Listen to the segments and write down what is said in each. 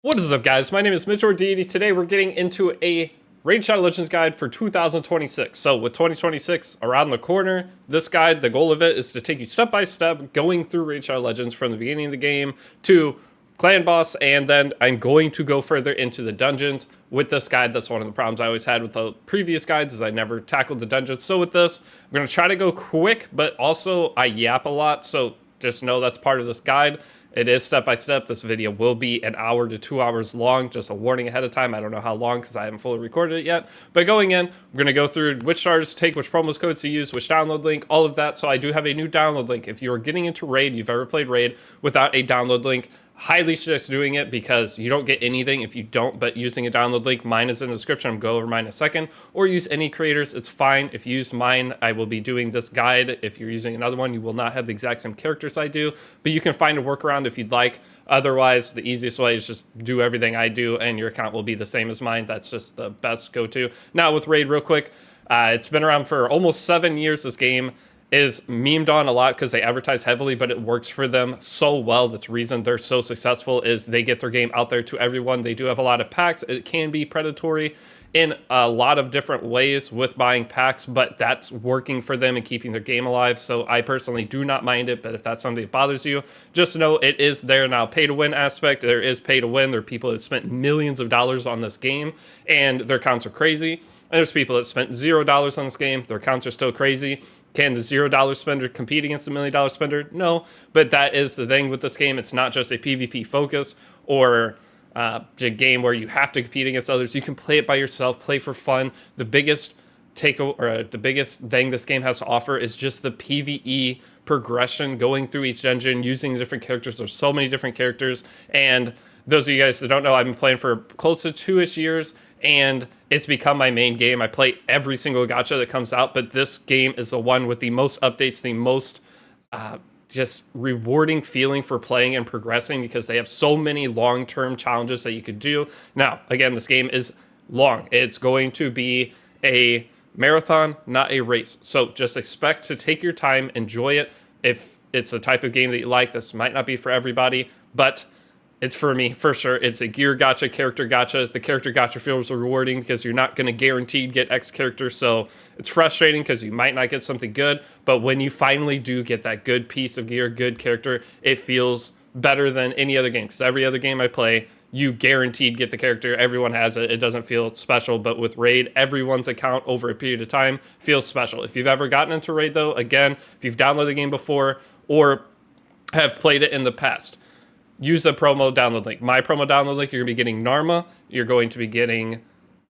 What is up, guys? My name is Mitch or Deity. Today we're getting into a Raid Shadow Legends guide for 2026. So with 2026 around the corner, this guide, the goal of it is to take you step by step going through Raid Shadow Legends from the beginning of the game to clan boss, and then I'm going to go further into the dungeons with this guide. That's one of the problems I always had with the previous guides, is I never tackled the dungeons. So with this, I'm going to try to go quick, but also I yap a lot, so just know that's part of this guide. It is step by step. This video will be an hour to 2 hours long, just a warning ahead of time. I don't know how long because I haven't fully recorded it yet. But going in, we're going to go through which stars to take, which promos codes to use, which download link, all of that. So I do have a new download link. If you are getting into Raid, you've ever played Raid without a download link, highly suggest doing it because you don't get anything if you don't, but using a download link, mine is in the description. I'll go over mine in a second, or use any creators. It's fine. If you use mine, I will be doing this guide. If you're using another one, you will not have the exact same characters I do, but you can find a workaround if you'd like. Otherwise, the easiest way is just do everything I do and your account will be the same as mine. That's just the best go-to. Now with Raid, real quick, it's been around for almost 7 years, this game is memed on a lot because they advertise heavily, but it works for them so well. That's the reason they're so successful, is they get their game out there to everyone. They do have a lot of packs. It can be predatory in a lot of different ways with buying packs, but that's working for them and keeping their game alive. So I personally do not mind it, but if that's something that bothers you, just know it is there now. Pay to win aspect, there is pay to win. There are people that spent millions of dollars on this game and their accounts are crazy. And there's people that spent $0 on this game, their accounts are still crazy. Can the $0 spender compete against the $1 million spender? No, but that is the thing with this game. It's not just a PvP focus or a game where you have to compete against others. You can play it by yourself, play for fun. The biggest the biggest thing this game has to offer is just the PvE progression, going through each dungeon, using different characters. There's so many different characters, and those of you guys that don't know, I've been playing for close to 2-ish years, and it's become my main game. I play every single gacha that comes out, but this game is the one with the most updates, the most just rewarding feeling for playing and progressing, because they have so many long-term challenges that you could do. Now, again, this game is long. It's going to be a marathon, not a race. So just expect to take your time, enjoy it. If it's the type of game that you like, this might not be for everybody, but it's for me, for sure. It's a gear gacha, character gacha. The character gacha feels rewarding because you're not going to guaranteed get X character, so it's frustrating because you might not get something good, but when you finally do get that good piece of gear, good character, it feels better than any other game, because every other game I play, you guaranteed get the character. Everyone has it. It doesn't feel special, but with Raid, everyone's account over a period of time feels special. If you've ever gotten into Raid, though, again, if you've downloaded the game before or have played it in the past, use the promo download link. My promo download link, you're going to be getting Narma, you're going to be getting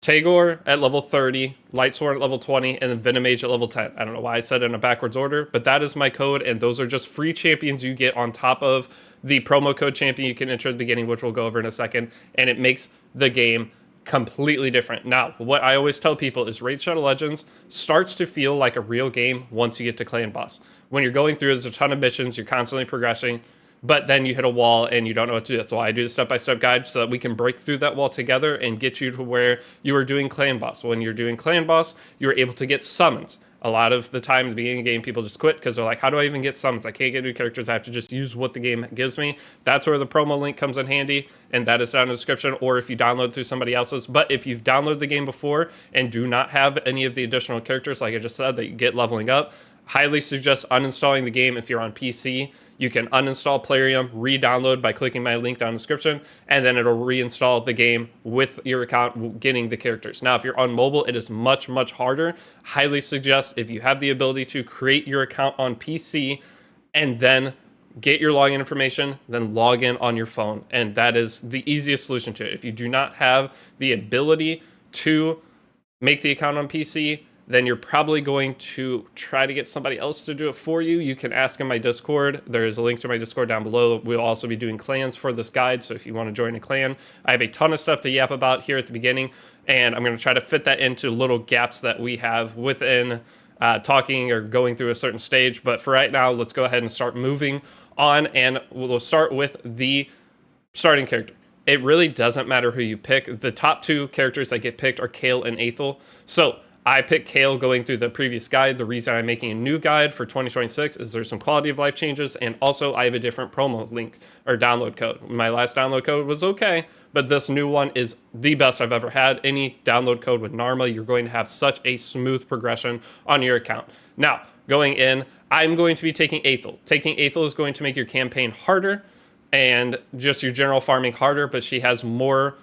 Tagoar at level 30, Lightsworn at level 20, and then Venomage at level 10. I don't know why I said it in a backwards order, but that is my code, and those are just free champions you get on top of the promo code champion you can enter at the beginning, which we'll go over in a second, and it makes the game completely different. Now, what I always tell people is Raid Shadow Legends starts to feel like a real game once you get to Clan Boss. When you're going through, there's a ton of missions, you're constantly progressing, but then you hit a wall and you don't know what to do. That's why I do the step-by-step guide, so that we can break through that wall together and get you to where you are doing Clan Boss. When you're doing Clan Boss, you're able to get summons. A lot of the time at the beginning of the game, people just quit because they're like, how do I even get summons? I can't get new characters. I have to just use what the game gives me. That's where the promo link comes in handy, and that is down in the description, or if you download through somebody else's. But if you've downloaded the game before and do not have any of the additional characters, like I just said, that you get leveling up, highly suggest uninstalling the game if you're on PC. You can uninstall Plarium, re-download by clicking my link down in the description, and then it'll reinstall the game with your account getting the characters. Now, if you're on mobile, it is much, much harder. Highly suggest, if you have the ability to create your account on PC and then get your login information, then log in on your phone. And that is the easiest solution to it. If you do not have the ability to make the account on PC, then you're probably going to try to get somebody else to do it for you. You can ask in my Discord. There is a link to my Discord down below. We'll also be doing clans for this guide, so if you want to join a clan, I have a ton of stuff to yap about here at the beginning, and I'm going to try to fit that into little gaps that we have within talking or going through a certain stage. But for right now, let's go ahead and start moving on, and we'll start with the starting character. It really doesn't matter who you pick. The top two characters that get picked are Kale and Aethel. So I picked Kale going through the previous guide. The reason I'm making a new guide for 2026 is there's some quality of life changes, and also I have a different promo link or download code. My last download code was okay, but this new one is the best I've ever had. Any download code with Narma, you're going to have such a smooth progression on your account. Now, going in, I'm going to be taking Aethel. Taking Aethel is going to make your campaign harder and just your general farming harder, but she has more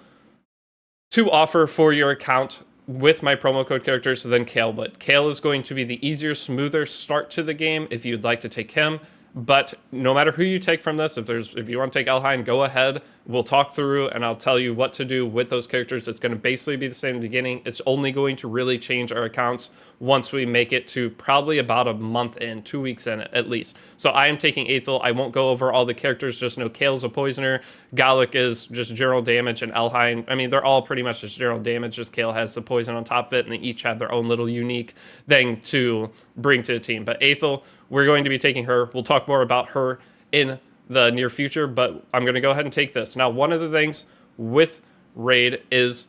to offer for your account with my promo code characters than Kale would. Kale is going to be the easier, smoother start to the game if you'd like to take him. But no matter who you take from this, if you want to take Elhine, go ahead. We'll talk through and I'll tell you what to do with those characters. It's going to basically be the same in the beginning. It's only going to really change our accounts once we make it to probably about a month in, 2 weeks in at least. So I am taking Aethel. I won't go over all the characters, just know Kale's a poisoner, Gallic is just general damage, and Elhine, I mean, they're all pretty much just general damage, just Kale has the poison on top of it, and they each have their own little unique thing to bring to the team. But Aethel, we're going to be taking her. We'll talk more about her in the near future, but I'm going to go ahead and take this. Now, one of the things with Raid is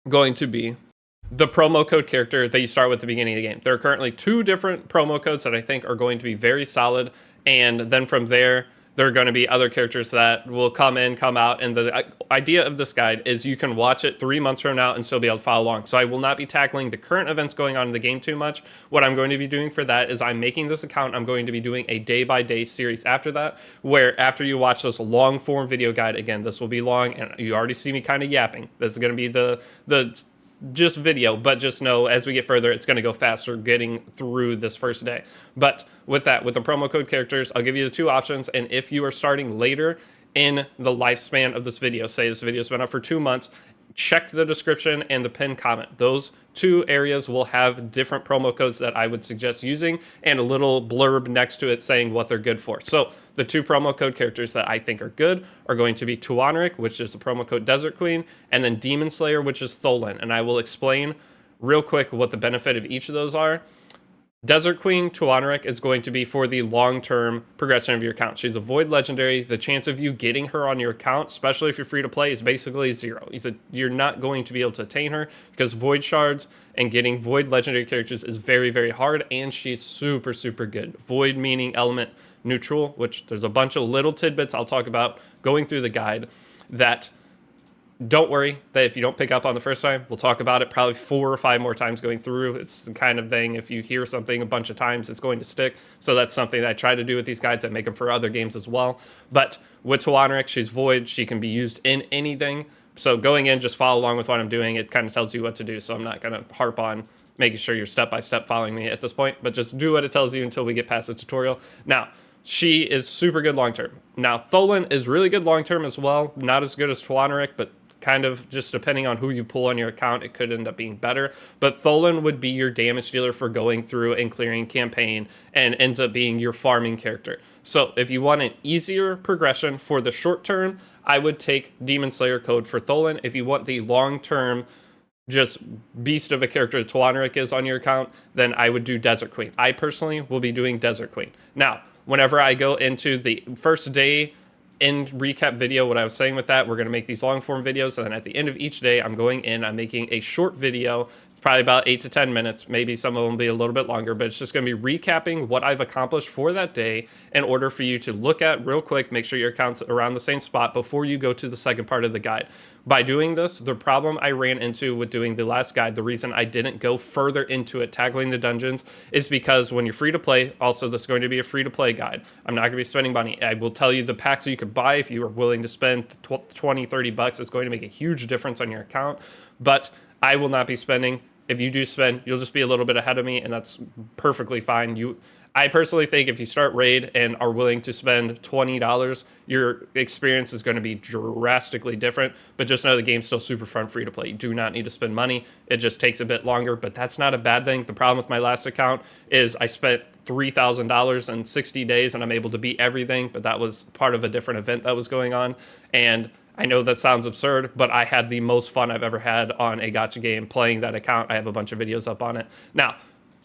going to be the promo code character that you start with at the beginning of the game. There are currently 2 different promo codes that I think are going to be very solid, and then from there, there are going to be other characters that will come in, come out, and the idea of this guide is you can watch it 3 months from now and still be able to follow along. So I will not be tackling the current events going on in the game too much. What I'm going to be doing for that is I'm making this account, I'm going to be doing a day-by-day series after that, where after you watch this long-form video guide, again, this will be long, and you already see me kind of yapping. This is going to be the just video, but just know as we get further, it's going to go faster getting through this first day. But with that, with the promo code characters, I'll give you the 2 options. And if you are starting later in the lifespan of this video, say this video's been up for 2 months, check the description and the pinned comment. Those 2 areas will have different promo codes that I would suggest using and a little blurb next to it saying what they're good for. So the 2 promo code characters that I think are good are going to be Tuanaric, which is the promo code Desert Queen, and then Demon Slayer, which is Tholen. And I will explain real quick what the benefit of each of those are. Desert Queen Tuanaric is going to be for the long-term progression of your account. She's a Void Legendary. The chance of you getting her on your account, especially if you're free to play, is basically 0. You're not going to be able to attain her because Void Shards and getting Void Legendary characters is very, very hard, and she's super, super good. Void meaning element neutral, which there's a bunch of little tidbits I'll talk about going through the guide that don't worry that if you don't pick up on the first time, we'll talk about it probably 4 or 5 more times going through. It's the kind of thing, if you hear something a bunch of times, it's going to stick. So that's something that I try to do with these guides. I make them for other games as well. But with Tuanaric, she's Void. She can be used in anything. So going in, just follow along with what I'm doing. It kind of tells you what to do. So I'm not going to harp on making sure you're step-by-step following me at this point. But just do what it tells you until we get past the tutorial. Now, she is super good long-term. Now, Tholen is really good long-term as well. Not as good as Tuanaric, but kind of just depending on who you pull on your account, it could end up being better. But Tholen would be your damage dealer for going through and clearing campaign and ends up being your farming character. So if you want an easier progression for the short term, I would take Demon Slayer code for Tholen. If you want the long term just beast of a character Tuanaric is on your account, then I would do Desert Queen. I personally will be doing Desert Queen. Now, whenever I go into the first day end recap video, what I was saying with that, we're going to make these long form videos, and then at the end of each day, I'm going in, I'm making a short video, probably about 8 to 10 minutes, maybe some of them will be a little bit longer, but it's just going to be recapping what I've accomplished for that day in order for you to look at real quick, make sure your account's around the same spot before you go to the second part of the guide. By doing this, the problem I ran into with doing the last guide, the reason I didn't go further into it, tackling the dungeons, is because when you're free to play, also this is going to be a free to play guide. I'm not going to be spending money. I will tell you the packs you could buy if you are willing to spend 20, 30 bucks. It's going to make a huge difference on your account, but I will not be spending. If you do spend, you'll just be a little bit ahead of me, and that's perfectly fine. I personally think if you start Raid and are willing to spend $20, your experience is going to be drastically different, but just know the game's still super fun, free to play. You do not need to spend money. It just takes a bit longer, but that's not a bad thing. The problem with my last account is I spent $3,000 in 60 days, and I'm able to beat everything, but that was part of a different event that was going on, and I know that sounds absurd, but I had the most fun I've ever had on a gacha game playing that account. I have a bunch of videos up on it. Now,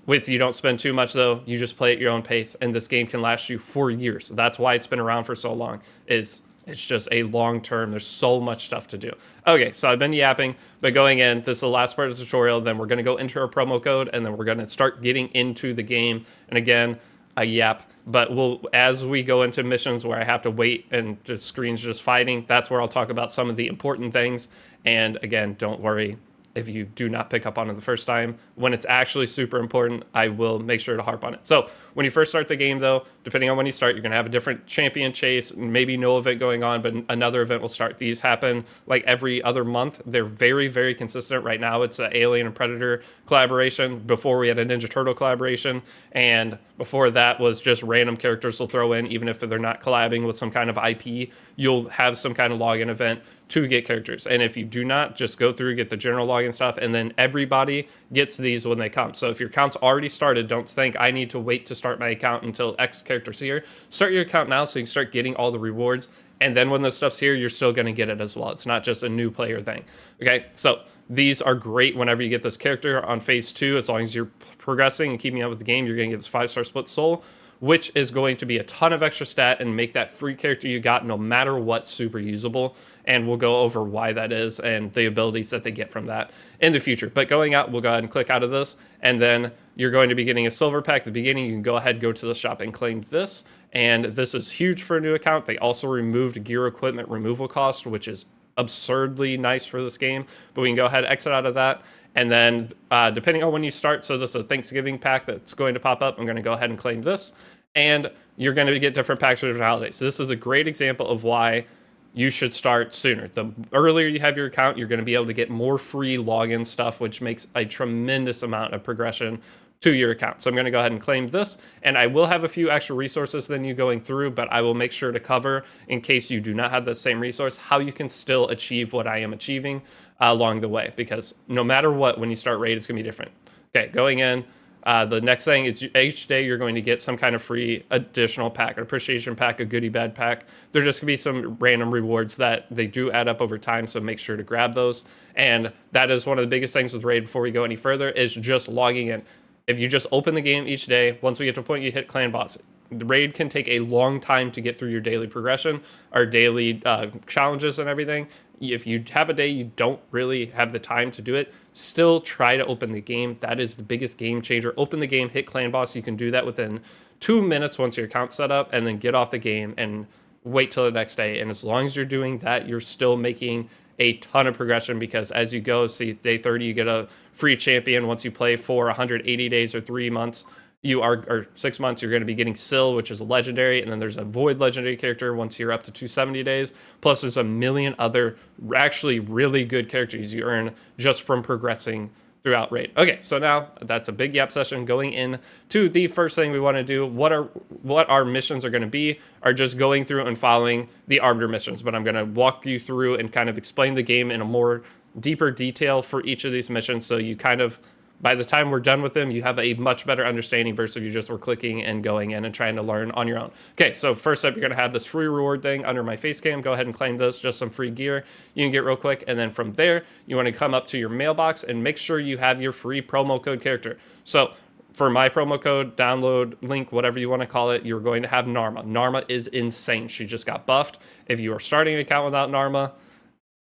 with you don't spend too much though, you just play at your own pace, and this game can last you for years. That's why it's been around for so long, is It's just a long term. There's so much stuff to do. Okay, so I've been yapping, but going in, this is the last part of the tutorial. Then we're going to go into our promo code, and then we're going to start getting into the game. And again, a yap. But as we go into missions where I have to wait and the screen's just fighting, that's where I'll talk about some of the important things. And again, don't worry if you do not pick up on it the first time. When it's actually super important, I will make sure to harp on it. So when you first start the game, though, depending on when you start, you're going to have a different champion chase, maybe no event going on, but another event will start. These happen like every other month. They're very, very consistent. Right now, it's an Alien and Predator collaboration. Before, we had a Ninja Turtle collaboration, and before that was just random characters will throw in, even if they're not collabing with some kind of IP. You'll have some kind of login event to get characters. And if you do not, just go through, get the general login stuff, and then everybody gets these when they come. So if your account's already started, don't think I need to wait to start my account until X character's here. Start your account now so you can start getting all the rewards. And then when this stuff's here, you're still going to get it as well. It's not just a new player thing. Okay, so these are great whenever you get this character on phase 2. As long as you're progressing and keeping up with the game, you're going to get this 5-star split soul, which is going to be a ton of extra stat and make that free character you got no matter what super usable. And we'll go over why that is and the abilities that they get from that in the future. But going out, we'll go ahead and click out of this, and then you're going to be getting a silver pack at the beginning. You can go ahead, go to the shop and claim this. And this is huge for a new account. They also removed gear equipment removal cost, which is absurdly nice for this game. But we can go ahead, exit out of that. And then depending on when you start, so this is a Thanksgiving pack that's going to pop up. I'm going to go ahead and claim this. And you're going to get different packs for different holidays. So this is a great example of why you should start sooner. The earlier you have your account, you're going to be able to get more free login stuff, which makes a tremendous amount of progression to your account. So I'm going to go ahead and claim this, and I will have a few extra resources than you going through, but I will make sure to cover, in case you do not have the same resource, how you can still achieve what I am achieving along the way, because no matter what, when you start raid, it's going to be different. Okay, going in, the next thing is each day you're going to get some kind of free additional pack, an appreciation pack, a goodie bag pack. There's just going to be some random rewards that they do add up over time, so make sure to grab those. And that is one of the biggest things with raid before we go any further, is just logging in. If you just open the game each day, once we get to a point you hit clan boss, the raid can take a long time to get through your daily progression, our daily challenges and everything. If you have a day you don't really have the time to do it, still try to open the game. That is the biggest game changer. Open the game, hit clan boss. You can do that within 2 minutes once your account's set up, and then get off the game and wait till the next day. And as long as you're doing that, you're still making a ton of progression, because as you go, see, day 30, you get a free champion. Once you play for 180 days or 3 months, or 6 months, you're going to be getting Syl, which is a legendary, and then there's a Void legendary character once you're up to 270 days. Plus, there's a million other actually really good characters you earn just from progressing throughout raid. Okay, so now that's a big yap session. Going in to the first thing we want to do, what our missions are going to be, are just going through and following the Arbiter missions. But I'm going to walk you through and kind of explain the game in a more deeper detail for each of these missions, so you kind of, by the time we're done with them, you have a much better understanding versus if you just were clicking and going in and trying to learn on your own. Okay, so first up, you're going to have this free reward thing under my face cam. Go ahead and claim this, just some free gear you can get real quick. And then from there, you want to come up to your mailbox and make sure you have your free promo code character. So for my promo code, download, link, whatever you want to call it, you're going to have Narma. Narma is insane. She just got buffed. If you are starting an account without Narma,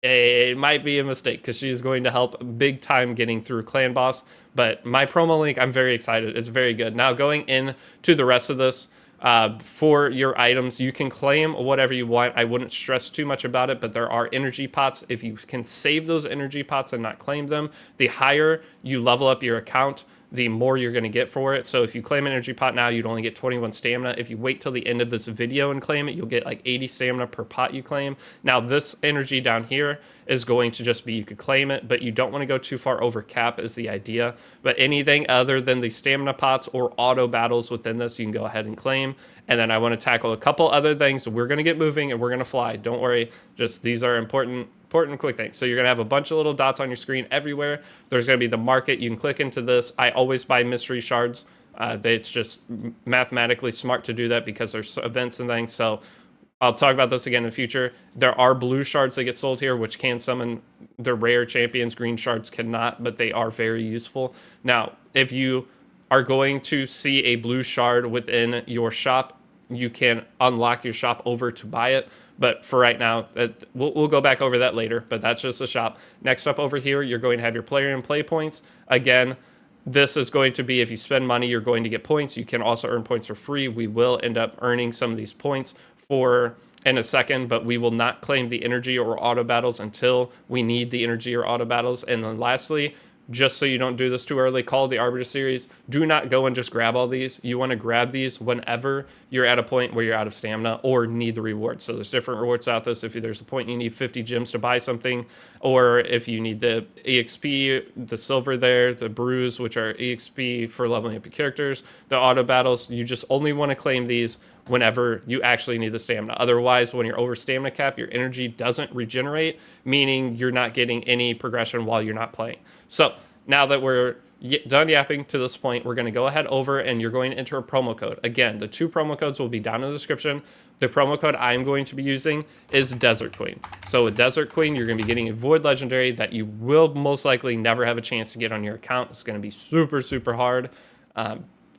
it might be a mistake, because she's going to help big time getting through clan boss. But my promo link, I'm very excited. It's very good. Now going into the rest of this, for your items, you can claim whatever you want. I wouldn't stress too much about it, but there are energy pots. If you can save those energy pots and not claim them, the higher you level up your account, the more you're going to get for it. So if you claim an energy pot now, you'd only get 21 stamina. If you wait till the end of this video and claim it, you'll get like 80 stamina per pot you claim. Now this energy down here is going to just be, you could claim it, but you don't want to go too far over cap is the idea. But anything other than the stamina pots or auto battles within this, you can go ahead and claim. And then I want to tackle a couple other things. We're going to get moving and we're going to fly. Don't worry. Just these are important quick things. So you're gonna have a bunch of little dots on your screen everywhere. There's gonna be the market. You can click into this. I always buy mystery shards. It's just mathematically smart to do that because there's events and things. So I'll talk about this again in the future. There are blue shards that get sold here, which can summon the rare champions. Green shards cannot, but they are very useful. Now, if you are going to see a blue shard within your shop, you can unlock your shop over to buy it. But for right now, we'll go back over that later, but that's just a shop. Next up over here, you're going to have your player and play points. Again, this is going to be, if you spend money, you're going to get points. You can also earn points for free. We will end up earning some of these points in a second, but we will not claim the energy or auto battles until we need the energy or auto battles. And then lastly, just so you don't do this too early, call the Arbiter series. Do not go and just grab all these. You want to grab these whenever you're at a point where you're out of stamina or need the rewards. So there's different rewards out this. If there's a point you need 50 gems to buy something, or if you need the EXP, the silver there, the brews, which are EXP for leveling up your characters, the auto battles, you just only want to claim these whenever you actually need the stamina. Otherwise, when you're over stamina cap, your energy doesn't regenerate, meaning you're not getting any progression while you're not playing. So now that we're done yapping to this point, we're going to go ahead over and you're going to enter a promo code. Again, the 2 promo codes will be down in the description. The promo code I'm going to be using is Desert Queen. So with Desert Queen, you're going to be getting a Void Legendary that you will most likely never have a chance to get on your account. It's going to be super, super hard.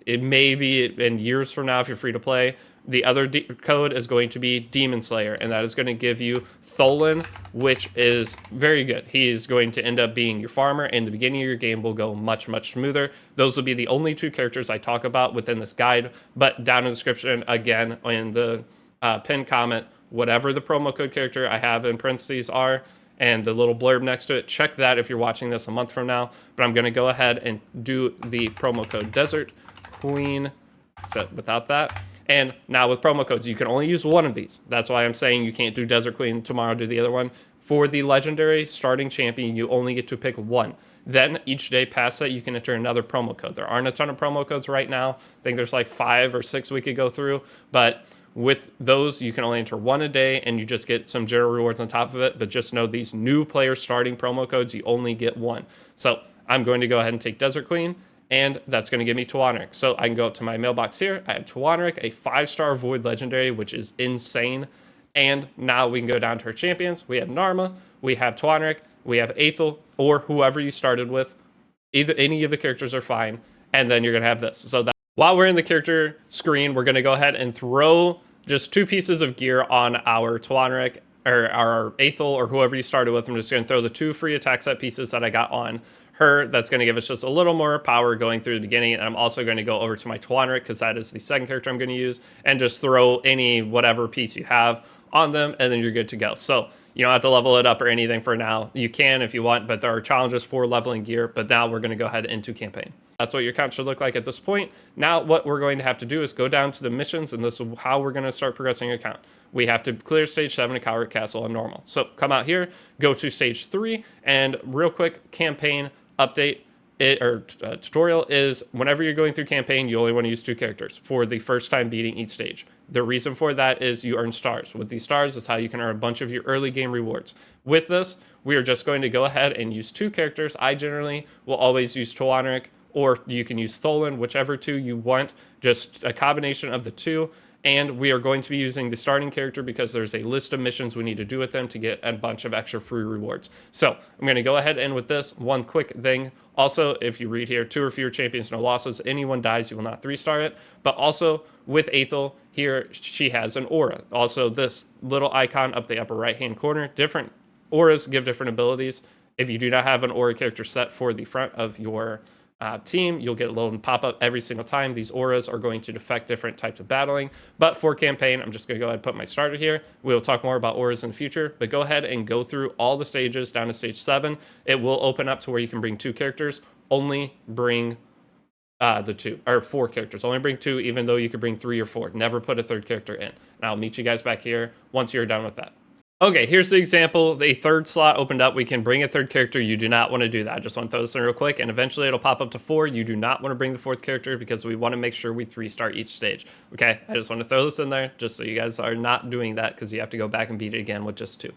It may be in years from now if you're free to play. The other code is going to be Demon Slayer, and that is going to give you Tholen, which is very good. He is going to end up being your farmer, and the beginning of your game will go much, much smoother. Those will be the only 2 characters I talk about within this guide, but down in the description, again, in the pinned comment, whatever the promo code character I have in parentheses are, and the little blurb next to it, check that if you're watching this a month from now. But I'm going to go ahead and do the promo code Desert Queen set without that. And now with promo codes, you can only use one of these. That's why I'm saying you can't do Desert Queen tomorrow, do the other one. For the legendary starting champion, you only get to pick one. Then each day past that, you can enter another promo code. There aren't a ton of promo codes right now. I think there's like 5 or 6 we could go through. But with those, you can only enter one a day, and you just get some general rewards on top of it. But just know these new player starting promo codes, you only get one. So I'm going to go ahead and take Desert Queen, and that's going to give me Tagoar. So I can go up to my mailbox here. I have Tagoar, a 5-star Void Legendary, which is insane. And now we can go down to our champions. We have Narma, we have Tagoar, we have Aethel, or whoever you started with. Either any of the characters are fine. And then you're going to have this. So that while we're in the character screen, we're going to go ahead and throw just 2 pieces of gear on our Tagoar, or our Aethel, or whoever you started with. I'm just going to throw the 2 free attack set pieces that I got on her. That's going to give us just a little more power going through the beginning. And I'm also going to go over to my Tagoar, because that is the second character I'm going to use, and just throw any whatever piece you have on them, and then you're good to go. So you don't have to level it up or anything for now. You can if you want, but there are challenges for leveling gear. But now we're going to go ahead into campaign. That's what your account should look like at this point. Now what we're going to have to do is go down to the missions, and this is how we're going to start progressing your account. We have to clear stage 7 at Coward Castle on normal. So come out here, go to stage 3, and real quick campaign update. Tutorial is whenever you're going through campaign, you only want to use 2 characters for the first time beating each stage. The reason for that is you earn stars. With these stars, that's how you can earn a bunch of your early game rewards. With this, we are just going to go ahead and use 2 characters. I generally will always use Tagoar, or you can use Tholen, whichever 2 you want, just a combination of the 2. And we are going to be using the starting character because there's a list of missions we need to do with them to get a bunch of extra free rewards. So I'm going to go ahead and with this, one quick thing. Also, if you read here, 2 or fewer champions, no losses. Anyone dies, you will not 3-star it. But also with Aethel here, she has an aura. Also, this little icon up the upper right-hand corner, different auras give different abilities. If you do not have an aura character set for the front of your team, you'll get a little pop-up every single time. These auras are going to affect different types of battling, but for campaign, I'm just going to go ahead and put my starter here. We'll talk more about auras in the future, but go ahead and go through all the stages down to stage 7. It will open up to where you can bring 2 characters. Only bring the 2 or 4 characters. Only bring 2, even though you could bring 3 or 4. Never put a 3rd character in. And I'll meet you guys back here once you're done with that. Okay, here's the example. The 3rd slot opened up. We can bring a 3rd character. You do not want to do that. I just want to throw this in real quick, and eventually it'll pop up to 4. You do not want to bring the 4th character because we want to make sure we 3-star each stage. Okay, I just want to throw this in there just so you guys are not doing that because you have to go back and beat it again with just 2.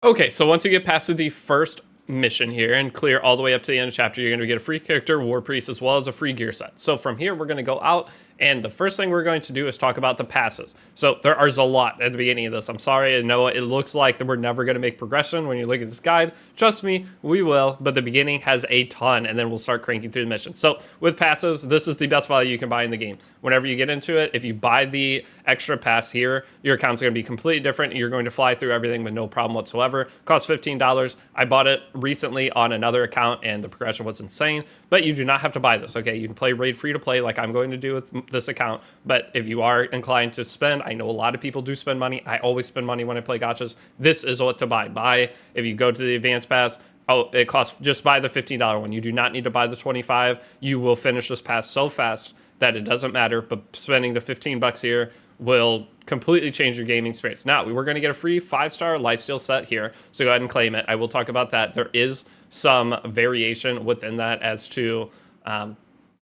Okay, so once you get past the first mission here and clear all the way up to the end of the chapter, you're going to get a free character, War Priest, as well as a free gear set. So from here, we're going to go out, and the first thing we're going to do is talk about the passes. So there is a lot at the beginning of this. I'm sorry, I know it looks like that we're never going to make progression when you look at this guide. Trust me, we will, but the beginning has a ton, and then we'll start cranking through the mission. So with passes, this is the best value you can buy in the game. Whenever you get into it, if you buy the extra pass here, your account's going to be completely different. You're going to fly through everything with no problem whatsoever. Costs $15. I bought it recently on another account, and the progression was insane, but you do not have to buy this. Okay, you can play raid free to play like I'm going to do with this account, but if you are inclined to spend, I know a lot of people do spend money. I always spend money when I play gachas. This is what to buy. If you go to the advanced pass, it costs, just buy the $15 one. You do not need to buy the 25. You will finish this pass so fast that it doesn't matter, but spending the $15 here will completely change your gaming experience. Now, we were going to get a free 5-star lifesteal set here, so go ahead and claim it. I will talk about that. There is some variation within that as to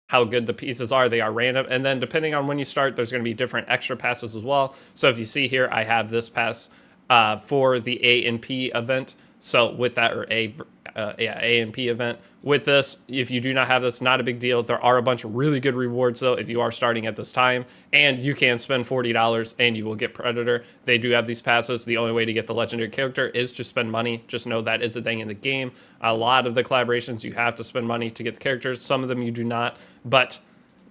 how good the pieces are. They are random, and then depending on when you start, there's going to be different extra passes as well. So if you see here, I have this pass for the A and P event. So with that, or A and P event. With this, if you do not have this, not a big deal. There are a bunch of really good rewards, though, if you are starting at this time, and you can spend $40 and you will get Predator. They do have these passes. The only way to get the legendary character is to spend money. Just know that is a thing in the game. A lot of the collaborations, you have to spend money to get the characters. Some of them you do not, but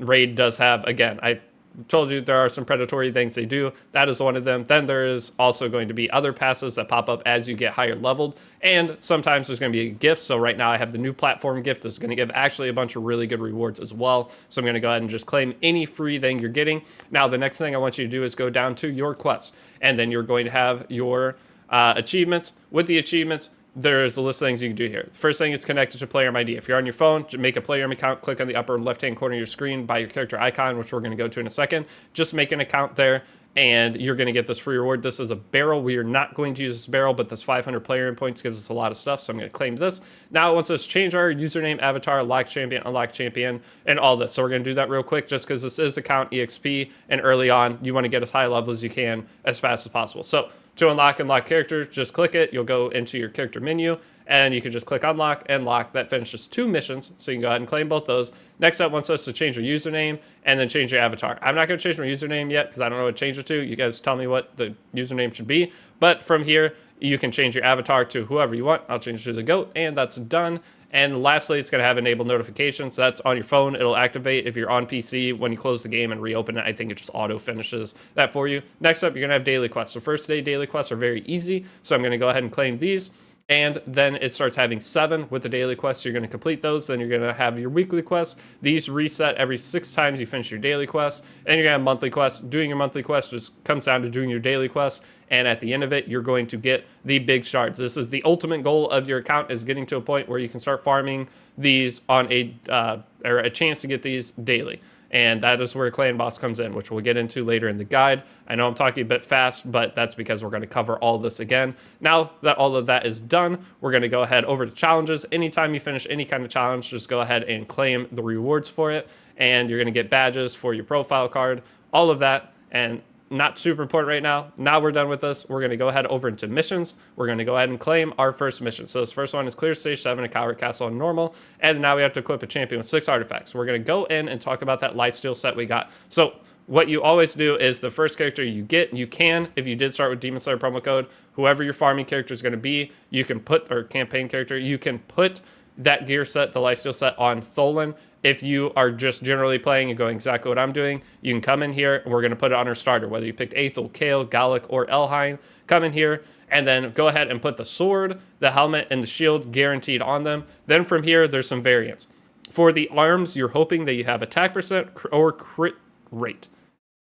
Raid does have, again, I told you there are some predatory things they do. That is one of them. Then there is also going to be other passes that pop up as you get higher leveled, and sometimes there's going to be a gift. So right now I have the new platform gift. This is going to give actually a bunch of really good rewards as well. So I'm going to go ahead and just claim any free thing you're getting. Now the next thing I want you to do is go down to your quest, and then you're going to have your achievements. With the achievements, there's a list of things you can do here. The first thing is connected to Player ID. If you're on your phone, make a Player account, click on the upper left-hand corner of your screen by your character icon, which we're going to go to in a second. Just make an account there, and you're going to get this free reward. This is a barrel. We are not going to use this barrel, but this 500 player points gives us a lot of stuff, so I'm going to claim this. Now it wants us to change our username, avatar, lock champion, unlock champion, and all this. So we're going to do that real quick just because this is account EXP, and early on, you want to get as high level as you can as fast as possible. So to unlock character, just click it. You'll go into your character menu, and you can just click unlock and lock. That finishes 2 missions, so you can go ahead and claim both those. Next up wants us to change your username and then change your avatar. I'm not going to change my username yet because I don't know what to change it to. You guys tell me what the username should be. But from here, you can change your avatar to whoever you want. I'll change it to the goat, and that's done. And lastly, it's going to have enabled notifications. That's on your phone. It'll activate if you're on PC. When you close the game and reopen it, I think it just auto finishes that for you. Next up, you're going to have daily quests. So first day daily quests are very easy. So I'm going to go ahead and claim these. And then it starts having 7 with the daily quests. You're going to complete those. Then you're going to have your weekly quests. These reset every 6 times you finish your daily quest. And you're going to have monthly quests. Doing your monthly quest just comes down to doing your daily quest. And at the end of it, you're going to get the big shards. This is the ultimate goal of your account, is getting to a point where you can start farming these on a chance to get these daily. And that is where Clan Boss comes in, which we'll get into later in the guide. I know I'm talking a bit fast, but that's because we're going to cover all this again. Now that all of that is done, we're going to go ahead over to challenges. Anytime you finish any kind of challenge, just go ahead and claim the rewards for it. And you're going to get badges for your profile card, all of that. And not super important right now. Now we're done with this. We're going to go ahead over into missions. We're going to go ahead and claim our first mission. So this first one is clear stage 7 at Coward Castle on normal. And now we have to equip a champion with 6 artifacts. We're going to go in and talk about that lifesteal set we got. So what you always do is the first character you get, you can, if you did start with Demon Slayer promo code, whoever your farming character is going to be, you can put, or campaign character, you can put that gear set, the lifesteal set, on Tholen. If you are just generally playing and going exactly what I'm doing, you can come in here and we're going to put it on our starter, whether you picked Aethel, Kale, Gallic, or Elhine. Come in here and then go ahead and put the sword, the helmet, and the shield guaranteed on them. Then from here, there's some variants. For the arms, you're hoping that you have attack percent or crit rate.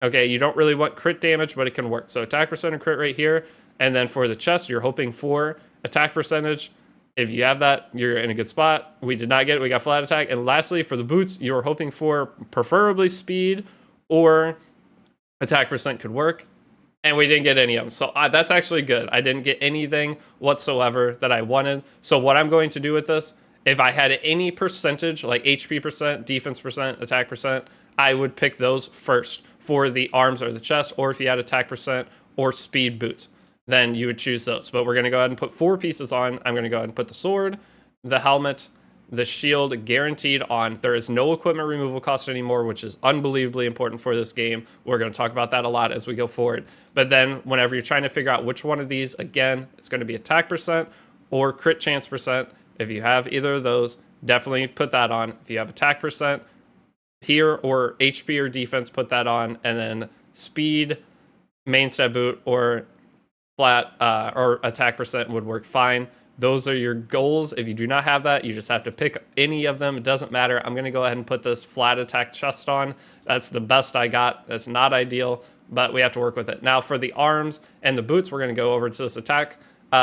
Okay, you don't really want crit damage, but it can work. So attack percent and crit rate here. And then for the chest, you're hoping for attack percentage. If you have that, you're in a good spot. We did not get it. We got flat attack. And lastly, for the boots, you were hoping for preferably speed or attack percent could work. And we didn't get any of them. So that's actually good. I didn't get anything whatsoever that I wanted. So what I'm going to do with this, if I had any percentage, like HP percent, defense percent, attack percent, I would pick those first for the arms or the chest, or if you had attack percent or speed boots. then you would choose those. But we're going to go ahead and put 4 pieces on. I'm going to go ahead and put the sword, the helmet, the shield guaranteed on. There is no equipment removal cost anymore, which is unbelievably important for this game. We're going to talk about that a lot as we go forward. But then whenever you're trying to figure out which one of these, again, it's going to be attack percent or crit chance percent. If you have either of those, definitely put that on. If you have attack percent here or HP or defense, put that on. And then speed, main stat boot, or flat or attack percent would work fine. Those are your goals. If you do not have that, you just have to pick any of them. It doesn't matter. I'm going to go ahead and put this flat attack chest on. That's the best I got. That's not ideal, but we have to work with it. Now for the arms and the boots, we're going to go over to this attack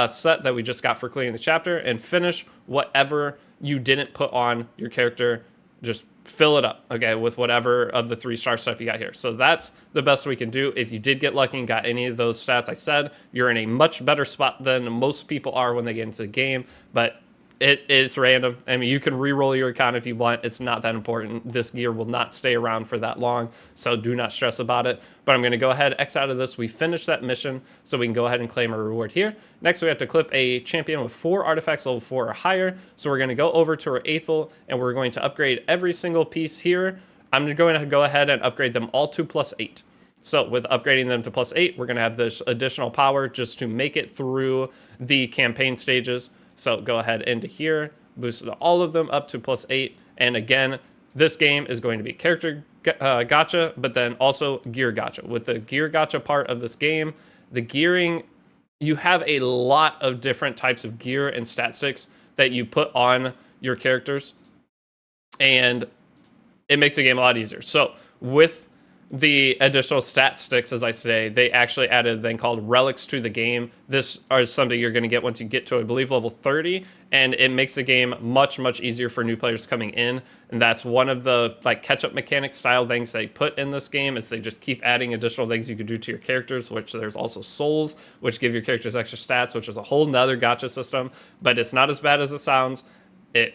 set that we just got for clearing the chapter and finish whatever you didn't put on your character. Just fill it up, okay, with whatever of the 3-star stuff you got here. So that's the best we can do. If you did get lucky and got any of those stats I said, you're in a much better spot than most people are when they get into the game, but it's random. I mean, you can re-roll your account if you want. It's not that important. This gear will not stay around for that long, so do not stress about it. But I'm going to go ahead, X out of this. We finished that mission, so we can go ahead and claim a reward here. Next, we have to clip a champion with 4 artifacts, level 4 or higher. So we're going to go over to our Aethel, and we're going to upgrade every single piece here. I'm going to go ahead and upgrade them all to +8. So with upgrading them to +8, we're going to have this additional power just to make it through the campaign stages. So go ahead into here, boost all of them up to +8. And again, this game is going to be character gacha, but then also gear gacha. With the gear gacha part of this game, the gearing, you have a lot of different types of gear and stat sticks that you put on your characters, and it makes the game a lot easier. So with the additional stat sticks, as I say, they actually added a thing called relics to the game. This is something you're going to get once you get to, I believe, level 30, and it makes the game much, much easier for new players coming in. And that's one of the like catch-up mechanic style things they put in this game, is they just keep adding additional things you can do to your characters, which there's also souls, which give your characters extra stats, which is a whole nother gacha system, but it's not as bad as it sounds. It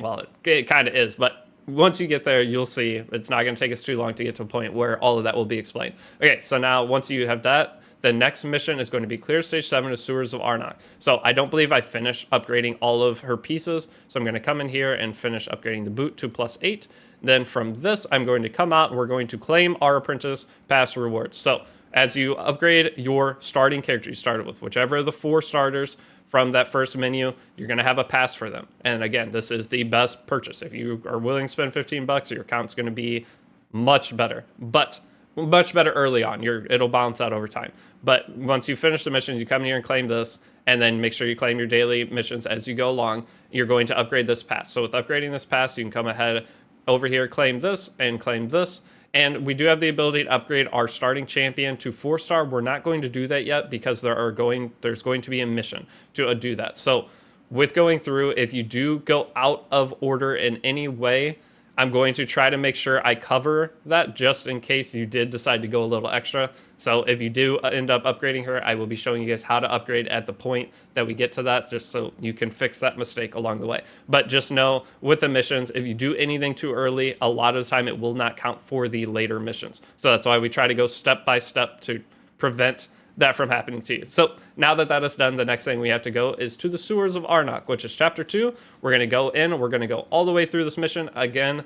kind of is, but once you get there, you'll see it's not going to take us too long to get to a point where all of that will be explained. Okay, so now once you have that, the next mission is going to be clear stage 7 of Sewers of Arnak. So I don't believe I finished upgrading all of her pieces, so I'm going to come in here and finish upgrading the boot to +8. Then from this, I'm going to come out and we're going to claim our apprentice pass rewards. So as you upgrade your starting character you started with, whichever of the 4 starters from that first menu, you're going to have a pass for them. And again, this is the best purchase. If you are willing to spend $15, your account's going to be much better, but much better early on. It'll balance out over time. But once you finish the missions, you come here and claim this, and then make sure you claim your daily missions as you go along. You're going to upgrade this pass. So with upgrading this pass, you can come ahead over here, claim this, and claim this. And we do have the ability to upgrade our starting champion to 4-star. We're not going to do that yet because there's going to be a mission to do that. So with going through, if you do go out of order in any way, I'm going to try to make sure I cover that just in case you did decide to go a little extra. So if you do end up upgrading her, I will be showing you guys how to upgrade at the point that we get to that, just so you can fix that mistake along the way. But just know with the missions, if you do anything too early, a lot of the time it will not count for the later missions. So that's why we try to go step by step to prevent that from happening to you. So now that that is done, the next thing we have to go is to the Sewers of Arnak, which is chapter 2. We're going to go in, we're going to go all the way through this mission. Again,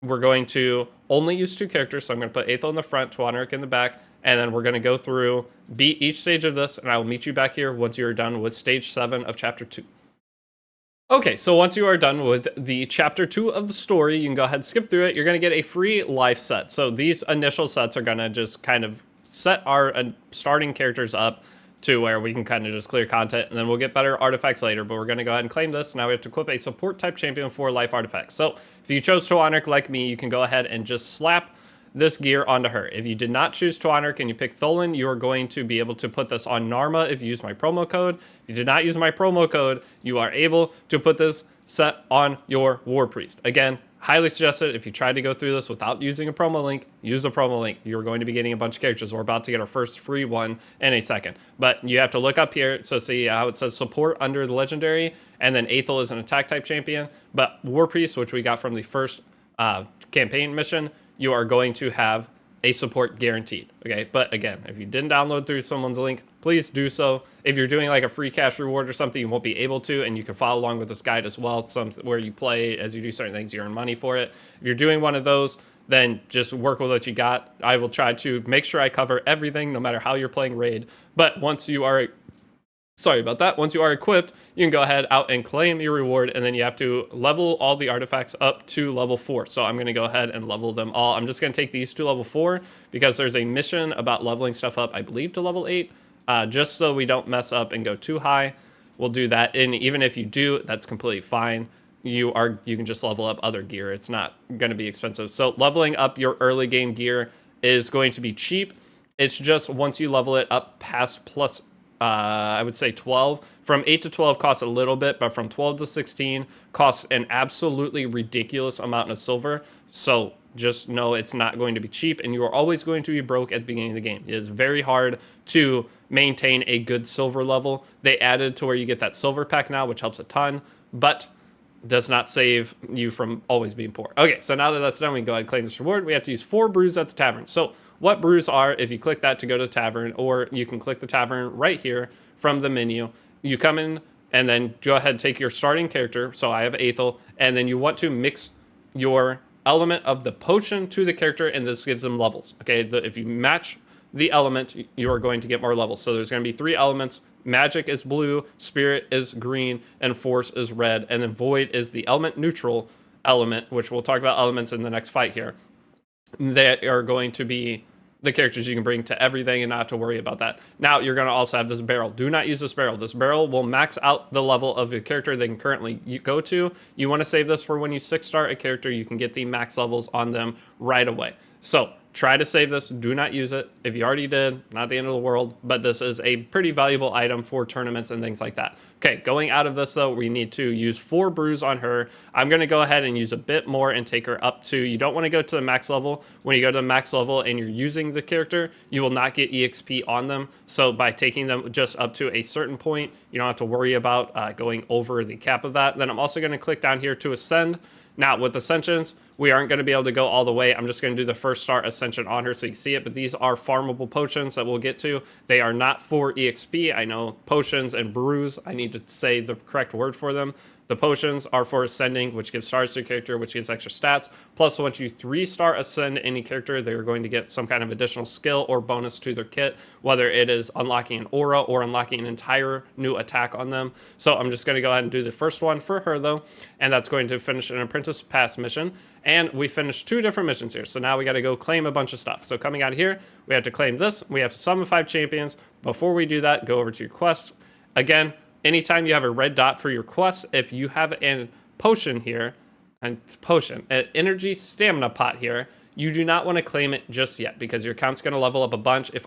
we're going to only use 2 characters, so I'm going to put Aethel in the front, Tuanaric in the back, and then we're going to go through, beat each stage of this, and I will meet you back here once you're done with stage 7 of chapter 2. Okay, so once you are done with the chapter 2 of the story, you can go ahead and skip through it. You're going to get a free life set. So these initial sets are going to just kind of set our starting characters up to where we can kind of just clear content, and then we'll get better artifacts later. But we're going to go ahead and claim this. Now we have to equip a support type champion for life artifacts. So if you chose Tuanaric like me, you can go ahead and just slap this gear onto her. If you did not choose Tuanaric and you pick Tholen, you are going to be able to put this on Narma if you use my promo code. If you did not use my promo code, you are able to put this set on your War Priest. Again, highly suggested if you try to go through this without using a promo link, use a promo link. You're going to be getting a bunch of characters. We're about to get our first free one in a second. But you have to look up here. So see how it says support under the legendary, and then Aethel is an attack type champion. But War Priest, which we got from the first campaign mission, you are going to have a support guaranteed. Okay, but again, if you didn't download through someone's link, please do so. If you're doing like a free cash reward or something, you won't be able to, and you can follow along with this guide as well, where you play as you do certain things, you earn money for it. If you're doing one of those, then just work with what you got. I will try to make sure I cover everything, no matter how you're playing raid. But once you are once you are equipped, you can go ahead out and claim your reward, and then you have to level all the artifacts up to level 4. So I'm going to go ahead and level them all. I'm just going to take these to level 4 because there's a mission about leveling stuff up, I believe, to level 8, just so we don't mess up and go too high. We'll do that, and even if you do, that's completely fine. You can just level up other gear. It's not going to be expensive. So leveling up your early game gear is going to be cheap. It's just once you level it up past plus I would say 12. From 8 to 12 costs a little bit, but from 12 to 16 costs an absolutely ridiculous amount of silver. So just know it's not going to be cheap, and you are always going to be broke at the beginning of the game. It is very hard to maintain a good silver level. They added to where you get that silver pack now, which helps a ton, but does not save you from always being poor. Okay, so now that that's done, we can go ahead and claim this reward. We have to use 4 brews at the tavern. So what brews are, if you click that to go to the tavern, or you can click the tavern right here from the menu. You come in and then go ahead and take your starting character. So I have Aethel, and then you want to mix your element of the potion to the character, and this gives them levels. Okay, if you match the element, you are going to get more levels. So there's going to be 3 elements. Magic is blue, spirit is green, and force is red, and then void is the element neutral element, which we'll talk about elements in the next fight here. That are going to be the characters you can bring to everything and not have to worry about that. Now you're going to also have this barrel. Do not use this barrel. This barrel will max out the level of your character they can currently go to. You want to save this for when you 6-star a character. You can get the max levels on them right away. So try to save this. Do not use it. If you already did, not the end of the world, but this is a pretty valuable item for tournaments and things like that. Okay, going out of this though, we need to use 4 brews on her. I'm going to go ahead and use a bit more and take her up to, you don't want to go to the max level. When you go to the max level and you're using the character, you will not get EXP on them. So by taking them just up to a certain point, you don't have to worry about going over the cap of that. Then I'm also going to click down here to ascend. Now, with Ascensions, we aren't going to be able to go all the way. I'm just going to do the first star Ascension on her so you can see it, but these are farmable potions that we'll get to. They are not for EXP. I know potions and brews, I need to say the correct word for them. The potions are for ascending, which gives stars to your character, which gives extra stats. Plus, once you 3-star ascend any character, they're going to get some kind of additional skill or bonus to their kit, whether it is unlocking an aura or unlocking an entire new attack on them. So I'm just going to go ahead and do the first one for her, though, and that's going to finish an Apprentice Pass mission. And we finished 2 different missions here, so now we got to go claim a bunch of stuff. So coming out of here, we have to claim this. We have to summon 5 champions. Before we do that, go over to your quest. Again, anytime you have a red dot for your quest, if you have a potion here, an energy stamina pot here, you do not want to claim it just yet because your account's going to level up a bunch. If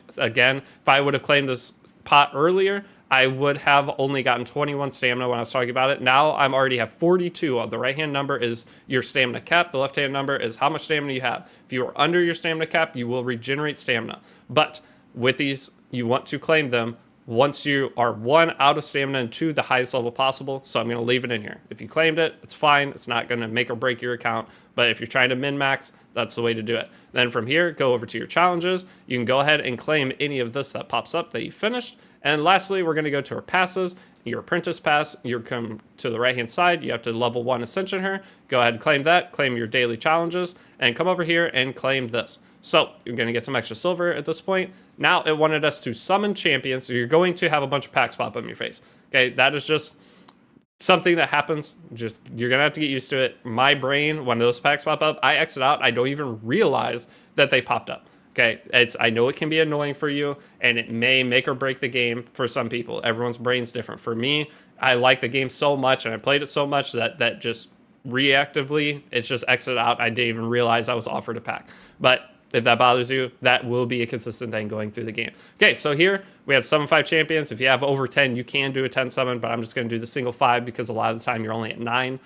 I would have claimed this pot earlier, I would have only gotten 21 stamina when I was talking about it. Now I'm already have 42. The right-hand number is your stamina cap. The left-hand number is how much stamina you have. If you are under your stamina cap, you will regenerate stamina. But with these, you want to claim them once you are 1 out of stamina and 2 the highest level possible. So I'm going to leave it in here. If you claimed it, it's fine. It's not going to make or break your account. But if you're trying to min-max, that's the way to do it. Then from here, go over to your challenges. You can go ahead and claim any of this that pops up that you finished. And lastly, we're going to go to our passes. Your apprentice pass, you come to the right hand side, you have to level 1 ascension her. Go ahead and claim that, claim your daily challenges, and come over here and claim this. So you're going to get some extra silver at this point. Now it wanted us to summon champions, so you're going to have a bunch of packs pop up in your face. Okay, that is just something that happens. Just, you're going to have to get used to it. My brain, when those packs pop up, I exit out. I don't even realize that they popped up. Okay, I know it can be annoying for you, and it may make or break the game for some people. Everyone's brain's different. For me, I like the game so much, and I played it so much that just reactively, it's just exit out. I didn't even realize I was offered a pack. But if that bothers you, that will be a consistent thing going through the game. Okay, so here we have summon 5 champions. If you have over 10, you can do a 10 summon, but I'm just going to do the single 5 because a lot of the time you're only at 9.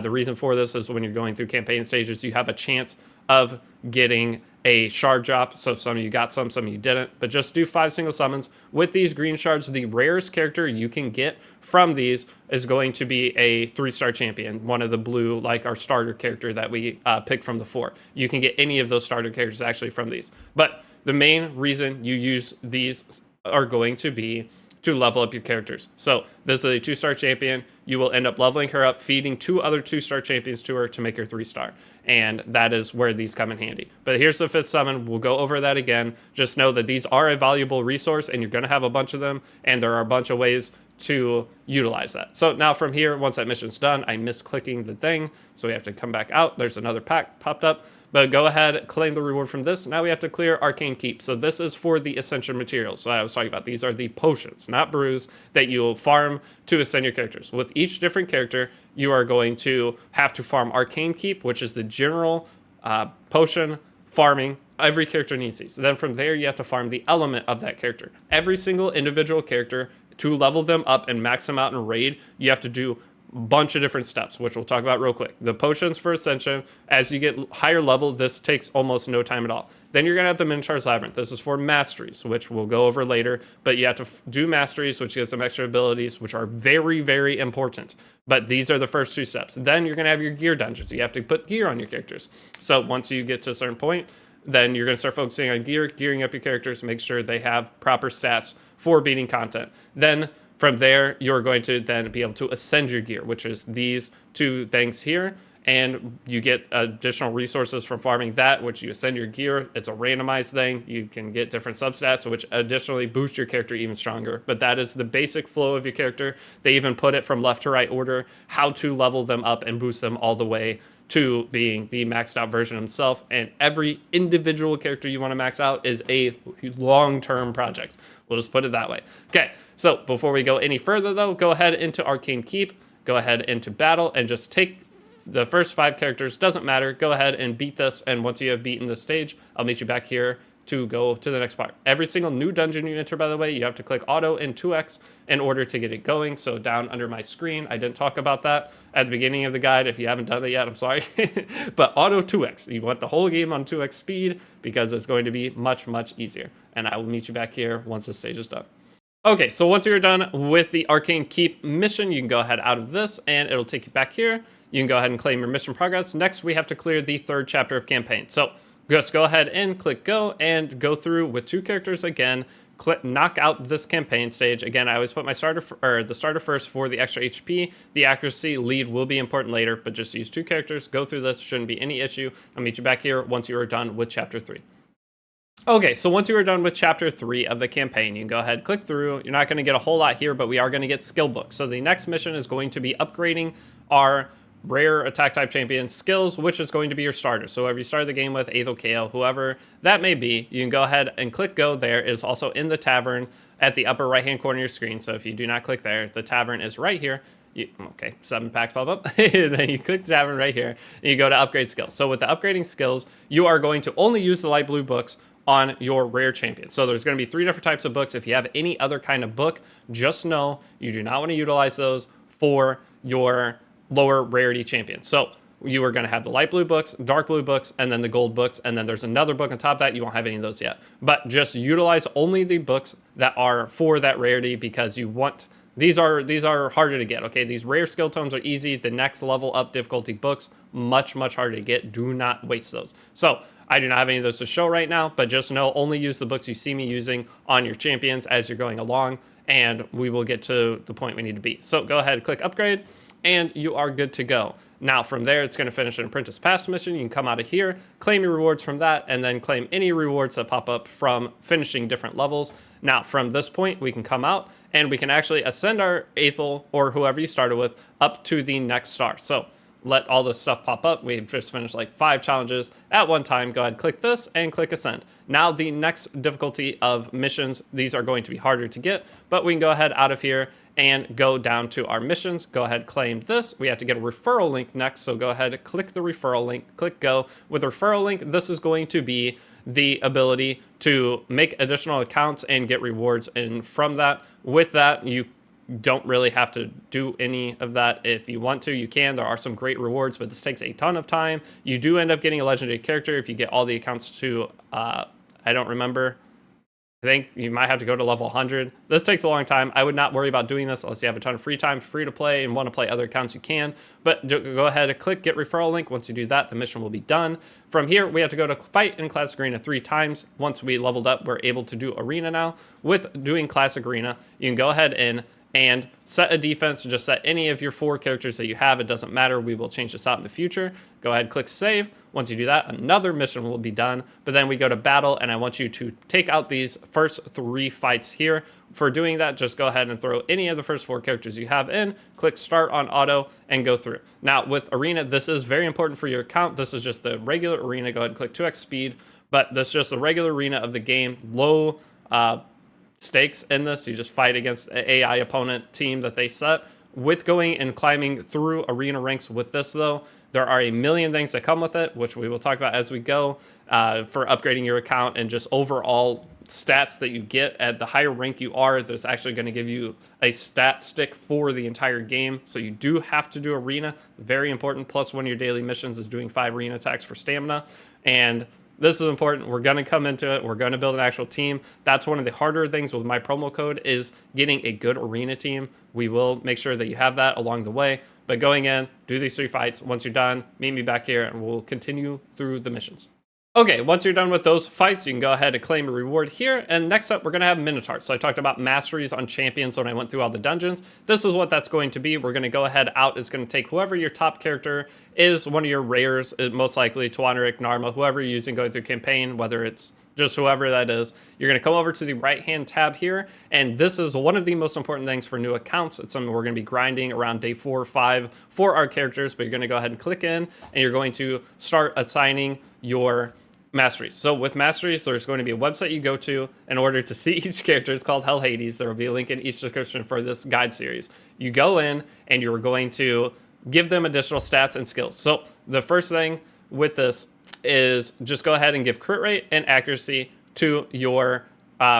The reason for this is when you're going through campaign stages, you have a chance of getting a shard drop. So some of you got some of you didn't, but just do 5 single summons with these green shards. The rarest character you can get from these is going to be a 3-star champion, one of the blue, like our starter character that we picked from the 4. You can get any of those starter characters actually from these, but the main reason you use these are going to be to level up your characters. So this is a 2-star champion. You will end up leveling her up, feeding 2 other 2-star champions to her to make her 3-star. And that is where these come in handy. But here's the 5th summon. We'll go over that again. Just know that these are a valuable resource and you're going to have a bunch of them. And there are a bunch of ways to utilize that. So now from here, once that mission's done, I missed clicking the thing. So we have to come back out. There's another pack popped up. But go ahead, claim the reward from this. Now we have to clear Arcane Keep. So this is for the Ascension materials. So I was talking about these are the potions, not brews, that you'll farm to ascend your characters. With each different character, you are going to have to farm Arcane Keep, which is the general potion farming. Every character needs these. Then from there, you have to farm the element of that character. Every single individual character, to level them up and max them out in raid, you have to do bunch of different steps, which we'll talk about real quick. The potions for Ascension, as you get higher level, this takes almost no time at all. Then you're going to have the Minotaur's Labyrinth. This is for masteries, which we'll go over later, but you have to do masteries, which gives some extra abilities, which are very, very important. But these are the first 2 steps. Then you're going to have your gear dungeons. You have to put gear on your characters. So once you get to a certain point, then you're going to start focusing on gearing up your characters, make sure they have proper stats for beating content. Then from there, you're going to then be able to ascend your gear, which is these 2 things here. And you get additional resources from farming that, which you ascend your gear. It's a randomized thing. You can get different substats, which additionally boost your character even stronger. But that is the basic flow of your character. They even put it from left to right order, how to level them up and boost them all the way to being the maxed out version himself. And every individual character you want to max out is a long-term project. We'll just put it that way. Okay, so before we go any further though, go ahead into Arcane Keep, go ahead into battle, and just take the first 5 characters. Doesn't matter, go ahead and beat this, and once you have beaten this stage, I'll meet you back here to go to the next part. Every single new dungeon you enter, by the way, you have to click auto and 2x in order to get it going. So down under my screen, I didn't talk about that at the beginning of the guide. If you haven't done it yet, I'm sorry. But auto 2x, you want the whole game on 2x speed because it's going to be much, much easier. And I will meet you back here once the stage is done. Okay, so once you're done with the Arcane Keep mission, you can go ahead out of this and it'll take you back here. You can go ahead and claim your mission progress. Next, we have to clear the 3rd chapter of campaign. So just go ahead and click go and go through with 2 characters again. Knock out this campaign stage. Again, I always put my starter first for the extra HP. The accuracy lead will be important later, but just use 2 characters. Go through this. Shouldn't be any issue. I'll meet you back here once you are done with chapter 3. Okay, so once you are done with chapter 3 of the campaign, you can go ahead, click through. You're not going to get a whole lot here, but we are going to get skill books. So the next mission is going to be upgrading our rare attack type champion skills, which is going to be your starter. So whoever you start the game with, Aethel, Kael, whoever that may be, you can go ahead and click go there. It is also in the tavern at the upper right hand corner of your screen. So if you do not click there, the tavern is right here. Okay, 7 packs pop up. Then you click the tavern right here and you go to upgrade skills. So with the upgrading skills, you are going to only use the light blue books on your rare champion. So there's going to be 3 different types of books. If you have any other kind of book, just know you do not want to utilize those for your lower rarity champion. So you are going to have the light blue books, dark blue books, and then the gold books. And then there's another book on top of that. You won't have any of those yet. But just utilize only the books that are for that rarity because you want... These are harder to get, okay? These rare skill tones are easy. The next level up difficulty books, much, much harder to get. Do not waste those. So I do not have any of those to show right now, but just know only use the books you see me using on your champions as you're going along, and we will get to the point we need to be. So go ahead, click upgrade, and you are good to go. Now from there, it's going to finish an Apprentice Pass mission. You can come out of here, claim your rewards from that, and then claim any rewards that pop up from finishing different levels. Now from this point, we can come out and we can actually ascend our Aethel or whoever you started with up to the next star. So let all this stuff pop up. We just finished like 5 challenges at one time. Go ahead, click this and click ascend. Now the next difficulty of missions, these are going to be harder to get, but we can go ahead out of here and go down to our missions. Go ahead, claim this. We have to get a referral link next. So go ahead, click the referral link, click go. With the referral link, this is going to be the ability to make additional accounts and get rewards. And from that, with that, you don't really have to do any of that. If you want to, you can. There are some great rewards, but this takes a ton of time. You do end up getting a legendary character if you get all the accounts to, I don't remember. I think you might have to go to level 100. This takes a long time. I would not worry about doing this unless you have a ton of free time, free to play, and want to play other accounts, you can. But go ahead and click get referral link. Once you do that, the mission will be done. From here, we have to go to fight in Classic Arena 3 times. Once we leveled up, we're able to do Arena now. With doing Classic Arena, you can go ahead and set a defense, just set any of your 4 characters that you have. It doesn't matter. We will change this out in the future. Go ahead, click save. Once you do that, another mission will be done. But then we go to battle, and I want you to take out these first 3 fights here. For doing that, just go ahead and throw any of the first 4 characters you have in, click start on auto, and go through. Now, with Arena, this is very important for your account. This is just the regular Arena. Go ahead and click 2x speed, but this is just the regular Arena of the game. Low stakes in this. You just fight against an AI opponent team that they set. With going and climbing through arena ranks with this, though, there are a million things that come with it, which we will talk about as we go, for upgrading your account and just overall stats that you get. At the higher rank you are, there's actually going to give you a stat stick for the entire game. So you do have to do arena. Very important. Plus, one of your daily missions is doing 5 arena attacks for stamina. And this is important. We're going to come into it. We're going to build an actual team. That's one of the harder things with my promo code, is getting a good arena team. We will make sure that you have that along the way. But going in, do these 3 fights. Once you're done, meet me back here and we'll continue through the missions. Okay, once you're done with those fights, you can go ahead and claim a reward here. And next up, we're going to have Minotaur. So I talked about masteries on champions when I went through all the dungeons. This is what that's going to be. We're going to go ahead out. It's going to take whoever your top character is, one of your rares, most likely Tagoar, Narma, whoever you're using going through campaign, whether it's just whoever that is. You're going to come over to the right-hand tab here, and this is one of the most important things for new accounts. It's something we're going to be grinding around day 4 or 5 for our characters, but you're going to go ahead and click in, and you're going to start assigning your masteries. So with masteries, there's going to be a website you go to in order to see each character. It's called Hell Hades. There will be a link in each description for this guide series. You go in and you're going to give them additional stats and skills. So the first thing with this is just go ahead and give crit rate and accuracy to your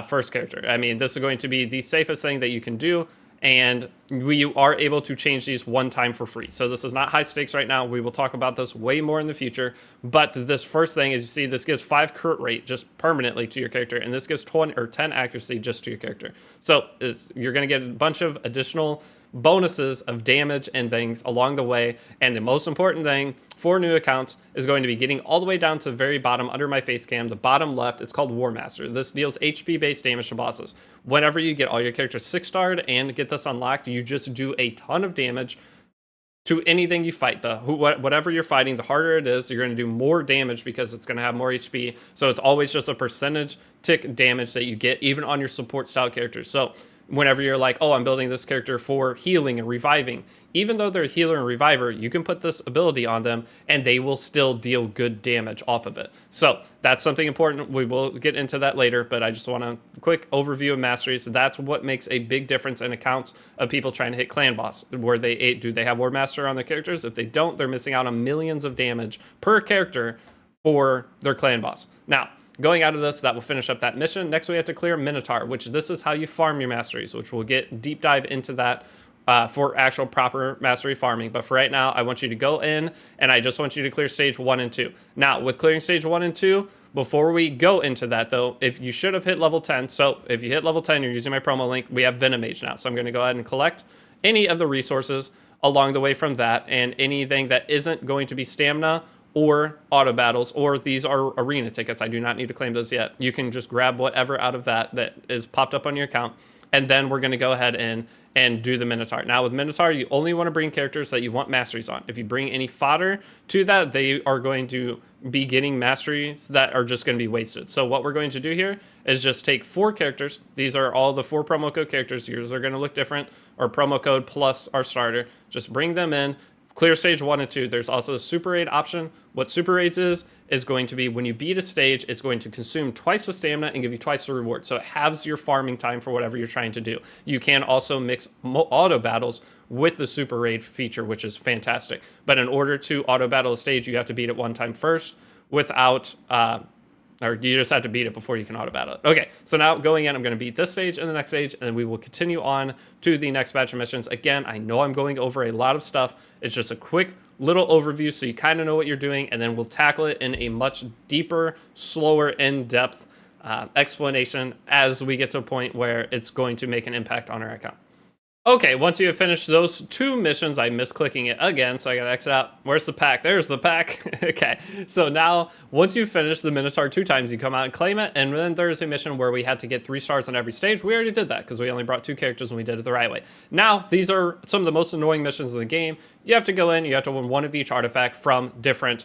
first character. I mean, this is going to be the safest thing that you can do, and we are able to change these one time for free. So this is not high stakes right now. We will talk about this way more in the future, but this first thing is, you see, this gives 5 crit rate just permanently to your character, and this gives 20 or 10 accuracy just to your character. So you're going to get a bunch of additional bonuses of damage and things along the way. And the most important thing for new accounts is going to be getting all the way down to the very bottom under my face cam, the bottom left. It's called War Master. This deals HP based damage to bosses. Whenever you get all your characters 6-starred and get this unlocked, you just do a ton of damage to anything you fight. Whatever you're fighting, the harder it is, you're going to do more damage because it's going to have more HP. So it's always just a percentage tick damage that you get, even on your support style characters. So whenever you're like, oh, I'm building this character for healing and reviving, even though they're a healer and reviver, you can put this ability on them and they will still deal good damage off of it. So that's something important. We will get into that later, but I just want a quick overview of masteries. That's what makes a big difference in accounts of people trying to hit clan boss. Where do they have War Master on their characters? If they don't, they're missing out on millions of damage per character for their clan boss. Now, going out of this, that will finish up that mission. Next, we have to clear Minotaur, which this is how you farm your masteries, which we'll get deep dive into that for actual proper mastery farming. But for right now, I want you to go in, and I just want you to clear stage 1 and 2. Now, with clearing stage 1 and 2, before we go into that, though, if you should have hit level 10, so if you hit level 10, you're using my promo link, we have Venomage now. So I'm going to go ahead and collect any of the resources along the way from that, and anything that isn't going to be stamina or auto battles, or these are arena tickets. I do not need to claim those yet. You can just grab whatever out of that is popped up on your account, and then we're going to go ahead and do the Minotaur. Now with Minotaur, you only want to bring characters that you want masteries on. If you bring any fodder to that, they are going to be getting masteries that are just going to be wasted. So what we're going to do here is just take 4 characters. These are all the 4 promo code characters. Yours are going to look different, or promo code plus our starter. Just bring them in. Clear stage 1 and 2. There's also a super raid option. What super raids is going to be when you beat a stage, it's going to consume twice the stamina and give you twice the reward. So it halves your farming time for whatever you're trying to do. You can also mix auto battles with the super raid feature, which is fantastic. But in order to auto battle a stage, you have to beat it 1 time first without Or you just have to beat it before you can auto battle it. Okay, so now going in, I'm going to beat this stage and the next stage, and then we will continue on to the next batch of missions. Again, I know I'm going over a lot of stuff. It's just a quick little overview so you kind of know what you're doing, and then we'll tackle it in a much deeper, slower, in-depth explanation as we get to a point where it's going to make an impact on our account. Okay, once you have finished those 2 missions, I missed clicking it again, so I gotta exit out. Where's the pack? There's the pack. Okay, so now, once you finish the Minotaur 2 times, you come out and claim it, and then there's a mission where we had to get 3 stars on every stage. We already did that, because we only brought 2 characters and we did it the right way. Now, these are some of the most annoying missions in the game. You have to go in, you have to win 1 of each artifact from different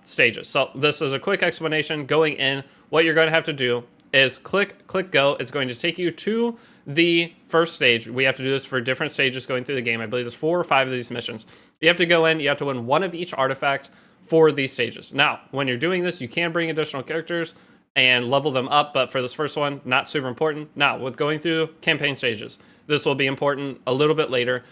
stages. So this is a quick explanation. Going in, what you're going to have to do is click go. It's going to take you to the first stage. We have to do this for different stages going through the game. I believe there's 4 or 5 of these missions. You have to go in, you have to win 1 of each artifact for these stages. Now, when you're doing this, you can bring additional characters and level them up, but for this first one, not super important. Now, with going through campaign stages, this will be important a little bit later.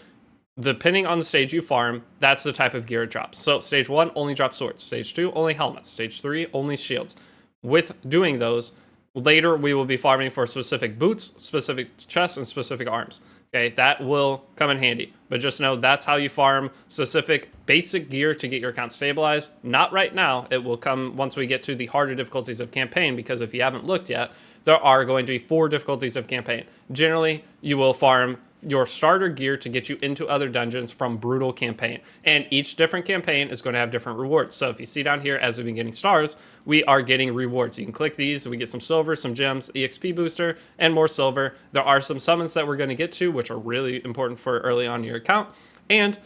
Depending on the stage you farm, that's the type of gear it drops. So stage 1 only drops swords. Stage 2 only helmets. Stage 3 only shields. With doing those, later we will be farming for specific boots, specific chests, and specific arms. Okay, that will come in handy. But just know that's how you farm specific basic gear to get your account stabilized. Not right now. It will come once we get to the harder difficulties of campaign, because if you haven't looked yet, there are going to be 4 difficulties of campaign. Generally, you will farm your starter gear to get you into other dungeons from brutal campaign, and each different campaign is going to have different rewards. So if you see down here, as we've been getting stars, we are getting rewards. You can click these, we get some silver, some gems, EXP booster, and more silver. There are some summons that we're going to get to, which are really important for early on in your account, and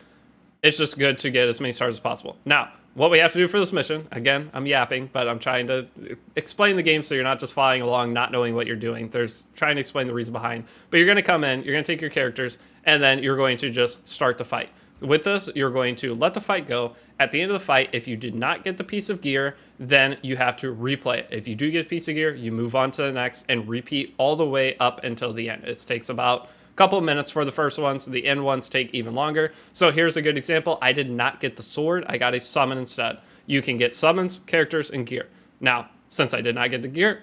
it's just good to get as many stars as possible. Now, what we have to do for this mission, again, I'm yapping, but I'm trying to explain the game so you're not just following along, not knowing what you're doing. There's trying to explain the reason behind. But you're going to come in, you're going to take your characters, and then you're going to just start the fight. With this, you're going to let the fight go. At the end of the fight, if you did not get the piece of gear, then you have to replay it. If you do get a piece of gear, you move on to the next and repeat all the way up until the end. It takes about couple of minutes for the first ones. The end ones take even longer. So here's a good example. I did not get the sword. I got a summon instead. You can get summons, characters, and gear. Now, since I did not get the gear,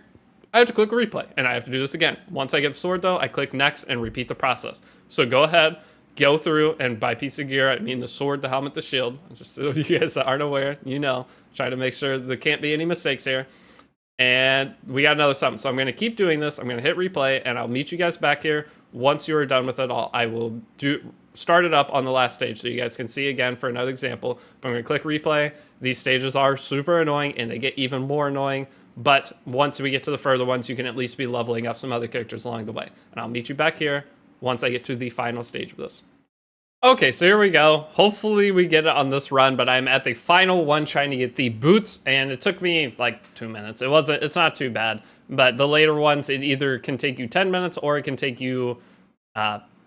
I have to click replay, and I have to do this again. Once I get the sword, though, I click next and repeat the process. So go ahead, go through, and by piece of gear, I mean the sword, the helmet, the shield. Just so you guys that aren't aware, you know, try to make sure there can't be any mistakes here. And we got another summon. So I'm going to keep doing this. I'm going to hit replay, and I'll meet you guys back here once you are done with it all. I will start it up on the last stage so you guys can see again for another example. But I'm going to click replay. These stages are super annoying, and they get even more annoying. But once we get to the further ones, you can at least be leveling up some other characters along the way. And I'll meet you back here once I get to the final stage of this. Okay, so here we go. Hopefully we get it on this run, but I'm at the final one trying to get the boots, and it took me like 2 minutes. It's not too bad, but the later ones, it either can take you 10 minutes or it can take you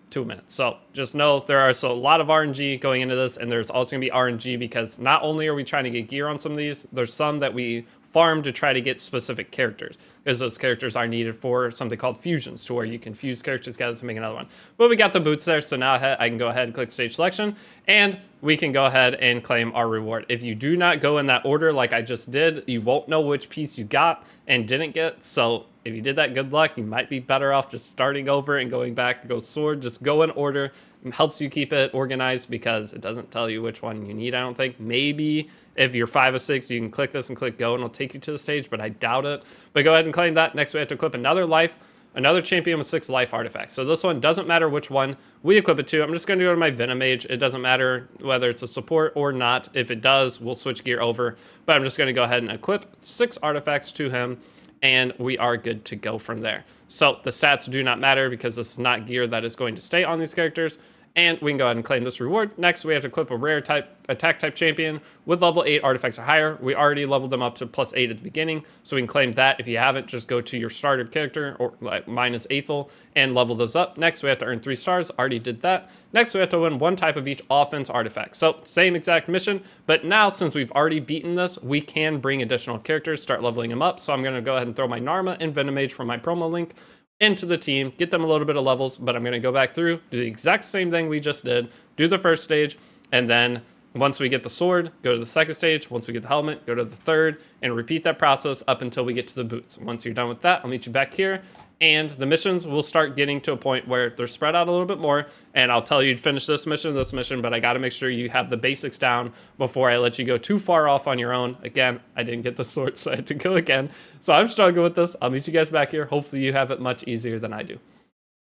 2 minutes. So just know there are a lot of RNG going into this, and there's also gonna be RNG because not only are we trying to get gear on some of these, there's some that we farm to try to get specific characters, because those characters are needed for something called fusions, to where you can fuse characters together to make another one. But we got the boots there, so now I can go ahead and click stage selection, and we can go ahead and claim our reward. If you do not go in that order like I just did, you won't know which piece you got and didn't get. So if you did that, good luck. You might be better off just starting over and going back. Go sword, just go in order. It helps you keep it organized because it doesn't tell you which one you need, I don't think. Maybe if you're 5 of 6, you can click this and click go and it'll take you to the stage, but I doubt it. But go ahead and claim that. Next we have to equip another champion with 6 life artifacts. So this one doesn't matter which one we equip it to. I'm just going to go to my Venomage. It doesn't matter whether it's a support or not. If it does, we'll switch gear over. But I'm just going to go ahead and equip 6 artifacts to him, and we are good to go from there. So the stats do not matter because this is not gear that is going to stay on these characters. And we can go ahead and claim this reward. Next, we have to equip a rare attack type champion with level 8 artifacts or higher. We already leveled them up to +8 at the beginning, so we can claim that. If you haven't, just go to your starter character, or like mine is Aethel, and level those up. Next, we have to earn 3 stars. Already did that. Next, we have to win 1 type of each offense artifact. So same exact mission, but now since we've already beaten this, we can bring additional characters, start leveling them up. So I'm going to go ahead and throw my Narma and Venomage from my promo link into the team, get them a little bit of levels, but I'm going to go back through, do the exact same thing we just did, do the first stage, and then once we get the sword, go to the second stage. Once we get the helmet, go to the third, and repeat that process up until we get to the boots. Once you're done with that, I'll meet you back here, and the missions will start getting to a point where they're spread out a little bit more, and I'll tell you to finish this mission, but I got to make sure you have the basics down before I let you go too far off on your own. Again, I didn't get the sword, so I had to go again. So I'm struggling with this. I'll meet you guys back here. Hopefully you have it much easier than I do.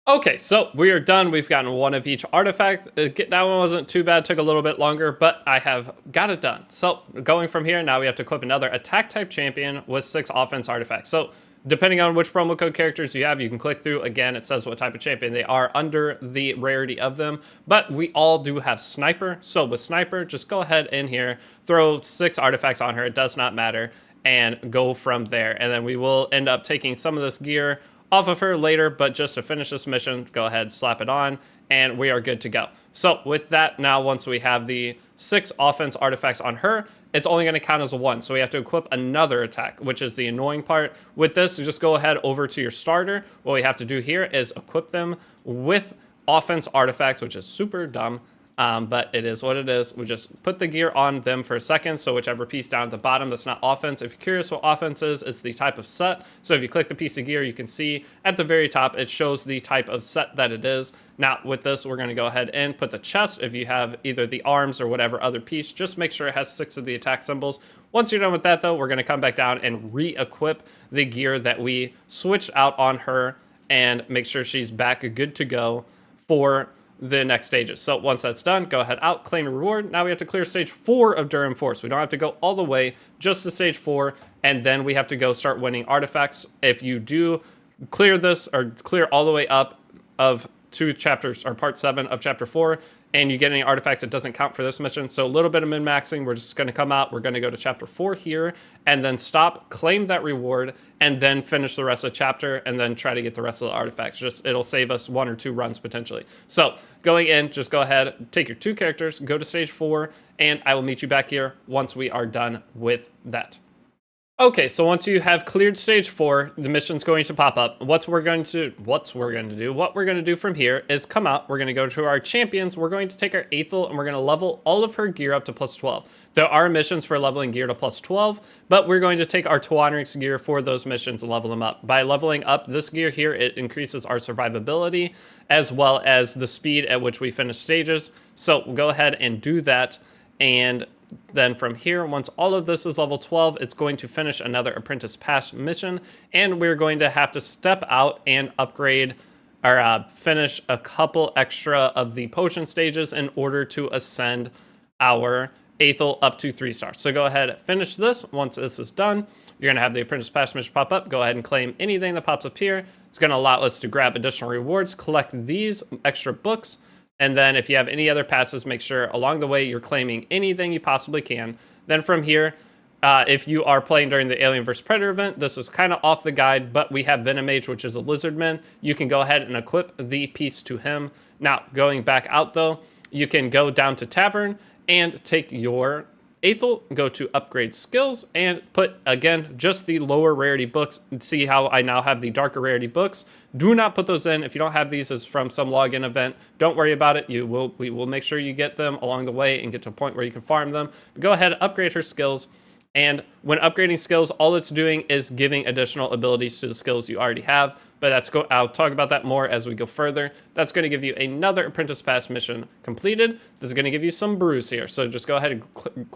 Okay, so we are done. We've gotten one of each artifact. That one wasn't too bad, took a little bit longer, but I have got it done. So going from here, now we have to equip another attack type champion with 6 offense artifacts. So depending on which promo code characters you have, you can click through. Again, it says what type of champion they are under the rarity of them, but we all do have sniper. So with sniper, just go ahead in here, throw 6 artifacts on her. It does not matter, and go from there. And then we will end up taking some of this gear off of her later, but just to finish this mission, go ahead, slap it on, and we are good to go. So with that, now once we have the 6 offense artifacts on her, it's only going to count as a 1. So we have to equip another attack, which is the annoying part. With this, you just go ahead over to your starter. What we have to do here is equip them with offense artifacts, which is super dumb. But it is what it is. We just put the gear on them for a second. So whichever piece down at the bottom that's not offense. If you're curious what offense is, it's the type of set. So if you click the piece of gear, you can see at the very top, it shows the type of set that it is. Now with this, we're going to go ahead and put the chest. If you have either the arms or whatever other piece, just make sure it has 6 of the attack symbols. Once you're done with that though, we're going to come back down and re-equip the gear that we switched out on her and make sure she's back good to go for the next stages. So once that's done, go ahead out, claim your reward. Now we have to clear stage 4 of Durham Force. We don't have to go all the way, just to stage 4, and then we have to go start winning artifacts. If you do clear this, or clear all the way up of 2 chapters, or part 7 of chapter 4, and you get any artifacts, it doesn't count for this mission. So a little bit of min-maxing. We're just going to come out. We're going to go to chapter 4 here, and then stop, claim that reward, and then finish the rest of the chapter, and then try to get the rest of the artifacts. Just it'll save us 1 or 2 runs potentially. So going in, just go ahead, take your 2 characters, go to stage 4, and I will meet you back here once we are done with that. Okay, so once you have cleared stage 4, the mission's going to pop up. What we're going to do from here is come out. We're going to go to our champions. We're going to take our Aethel and we're going to level all of her gear up to plus 12. There are missions for leveling gear to plus 12, but we're going to take our Tagoar's gear for those missions and level them up. By leveling up this gear here, it increases our survivability as well as the speed at which we finish stages. So we'll go ahead and do that, and then from here, once all of this is level 12, it's going to finish another Apprentice Pass mission, and we're going to have to step out and upgrade or finish a couple extra of the potion stages in order to ascend our Aethel up to 3 stars. So go ahead, finish this. Once this is done, you're going to have the Apprentice Pass mission pop up. Go ahead and claim anything that pops up here. It's going to allow us to grab additional rewards, collect these extra books, and then if you have any other passes, make sure along the way you're claiming anything you possibly can. Then from here, if you are playing during the Alien vs. Predator event, this is kind of off the guide, but we have Venomage, which is a lizardman. You can go ahead and equip the piece to him. Now, going back out though, you can go down to Tavern and take your Aethel, go to upgrade skills, and put, again, just the lower rarity books. See how I now have the darker rarity books. Do not put those in. If you don't have these as from some login event, don't worry about it. We will make sure you get them along the way and get to a point where you can farm them. But go ahead, upgrade her skills. And when upgrading skills, all it's doing is giving additional abilities to the skills you already have. But I'll talk about that more as we go further. That's going to give you another Apprentice Pass mission completed. This is going to give you some brews here. So just go ahead and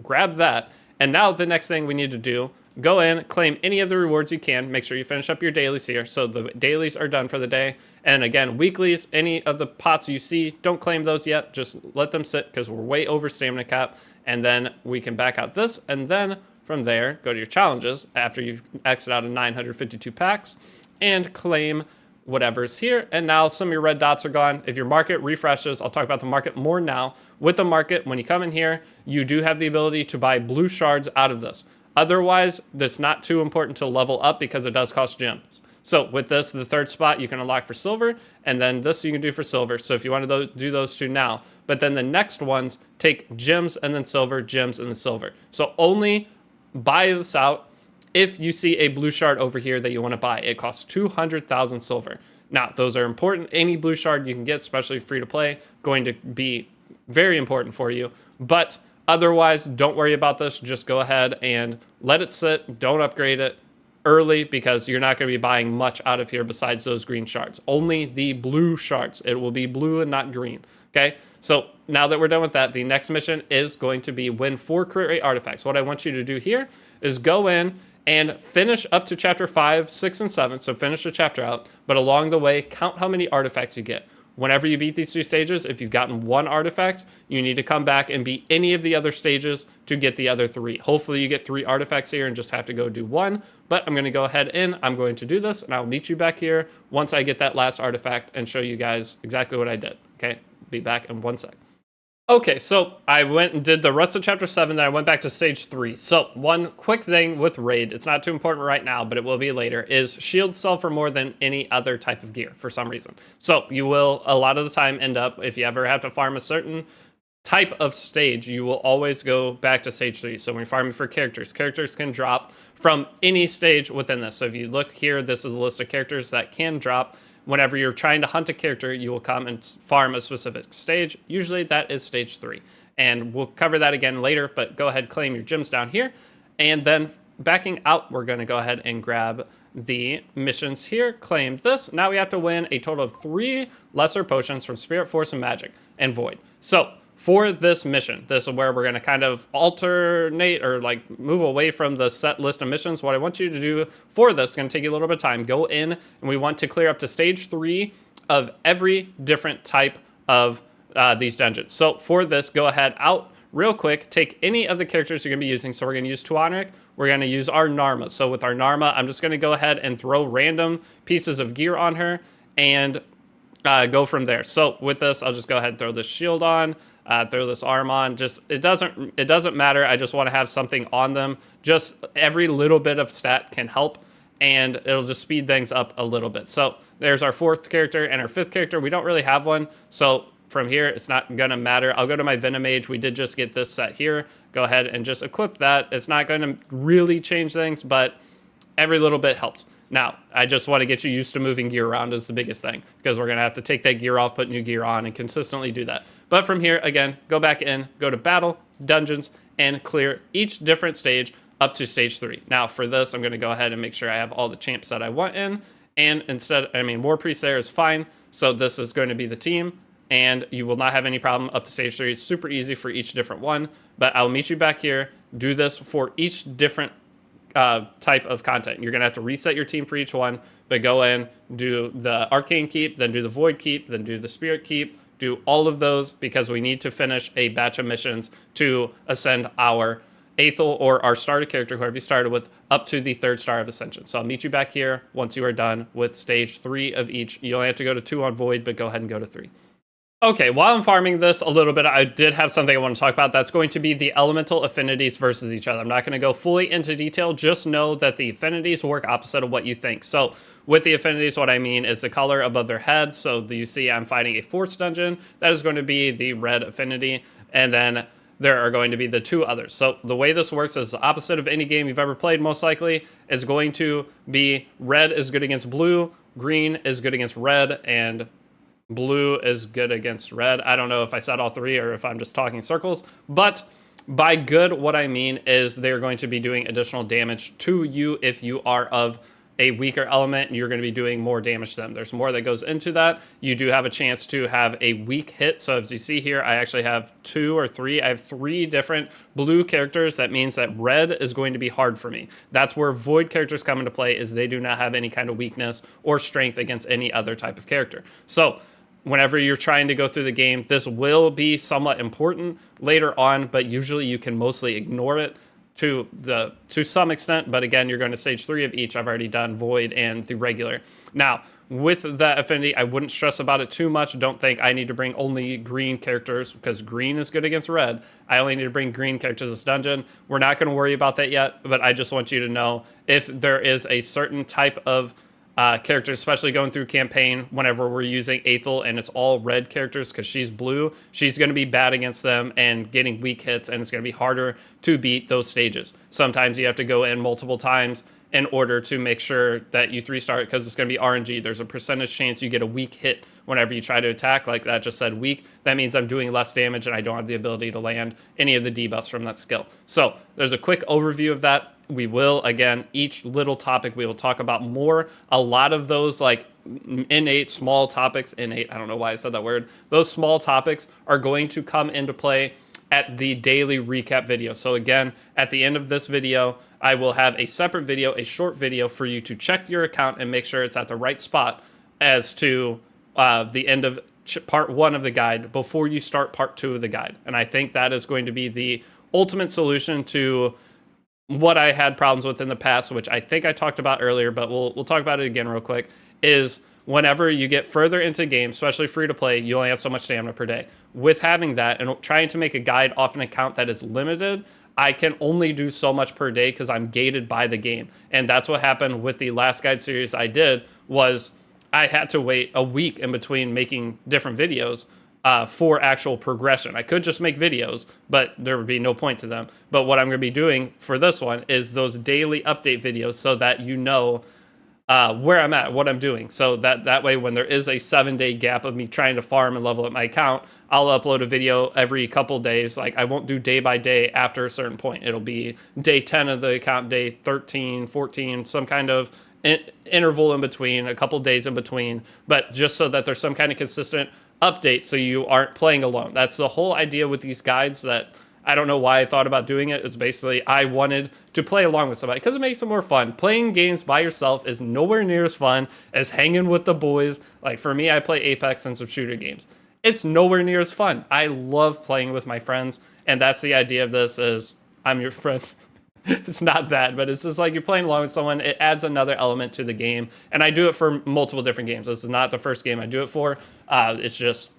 grab that. And now the next thing we need to do, go in, claim any of the rewards you can. Make sure you finish up your dailies here. So the dailies are done for the day. And again, weeklies, any of the pots you see, don't claim those yet. Just let them sit because we're way over stamina cap. And then we can back out this. And then from there, go to your challenges after you've exited out of 952 packs and claim whatever's here. And now some of your red dots are gone. If your market refreshes, I'll talk about the market more now. With the market, when you come in here, you do have the ability to buy blue shards out of this. Otherwise, that's not too important to level up because it does cost gems. So with this, the 3rd spot you can unlock for silver, and then this you can do for silver. So if you want to do those 2 now, but then the next ones take gems and then silver, gems and then silver. So only buy this out if you see a blue shard over here that you want to buy. It costs 200,000 silver. Now, those are important. Any blue shard you can get, especially free to play, going to be very important for you. But otherwise, don't worry about this. Just go ahead and let it sit. Don't upgrade it early because you're not going to be buying much out of here besides those green shards. Only the blue shards. It will be blue and not green. Okay, so now that we're done with that, the next mission is going to be win 4 crit rate artifacts. What I want you to do here is go in and finish up to chapter 5, 6, and 7. So finish the chapter out, but along the way, count how many artifacts you get. Whenever you beat these 2 stages, if you've gotten 1 artifact, you need to come back and beat any of the other stages to get the other 3. Hopefully you get 3 artifacts here and just have to go do 1. But I'm going to go ahead and I'm going to do this, and I'll meet you back here once I get that last artifact and show you guys exactly what I did. Okay, be back in 1 sec. Okay, so I went and did the rest of chapter 7, then I went back to stage 3. So one quick thing with raid, it's not too important right now, but it will be later, is shields sell for more than any other type of gear for some reason. So you will, a lot of the time, end up, if you ever have to farm a certain type of stage, you will always go back to stage 3. So when you're farming for characters can drop from any stage within this. So if you look here, this is a list of characters that can drop. Whenever you're trying to hunt a character, you will come and farm a specific stage. Usually that is stage 3. And we'll cover that again later, but go ahead, claim your gems down here. And then backing out, we're going to go ahead and grab the missions here, claim this. Now we have to win a total of 3 lesser potions from Spirit, Force, and Magic, and Void. So for this mission, this is where we're going to kind of alternate or like move away from the set list of missions. What I want you to do for this is going to take you a little bit of time. Go in and we want to clear up to stage 3 of every different type of these dungeons. So for this, go ahead out real quick, take any of the characters you're going to be using. So we're going to use Tuanric. We're going to use our Narma. So with our Narma, I'm just going to go ahead and throw random pieces of gear on her and go from there. So with this, I'll just go ahead and throw this shield on. Throw this arm on. Just it doesn't matter. I just want to have something on them. Just every little bit of stat can help, and it'll just speed things up a little bit. So there's our 4th character and our 5th character. We don't really have one, so from here it's not gonna matter. I'll go to my Venomage. We did just get this set here. Go ahead and just equip that. It's not going to really change things, but every little bit helps. Now, I just want to get you used to moving gear around is the biggest thing, because we're going to have to take that gear off, put new gear on, and consistently do that. But from here, again, go back in, go to battle, dungeons, and clear each different stage up to stage 3. Now, for this, I'm going to go ahead and make sure I have all the champs that I want in. And instead, War Priest there is fine. So this is going to be the team, and you will not have any problem up to stage 3. It's super easy for each different one. But I'll meet you back here, do this for each different type of content. You're gonna have to reset your team for each one, but go in, do the Arcane Keep, then do the Void Keep, then do the Spirit Keep, do all of those because we need to finish a batch of missions to ascend our Aethel or our starter character, whoever you started with, up to the 3rd star of Ascension. So I'll meet you back here once you are done with stage 3 of each. You only have to go to 2 on Void, but go ahead and go to 3. Okay, while I'm farming this a little bit, I did have something I want to talk about. That's going to be the elemental affinities versus each other. I'm not going to go fully into detail. Just know that the affinities work opposite of what you think. So with the affinities, what I mean is the color above their head. So you see I'm fighting a Force dungeon. That is going to be the red affinity. And then there are going to be the 2 others. So the way this works is the opposite of any game you've ever played, most likely. It's going to be red is good against blue, green is good against red, and blue is good against red. I don't know if I said all 3 or if I'm just talking circles, but by good, what I mean is they're going to be doing additional damage to you if you are of a weaker element and you're going to be doing more damage to them. There's more that goes into that. You do have a chance to have a weak hit. So as you see here, I actually have 2 or 3. I have 3 different blue characters. That means that red is going to be hard for me. That's where Void characters come into play, is they do not have any kind of weakness or strength against any other type of character. So whenever you're trying to go through the game, this will be somewhat important later on, but usually you can mostly ignore it to some extent. But again, you're going to stage 3 of each. I've already done Void and the regular. Now, with that affinity, I wouldn't stress about it too much. Don't think I need to bring only green characters because green is good against red. I only need to bring green characters this dungeon. We're not going to worry about that yet, but I just want you to know if there is a certain type of characters, especially going through campaign, whenever we're using Aethel and it's all red characters because she's blue, she's going to be bad against them and getting weak hits, and it's going to be harder to beat those stages. Sometimes you have to go in multiple times in order to make sure that you 3-star it, because it's going to be RNG. There's a percentage chance you get a weak hit whenever you try to attack. Like that just said weak. That means I'm doing less damage and I don't have the ability to land any of the debuffs from that skill. So there's a quick overview of that. We will, again, each little topic we will talk about more. A lot of those like innate small topics, innate, I don't know why I said that word. Those small topics are going to come into play at the daily recap video. So again, at the end of this video, I will have a separate video, a short video for you to check your account and make sure it's at the right spot as to the end of part 1 of the guide before you start part 2 of the guide. And I think that is going to be the ultimate solution to what I had problems with in the past, which I think I talked about earlier, but we'll talk about it again real quick, is whenever you get further into game, especially free to play, you only have so much stamina per day. With having that and trying to make a guide off an account that is limited, I can only do so much per day because I'm gated by the game. And that's what happened with the last guide series I did, was I had to wait a week in between making different videos for actual progression. I could just make videos, but there would be no point to them. But what I'm going to be doing for this one is those daily update videos so that you know where I'm at, what I'm doing. So that way, when there is a 7-day gap of me trying to farm and level up my account, I'll upload a video every couple days. Like I won't do day by day after a certain point. It'll be day 10 of the account, day 13, 14, some kind of interval in between, a couple days in between, but just so that there's some kind of consistent update so you aren't playing alone. That's the whole idea with these guides. That I don't know why I thought about doing it. It's basically I wanted to play along with somebody because it makes it more fun. Playing games by yourself is nowhere near as fun as hanging with the boys. Like for me, I play Apex and some shooter games. It's nowhere near as fun. I love playing with my friends, and that's the idea of this, is I'm your friend. It's not that, but it's just like you're playing along with someone. It adds another element to the game, and I do it for multiple different games. This is not the first game I do it for. It's just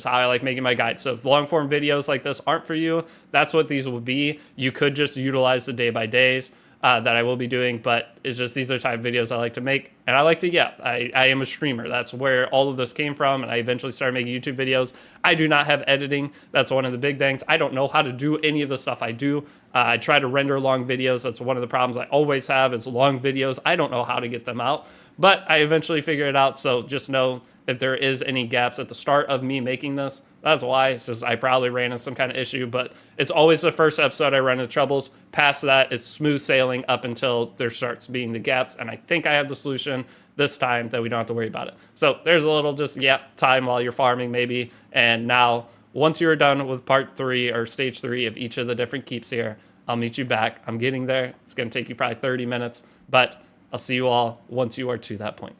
how I like making my guides. So if long form videos like this aren't for you, that's what these will be. You could just utilize the day by days that I will be doing, but it's just these are the type of videos I like to make. And I like to, I am a streamer. That's where all of this came from. And I eventually started making YouTube videos. I do not have editing. That's one of the big things. I don't know how to do any of the stuff I do. I try to render long videos. That's one of the problems I always have, is long videos. I don't know how to get them out, but I eventually figure it out. So just know if there is any gaps at the start of me making this, that's why. It's just I probably ran into some kind of issue, but it's always the first episode I run into troubles. Past that, it's smooth sailing up until there starts being the gaps, and I think I have the solution this time that we don't have to worry about it. So there's a little just, time while you're farming maybe, and now once you're done with part 3 or stage 3 of each of the different keeps here, I'll meet you back. I'm getting there. It's going to take you probably 30 minutes, but I'll see you all once you are to that point.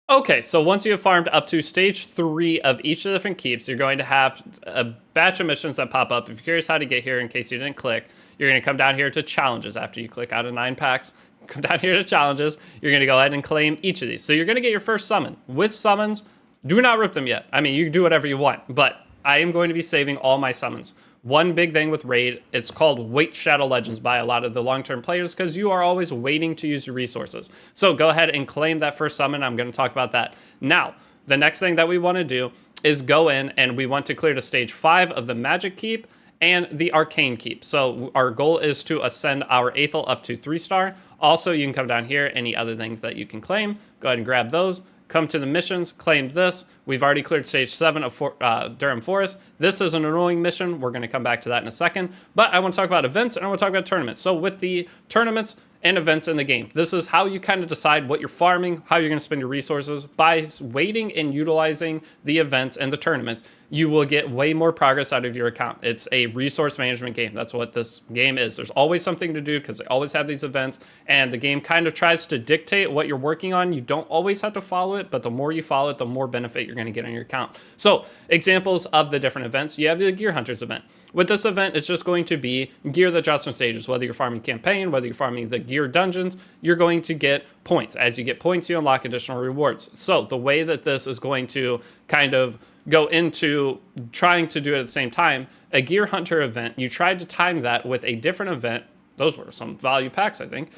Okay, so once you have farmed up to stage 3 of each of the different keeps, you're going to have a batch of missions that pop up. If you're curious how to get here, in case you didn't click, you're going to come down here to challenges. After you click out of 9 packs, come down here to challenges. You're going to go ahead and claim each of these. So you're going to get your first summon. With summons, do not rip them yet. I mean, you can do whatever you want, but I am going to be saving all my summons. One big thing with Raid, it's called Wait Shadow Legends by a lot of the long-term players because you are always waiting to use your resources. So go ahead and claim that first summon. I'm going to talk about that. Now, the next thing that we want to do is go in and we want to clear to stage 5 of the Magic Keep and the Arcane Keep. So our goal is to ascend our Aethel up to 3-star. Also, you can come down here, any other things that you can claim. Go ahead and grab those. Come to the missions, claim this. We've already cleared stage 7 of Durham Forest. This is an annoying mission. We're going to come back to that in a second. But I want to talk about events and I want to talk about tournaments. So with the tournaments and events in the game, this is how you kind of decide what you're farming, how you're going to spend your resources. By waiting and utilizing the events and the tournaments, you will get way more progress out of your account. It's a resource management game. That's what this game is. There's always something to do because they always have these events, and the game kind of tries to dictate what you're working on. You don't always have to follow it, but the more you follow it, the more benefit you're going to get on your account. So examples of the different events, you have the Gear Hunters event. With this event, it's just going to be gear that drops from stages. Whether you're farming campaign, whether you're farming the gear dungeons, you're going to get points. As you get points, you unlock additional rewards. So the way that this is going to kind of go into trying to do it at the same time, a Gear Hunter event, you tried to time that with a different event. Those were some value packs, I think.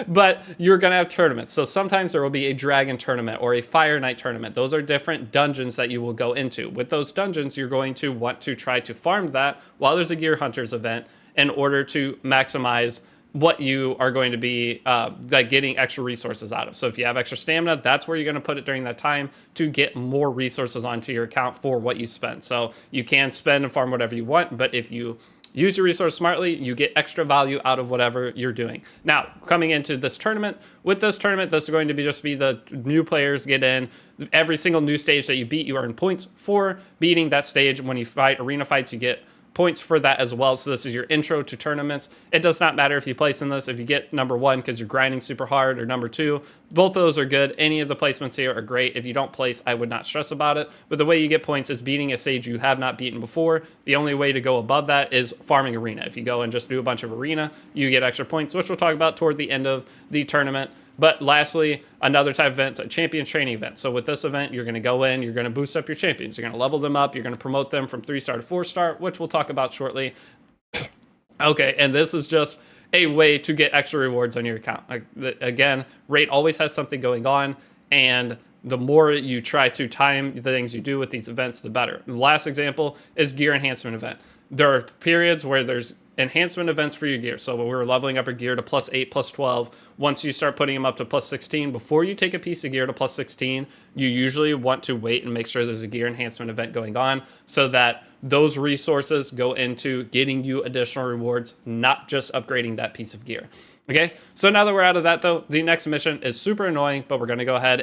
But you're going to have tournaments. So sometimes there will be a dragon tournament or a fire knight tournament. Those are different dungeons that you will go into. With those dungeons, you're going to want to try to farm that while there's a Gear Hunters event in order to maximize what you are going to be like getting extra resources out of. So if you have extra stamina, that's where you're going to put it during that time to get more resources onto your account for what you spend. So you can spend and farm whatever you want, but if you use your resource smartly, you get extra value out of whatever you're doing. Now, coming into this tournament, with this tournament, this is going to be just be the new players get in. Every single new stage that you beat, you earn points for beating that stage. When you fight arena fights, you get points for that as well. So this is your intro to tournaments. It does not matter if you place in this, if you get number 1 because you're grinding super hard, or number 2, both of those are good. Any of the placements here are great. If you don't place, I would not stress about it. But the way you get points is beating a stage you have not beaten before. The only way to go above that is farming arena. If you go and just do a bunch of arena, you get extra points, which we'll talk about toward the end of the tournament. But lastly, another type of event, a champion training event. So with this event, you're going to go in, you're going to boost up your champions. You're going to level them up. You're going to promote them from 3-star to 4-star, which we'll talk about shortly. Okay, and this is just a way to get extra rewards on your account. Again, Raid always has something going on, and the more you try to time the things you do with these events, the better. The last example is gear enhancement event. There are periods where there's enhancement events for your gear. So when we're leveling up your gear to +8, +12, once you start putting them up to +16, before you take a piece of gear to +16, you usually want to wait and make sure there's a gear enhancement event going on so that those resources go into getting you additional rewards, not just upgrading that piece of gear. Okay, so now that we're out of that though, the next mission is super annoying, but we're gonna go ahead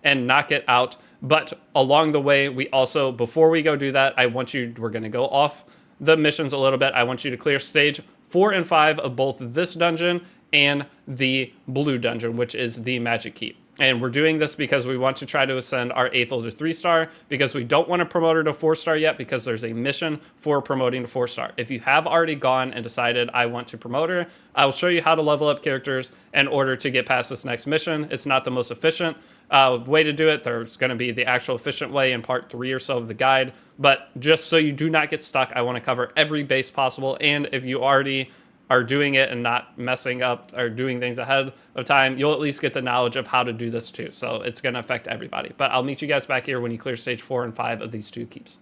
and knock it out. But along the way, we also, before we go do that, we're gonna go off the missions a little bit. I want you to clear stage 4 and 5 of both this dungeon and the blue dungeon, which is the magic keep. And we're doing this because we want to try to ascend our Aethel to 3-star, because we don't want to promote her to 4-star yet, because there's a mission for promoting to 4-star. If you have already gone and decided I want to promote her, I will show you how to level up characters in order to get past this next mission. It's not the most efficient way to do it. There's going to be the actual efficient way in part 3 or so of the guide, but just so you do not get stuck, I want to cover every base possible. And if you already are doing it and not messing up or doing things ahead of time, you'll at least get the knowledge of how to do this too. So it's going to affect everybody. But I'll meet you guys back here when you clear stage 4 and 5 of these 2 keeps.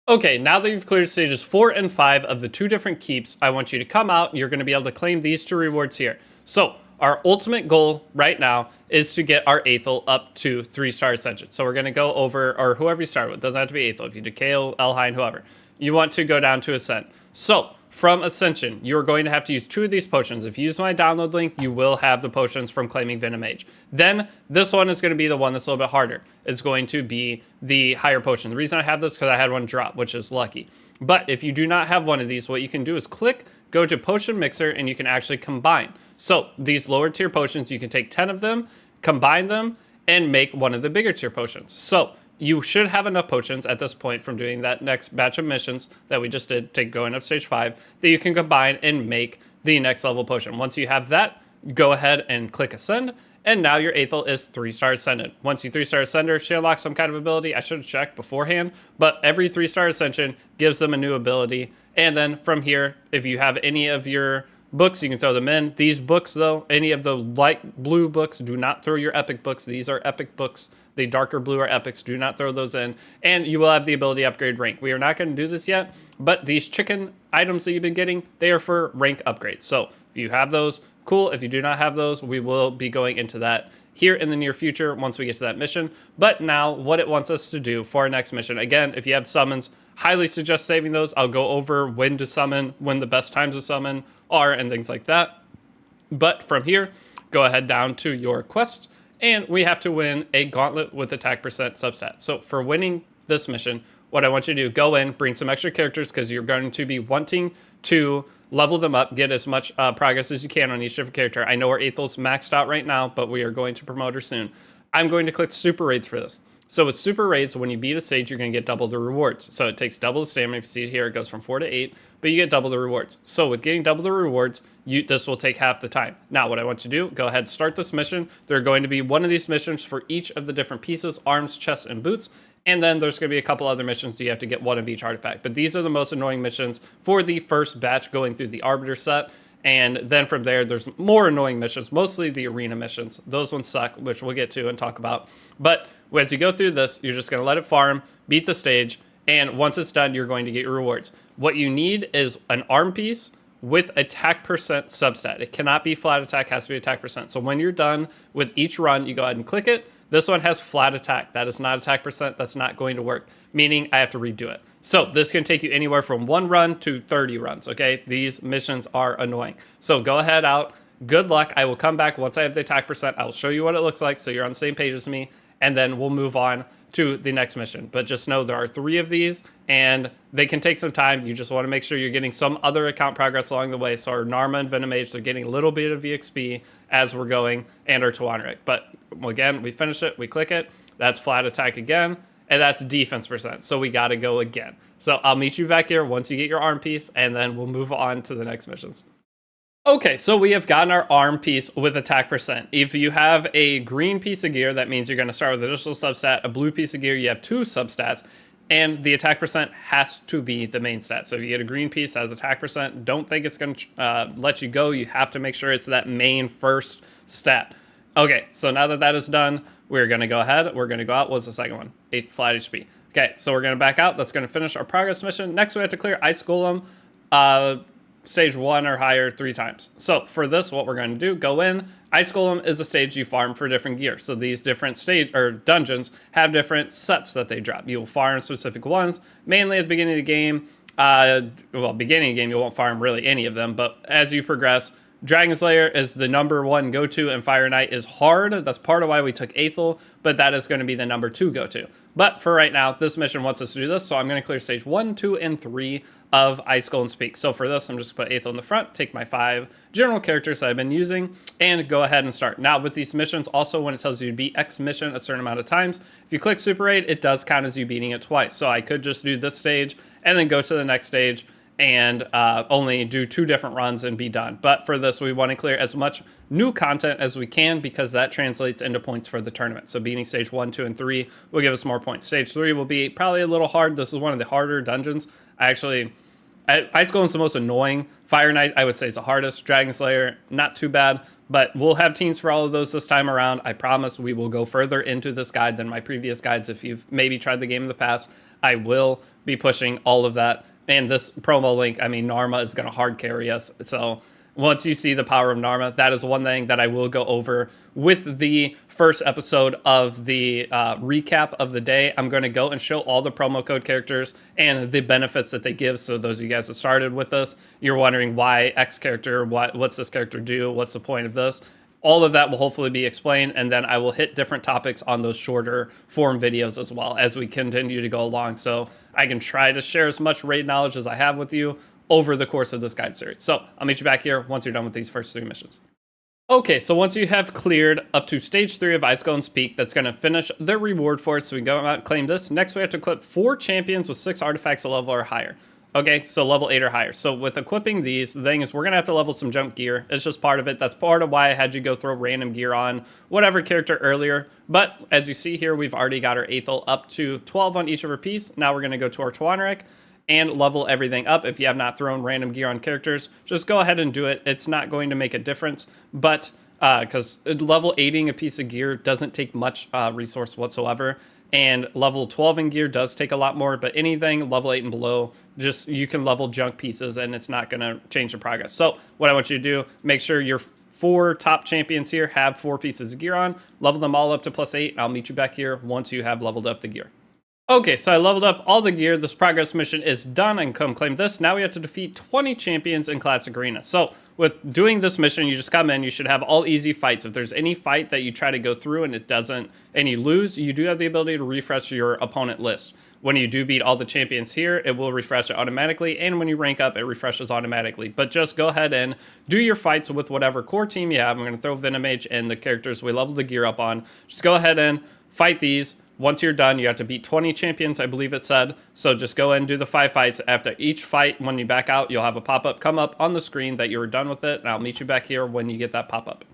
Okay, now that you've cleared stages 4 and 5 of the 2 different keeps, I want you to come out and you're going to be able to claim these 2 rewards here. So our ultimate goal right now is to get our Aethel up to 3-star ascension. So we're going to go over, or whoever you start with, doesn't have to be Aethel. If you do Kale, Elhine, whoever, you want to go down to Ascend. So from Ascension, you're going to have to use 2 of these potions. If you use my download link, you will have the potions from claiming Venomage. Then this one is going to be the one that's a little bit harder. It's going to be the higher potion. The reason I have this is because I had one drop, which is lucky. But if you do not have one of these, what you can do is go to Potion Mixer, and you can actually combine. So these lower tier potions, you can take 10 of them, combine them, and make one of the bigger tier potions. So you should have enough potions at this point from doing that next batch of missions that we just did, going up stage 5, that you can combine and make the next level potion. Once you have that, go ahead and click Ascend, and now your Aethel is 3-star ascended. Once you 3-star ascend her, she unlocks some kind of ability. I should have checked beforehand, but every 3-star ascension gives them a new ability. And then from here, if you have any of your books, you can throw them in. These books, though, any of the light blue books, do not throw your epic books. These are epic books. The darker blue are epics. Do not throw those in. And you will have the ability to upgrade rank. We are not going to do this yet, but these chicken items that you've been getting, they are for rank upgrades. So if you have those, cool. If you do not have those, we will be going into that here in the near future once we get to that mission. But now what it wants us to do for our next mission, again, if you have summons, highly suggest saving those. I'll go over when to summon, when the best times to summon are, and things like that. But from here, go ahead down to your quest, and we have to win a gauntlet with attack percent substat. So for winning this mission, what I want you to do, go in, bring some extra characters, because you're going to be wanting to level them up, get as much progress as you can on each different character. I know our Aethel's maxed out right now, but we are going to promote her soon. I'm going to click Super Raids for this. So with Super Raids, when you beat a stage, you're going to get double the rewards. So it takes double the stamina. If you see it here, it goes from 4 to 8, but you get double the rewards. So with getting double the rewards, this will take half the time. Now, what I want you to do, go ahead and start this mission. There are going to be one of these missions for each of the different pieces, arms, chests, and boots. And then there's going to be a couple other missions. So you have to get one of each artifact. But these are the most annoying missions for the first batch going through the Arbiter set. And then from there, there's more annoying missions, mostly the arena missions. Those ones suck, which we'll get to and talk about. But as you go through this, you're just going to let it farm, beat the stage, and once it's done, you're going to get your rewards. What you need is an arm piece, with attack percent substat. It cannot be flat attack, has to be attack percent. So when you're done with each run, you go ahead and click it. This one has flat attack. That is not attack percent. That's not going to work, meaning I have to redo it. So this can take you anywhere from 1 run to 30 runs, okay? These missions are annoying. So go ahead out. Good luck. I will come back once I have the attack percent. I will show you what it looks like so you're on the same page as me, and then we'll move on to the next mission. But just know there are 3 of these, and they can take some time. You just want to make sure you're getting some other account progress along the way. So our Narma and Venomage, they're getting a little bit of EXP as we're going, and our Tagoar. But again, we finish it, we click it. That's flat attack again, and that's defense percent. So we got to go again. So I'll meet you back here once you get your arm piece, and then we'll move on to the next missions. Okay, so we have gotten our arm piece with attack percent. If you have a green piece of gear, that means you're going to start with additional substat. A blue piece of gear, you have 2 substats, and the attack percent has to be the main stat. So if you get a green piece that has attack percent, don't think it's going to let you go. You have to make sure it's that main first stat. Okay, so now that that is done, we're going to go ahead. We're going to go out. What's the second one? 8 flat HP. Okay, so we're going to back out. That's going to finish our progress mission. Next, we have to clear Ice Golem. Stage 1 or higher 3 times. So for this, what we're going to do, go in. Ice Golem is a stage you farm for different gear. So these different stage or dungeons have different sets that they drop. You will farm specific ones, mainly at the beginning of the game. Beginning of the game, you won't farm really any of them, but as you progress, Dragon Slayer is the #1 go-to, and Fire Knight is hard. That's part of why we took Aethel, but that is going to be the #2 go-to. But for right now, this mission wants us to do this, so I'm going to clear stage 1, 2, and 3 of Ice Golem's Peak. So for this, I'm just going to put Aethel in the front, take my 5 general characters that I've been using, and go ahead and start. Now, with these missions, also when it tells you to beat X mission a certain amount of times, if you click Super Raid, it does count as you beating it twice. So I could just do this stage, and then go to the next stage, and only do 2 different runs and be done. But for this, we want to clear as much new content as we can because that translates into points for the tournament. So beating stage 1, 2, and 3 will give us more points. Stage 3 will be probably a little hard. This is one of the harder dungeons. Ice Golem's the most annoying. Fire Knight, I would say, is the hardest. Dragon Slayer, not too bad. But we'll have teams for all of those this time around. I promise we will go further into this guide than my previous guides. If you've maybe tried the game in the past, I will be pushing all of that. And this promo link, I mean, Narma is going to hard carry us. So once you see the power of Narma, that is one thing that I will go over with the first episode of the recap of the day. I'm going to go and show all the promo code characters and the benefits that they give. So those of you guys that started with us, you're wondering why X character, what's this character do? What's the point of this? All of that will hopefully be explained, and then I will hit different topics on those shorter form videos as well as we continue to go along. So I can try to share as much raid knowledge as I have with you over the course of this guide series. So I'll meet you back here once you're done with these first 3 missions. Okay, so once you have cleared up to stage 3 of Ice Golem's Peak, that's going to finish the reward for it. So we can go out and claim this. Next, we have to equip 4 champions with 6 artifacts at level or higher. Okay, so level 8 or higher. So with equipping these, the thing is we're going to have to level some junk gear. It's just part of it. That's part of why I had you go throw random gear on whatever character earlier. But as you see here, we've already got our Aethel up to 12 on each of her piece. Now we're going to go to our Tagoar and level everything up. If you have not thrown random gear on characters, just go ahead and do it. It's not going to make a difference, but because level 8ing a piece of gear doesn't take much resource whatsoever. And level 12 in gear does take a lot more, but anything level 8 and below, just you can level junk pieces and it's not going to change the progress. So what I want you to do, make sure your 4 top champions here have 4 pieces of gear on, level them all up to +8. I'll meet you back here once you have leveled up the gear. Okay, so I leveled up all the gear. This progress mission is done. I can come claim this. Now we have to defeat 20 champions in Classic Arena. So with doing this mission, you just come in, you should have all easy fights. If there's any fight that you try to go through and it doesn't, and you lose, you do have the ability to refresh your opponent list. When you do beat all the champions here, it will refresh it automatically, and when you rank up, it refreshes automatically. But just go ahead and do your fights with whatever core team you have. I'm going to throw Venomage and the characters we leveled the gear up on. Just go ahead and fight these. Once you're done, you have to beat 20 champions, I believe it said. So just go ahead and do the 5 fights. After each fight, when you back out, you'll have a pop-up come up on the screen that you were done with it. And I'll meet you back here when you get that pop-up.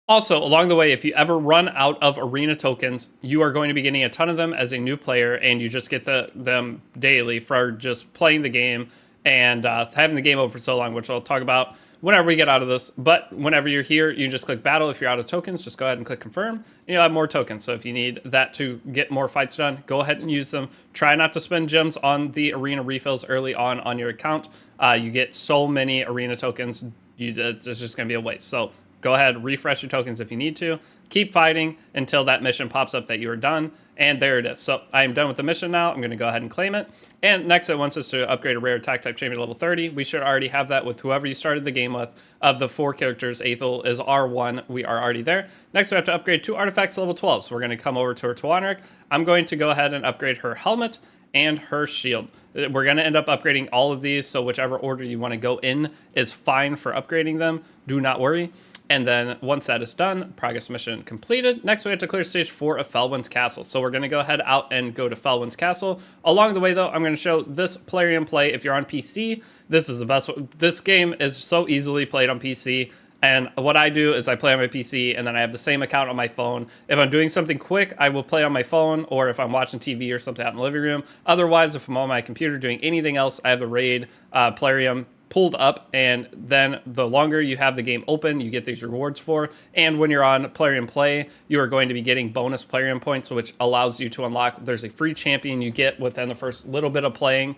Also, along the way, if you ever run out of arena tokens, you are going to be getting a ton of them as a new player, and you just get them daily for just playing the game. and having the game over for so long, which I'll talk about whenever we get out of this. But whenever you're here, you just click battle. If you're out of tokens, just go ahead and click confirm, and you'll have more tokens. So if you need that to get more fights done, go ahead and use them. Try not to spend gems on the arena refills early on your account. You get so many arena tokens, it's just going to be a waste. So go ahead, refresh your tokens if you need to. Keep fighting until that mission pops up that you are done. And there it is. So I am done with the mission now. I'm going to go ahead and claim it. And next it wants us to upgrade a rare attack type champion to level 30. We should already have that with whoever you started the game with. Of the 4 characters, Aethel is R1. We are already there. Next we have to upgrade 2 artifacts to level 12. So we're going to come over to her Tawanrik. I'm going to go ahead and upgrade her helmet and her shield. We're going to end up upgrading all of these. So whichever order you want to go in is fine for upgrading them. Do not worry. And then once that is done, progress mission completed. Next, we have to clear stage 4 of Felwyn's Castle. So we're going to go ahead out and go to Felwyn's Castle. Along the way, though, I'm going to show this Plarium play. If you're on PC, this is the best. This game is so easily played on PC. And what I do is I play on my PC, and then I have the same account on my phone. If I'm doing something quick, I will play on my phone, or if I'm watching TV or something out in the living room. Otherwise, if I'm on my computer doing anything else, I have the Raid Plarium pulled up, and then the longer you have the game open, you get these rewards for. And when you're on Plarium Play, you are going to be getting bonus Plarium points, which allows you to unlock. There's a free champion you get within the first little bit of playing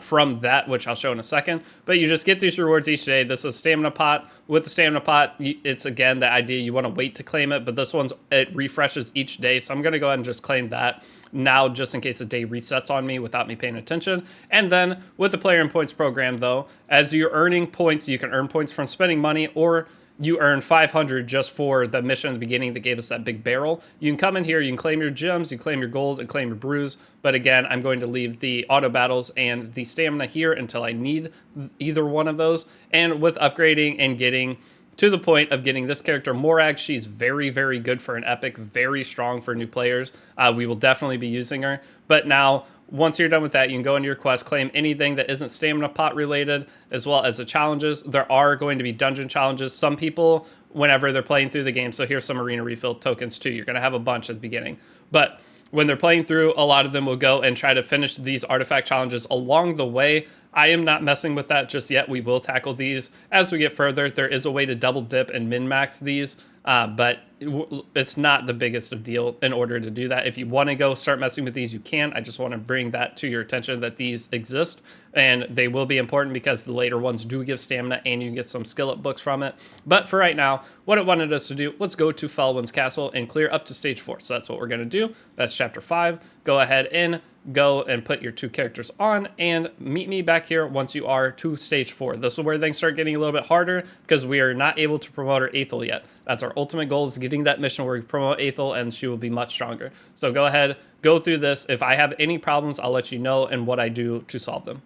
from that, which I'll show in a second. But you just get these rewards each day. This is stamina pot. With the stamina pot, it's again the idea you want to wait to claim it, but this one's it refreshes each day. So I'm going to go ahead and just claim that now, just in case the day resets on me without me paying attention. And then with the Plarium Points program, though, as you're earning points, you can earn points from spending money, or you earn 500 just for the mission at the beginning that gave us that big barrel. You can come in here, you can claim your gems, you can claim your gold, and claim your brews. But again, I'm going to leave the auto battles and the stamina here until I need either one of those. And with upgrading and getting to the point of getting this character, Morag, she's very, very good for an epic, very strong for new players. We will definitely be using her. But now, once you're done with that, you can go into your quest, claim anything that isn't stamina pot related, as well as the challenges. There are going to be dungeon challenges. Some people, whenever they're playing through the game, so here's some arena refill tokens too. You're going to have a bunch at the beginning. But when they're playing through, a lot of them will go and try to finish these artifact challenges along the way. I am not messing with that just yet. We will tackle these as we get further. There is a way to double dip and min-max these, but it's not the biggest of deal in order to do that. If you want to go start messing with these, you can. I just want to bring that to your attention that these exist, and they will be important because the later ones do give stamina and you can get some skill up books from it. But for right now, what it wanted us to do, let's go to Felwyn's Castle and clear up to stage 4. So that's what we're going to do. That's chapter 5. Go ahead and go and put your 2 characters on and meet me back here once you are to stage 4. This is where things start getting a little bit harder because we are not able to promote our Aethel yet. That's our ultimate goal, is getting that mission where we promote Aethel and she will be much stronger. So go ahead, go through this. If I have any problems, I'll let you know and what I do to solve them.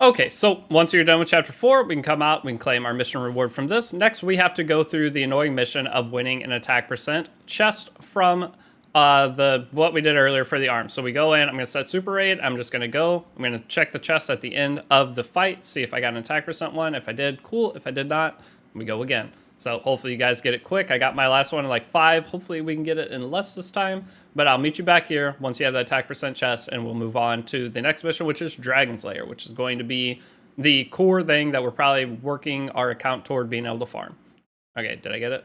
Okay, so once you're done with chapter 4, we can come out, we can claim our mission reward from this. Next, we have to go through the annoying mission of winning an attack percent chest from what we did earlier for the arm. So we go in, I'm going to set super raid. I'm just going to go, I'm going to check the chest at the end of the fight, see if I got an attack percent one. If I did, cool. If I did not, we go again. So hopefully you guys get it quick. I got my last one in like 5. Hopefully we can get it in less this time, but I'll meet you back here once you have the attack percent chest, and we'll move on to the next mission, which is Dragon Slayer, which is going to be the core thing that we're probably working our account toward being able to farm. Okay, did I get it?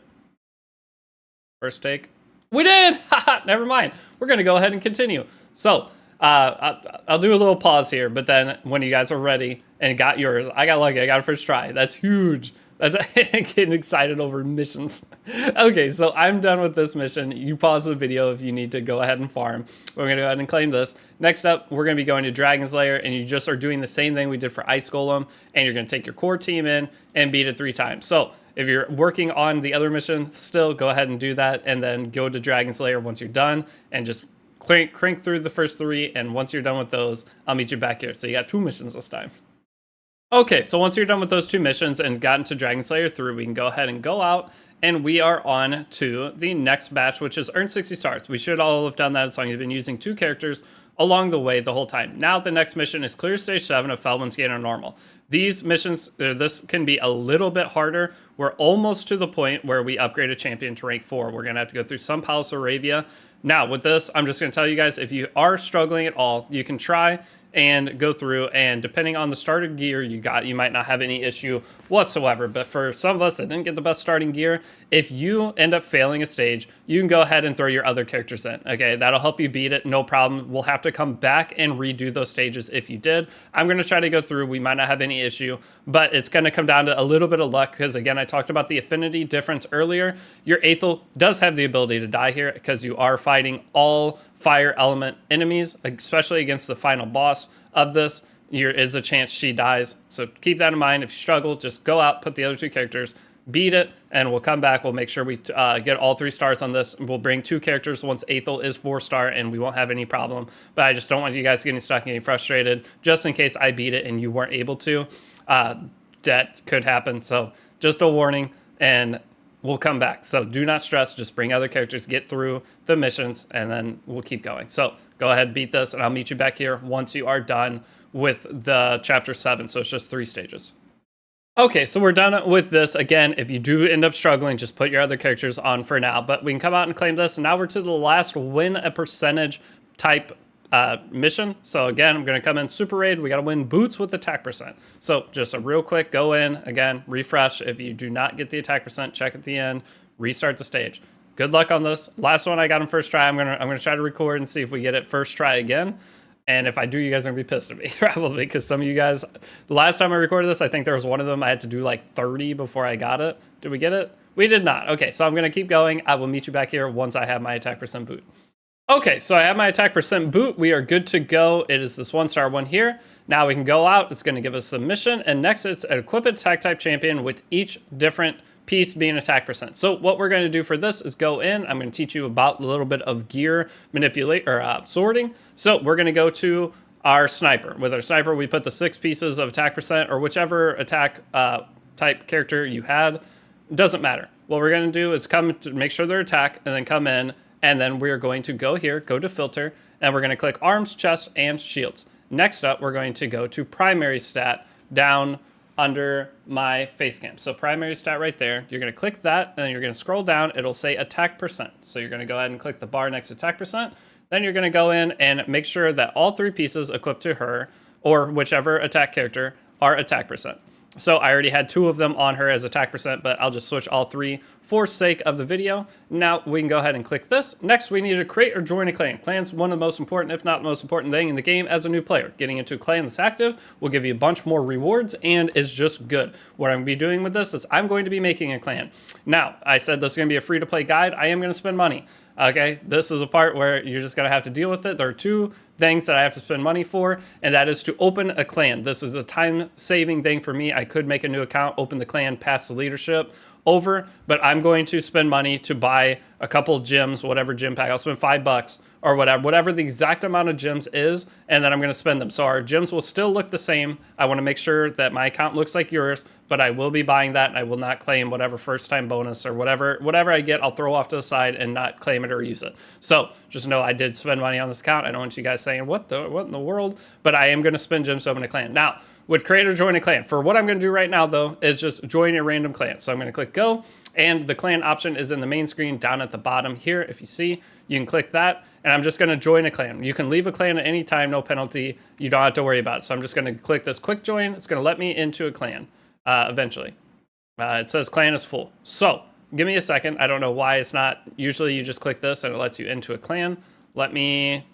First take. We did! Haha, never mind. We're going to go ahead and continue. So, I'll do a little pause here, but then when you guys are ready and got yours, I got lucky. I got it first try. That's huge. That's getting excited over missions. Okay, so I'm done with this mission. You pause the video if you need to go ahead and farm. We're going to go ahead and claim this. Next up, we're going to be going to Dragon Slayer, and you just are doing the same thing we did for Ice Golem, and you're going to take your core team in and beat it 3 times. So, if you're working on the other mission still, go ahead and do that, and then go to Dragon Slayer once you're done, and just crank through the first 3, and once you're done with those, I'll meet you back here. So you got 2 missions this time. Okay, so once you're done with those 2 missions and gotten to Dragon Slayer 3, we can go ahead and go out, and we are on to the next batch, which is earn 60 stars. We should all have done that as long as you've been using 2 characters along the way the whole time. Now the next mission is clear stage 7 of Felwyn's Gate on normal. These missions, this can be a little bit harder. We're almost to the point where we upgrade a champion to rank 4. We're going to have to go through some Palace Arabia. Now with this, I'm just going to tell you guys, if you are struggling at all, you can try and go through, and depending on the starter gear you got, you might not have any issue whatsoever. But for some of us that didn't get the best starting gear, if you end up failing a stage, you can go ahead and throw your other characters in. Okay, that'll help you beat it, no problem. We'll have to come back and redo those stages if you did. I'm going to try to go through. We might not have any issue, but it's going to come down to a little bit of luck, because again, I talked about the affinity difference earlier. Your Aethel does have the ability to die here because you are fighting all fire element enemies, especially against the final boss of this. There is a chance she dies, so keep that in mind. If you struggle, just go out, put the other 2 characters, beat it, and we'll come back. We'll make sure we get all 3 stars on this. We'll bring 2 characters once Aethel is 4-star, and we won't have any problem. But I just don't want you guys getting stuck and getting frustrated, just in case I beat it and you weren't able to. That could happen, so just a warning, and we'll come back. So do not stress, just bring other characters, get through the missions, and then we'll keep going. So go ahead, beat this, and I'll meet you back here once you are done with the chapter 7. So it's just 3 stages. Okay, so we're done with this. Again, if you do end up struggling, just put your other characters on for now. But we can come out and claim this. And now we're to the last win a percentage type mission. So again, I'm going to come in super raid. We got to win boots with attack percent. So just a real quick go in, again, refresh. If you do not get the attack percent, check at the end, restart the stage. Good luck on this. Last one I got on first try. I'm gonna try to record and see if we get it first try again. And if I do, you guys are gonna be pissed at me, probably, because some of you guys, the last time I recorded this, I think there was one of them I had to do like 30 before I got it. Did we get it? We did not. Okay, so I'm gonna keep going. I will meet you back here once I have my attack percent boot. Okay, so I have my attack percent boot. We are good to go. It is this 1-star one here. Now we can go out. It's gonna give us the mission. And next it's an equip attack type champion with each different piece being attack percent. So what we're going to do for this is go in. I'm going to teach you about a little bit of gear manipulate or sorting. So we're going to go to our sniper. With our sniper, we put the 6 pieces of attack percent or whichever attack type character you had. Doesn't matter. What we're going to do is come to make sure they're attack and then come in, and then we're going to go here, go to filter, and we're going to click arms, chest, and shields. Next up, we're going to go to primary stat down under my face cam. So primary stat right there, you're going to click that, and then you're going to scroll down. It'll say attack percent. So you're going to go ahead and click the bar next to attack percent. Then you're going to go in and make sure that all 3 pieces equipped to her or whichever attack character are attack percent. So I already had 2 of them on her as attack percent, but I'll just switch all 3 for sake of the video. Now we can go ahead and click this. Next, we need to create or join a clan. Clan's one of the most important, if not the most important thing in the game as a new player. Getting into a clan that's active will give you a bunch more rewards and is just good. What I'm going to be doing with this is I'm going to be making a clan. Now, I said this is going to be a free-to-play guide. I am going to spend money. Okay, this is a part where you're just going to have to deal with it. There are 2 things that I have to spend money for, and that is to open a clan. This is a time-saving thing for me. I could make a new account, open the clan, pass the leadership over, but I'm going to spend money to buy a couple gems, whatever gem pack. I'll spend $5 or whatever the exact amount of gems is, and then I'm going to spend them. So our gems will still look the same. I want to make sure that my account looks like yours, but I will be buying that, and I will not claim whatever first-time bonus or whatever I get, I'll throw off to the side and not claim it or use it. So just know I did spend money on this account. I don't want you guys saying, what in the world? But I am going to spend gems to open a clan. Now, would create or join a clan. For what I'm going to do right now, though, is just join a random clan. So I'm going to click go, and the clan option is in the main screen down at the bottom here. If you see, you can click that, and I'm just going to join a clan. You can leave a clan at any time, no penalty. You don't have to worry about it. So I'm just going to click this quick join. It's going to let me into a clan eventually. It says clan is full. So give me a second. I don't know why it's not. Usually you just click this and it lets you into a clan. Let me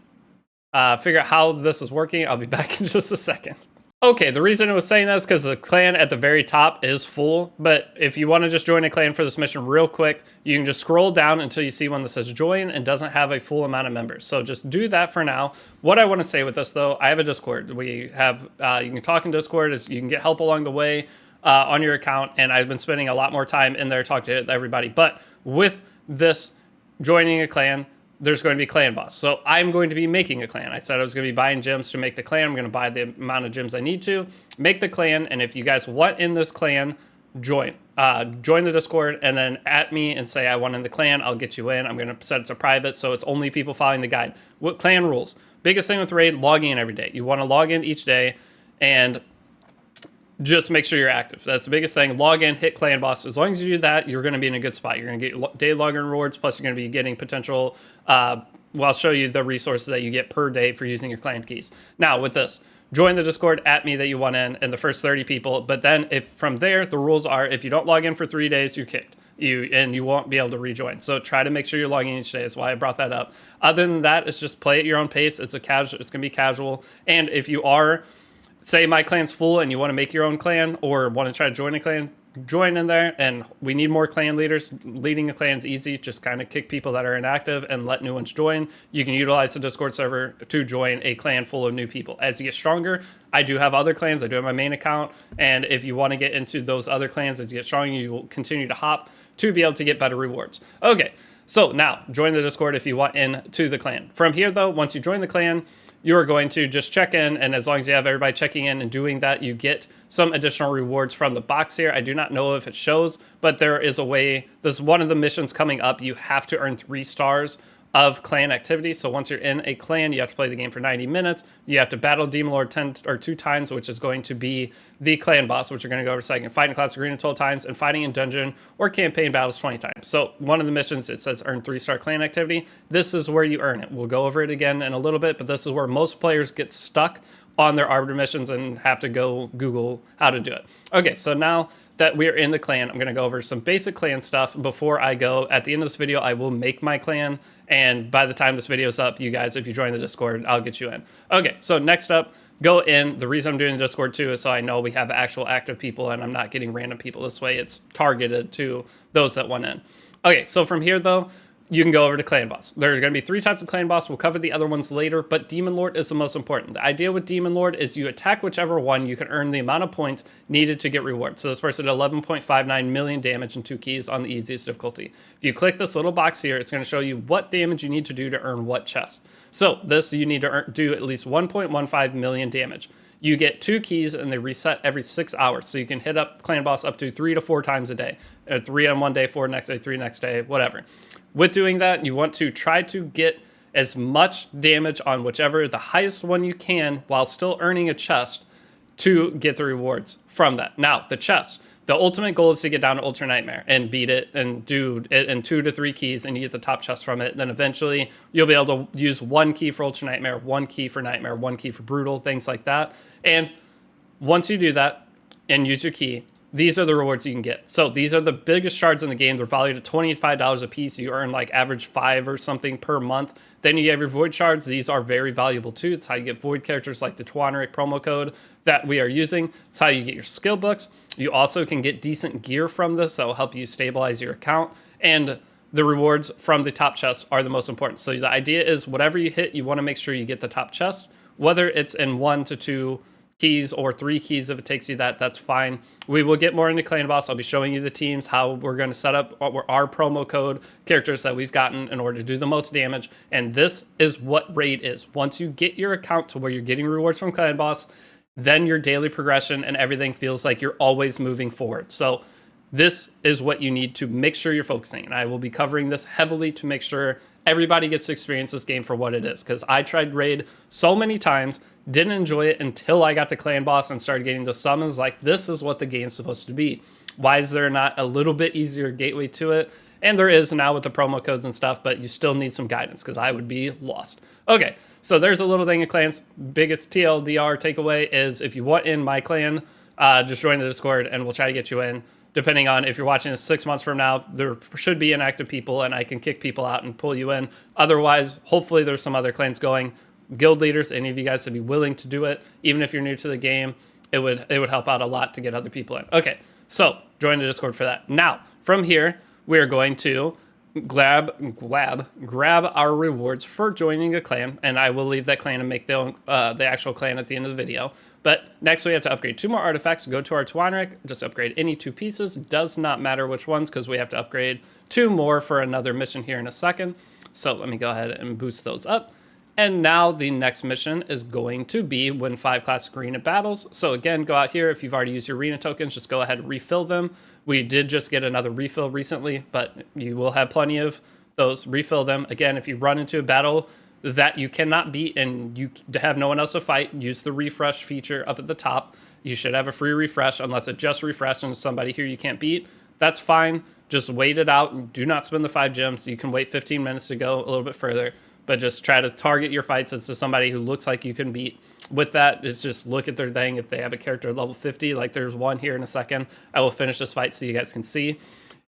figure out how this is working. I'll be back in just a second. Okay, the reason it was saying that is because the clan at the very top is full, but if you want to just join a clan for this mission real quick, you can just scroll down until you see one that says join and doesn't have a full amount of members. So just do that for now. What I want to say with this, though, I have a Discord. We have, you can talk in Discord, you can get help along the way on your account, and I've been spending a lot more time in there talking to everybody. But with this joining a clan, there's going to be clan boss. So I'm going to be making a clan. I said I was going to be buying gems to make the clan. I'm going to buy the amount of gems I need to make the clan. And if you guys want in this clan, join the Discord and then at me and say I want in the clan. I'll get you in. I'm going to set it to private, so it's only people following the guide. What clan rules? Biggest thing with raid, logging in every day. You want to log in each day and just make sure you're active. That's the biggest thing. Log in, hit clan boss. As long as you do that, you're going to be in a good spot. You're going to get day login rewards, plus you're going to be getting potential I'll show you the resources that you get per day for using your clan keys. Now with this, join the Discord at me that you want in and the first 30 people. But then if from there, the rules are if you don't log in for 3 days, you're kicked. You won't be able to rejoin. So try to make sure you're logging each day. That's why I brought that up. Other than that, it's just play at your own pace. It's gonna be casual. And if you are, say my clan's full and you want to make your own clan or want to try to join a clan, join in there. And we need more clan leaders. Leading a clan's easy. Just kind of kick people that are inactive and let new ones join. You can utilize the Discord server to join a clan full of new people. As you get stronger, I do have other clans. I do have my main account. And if you want to get into those other clans as you get stronger, you will continue to hop to be able to get better rewards. Okay, so now join the Discord if you want into the clan. From here though, once you join the clan, you are going to just check in, and as long as you have everybody checking in and doing that, you get some additional rewards from the box here. I do not know if it shows, but there is a way. This is one of the missions coming up. You have to earn 3 stars of clan activity. So once you're in a clan, you have to play the game for 90 minutes. You have to battle Demon Lord 2 times, which is going to be the clan boss, which we're going to go over in a second. Fighting Classic Arena 12 times, and fighting in dungeon or campaign battles 20 times. So one of the missions, it says earn 3-star clan activity. This is where you earn it. We'll go over it again in a little bit, but this is where most players get stuck on their Arbiter missions and have to go Google how to do it. Okay, so now that we're in the clan, I'm going to go over some basic clan stuff before I go. At the end of this video, I will make my clan, and by the time this video is up, you guys, if you join the Discord, I'll get you in. Okay, so next up, go in. The reason I'm doing the Discord too is so I know we have actual active people and I'm not getting random people. This way it's targeted to those that want in. Okay, so from here though, you can go over to Clan Boss. There's going to be 3 types of Clan Boss. We'll cover the other ones later, but Demon Lord is the most important. The idea with Demon Lord is you attack whichever one, you can earn the amount of points needed to get rewards. So this person did 11.59 million damage and 2 keys on the easiest difficulty. If you click this little box here, it's going to show you what damage you need to do to earn what chest. So this, you need to do at least 1.15 million damage. You get 2 keys and they reset every 6 hours. So you can hit up Clan Boss up to 3 to 4 times a day. 3 on one day, 4 next day, 3 next day, whatever. With doing that, you want to try to get as much damage on whichever the highest one you can while still earning a chest to get the rewards from that. Now, the chest. The ultimate goal is to get down to Ultra Nightmare and beat it and do it in 2 to 3 keys and you get the top chest from it. Then eventually you'll be able to use 1 key for Ultra Nightmare, 1 key for Nightmare, 1 key for Brutal, things like that. And once you do that and use your key, these are the rewards you can get. So these are the biggest shards in the game. They're valued at $25 a piece. You earn like average 5 or something per month. Then you have your void shards. These are very valuable too. It's how you get void characters like the Twoneric promo code that we are using. It's how you get your skill books. You also can get decent gear from this that will help you stabilize your account. And the rewards from the top chest are the most important. So the idea is whatever you hit, you want to make sure you get the top chest, whether it's in 1 to 2 keys or 3 keys. If it takes you that's fine. We will get more into Clan Boss. I'll be showing you the teams, how we're going to set up our promo code characters that we've gotten in order to do the most damage. And this is what raid is. Once you get your account to where you're getting rewards from Clan Boss, then your daily progression and everything feels like you're always moving forward. So this is what you need to make sure you're focusing. And I will be covering this heavily to make sure everybody gets to experience this game for what it is. Because I tried raid so many times, didn't enjoy it until I got to Clan Boss and started getting the summons. Like, this is what the game's supposed to be. Why is there not a little bit easier gateway to it? And there is now with the promo codes and stuff, but you still need some guidance because I would be lost. Okay, so there's a little thing in clans. Biggest TLDR takeaway is if you want in my clan, just join the Discord and we'll try to get you in. Depending on if you're watching this 6 months from now, there should be inactive people and I can kick people out and pull you in. Otherwise, hopefully there's some other clans going. Guild leaders, any of you guys to be willing to do it, even if you're new to the game, it would help out a lot to get other people in. Okay, so join the Discord for that. Now, from here, we're going to grab our rewards for joining a clan, and I will leave that clan and make the actual clan at the end of the video. But next we have to upgrade 2 more artifacts. Go to our Twoneric, just upgrade any 2 pieces. Does not matter which ones because we have to upgrade 2 more for another mission here in a second. So let me go ahead and boost those up. And now the next mission is going to be win 5 classic arena battles. So again, go out here. If you've already used your arena tokens, just go ahead and refill them. We did just get another refill recently, but you will have plenty of those. Refill them. Again, if you run into a battle that you cannot beat and you have no one else to fight, use the refresh feature up at the top. You should have a free refresh unless it just refreshed and somebody here you can't beat. That's fine. Just wait it out and do not spend the 5 gems. You can wait 15 minutes to go a little bit further. but just try to target your fights as to somebody who looks like you can beat. With that is just look at their thing. If they have a character level 50, like there's one here in a second, I will finish this fight so you guys can see.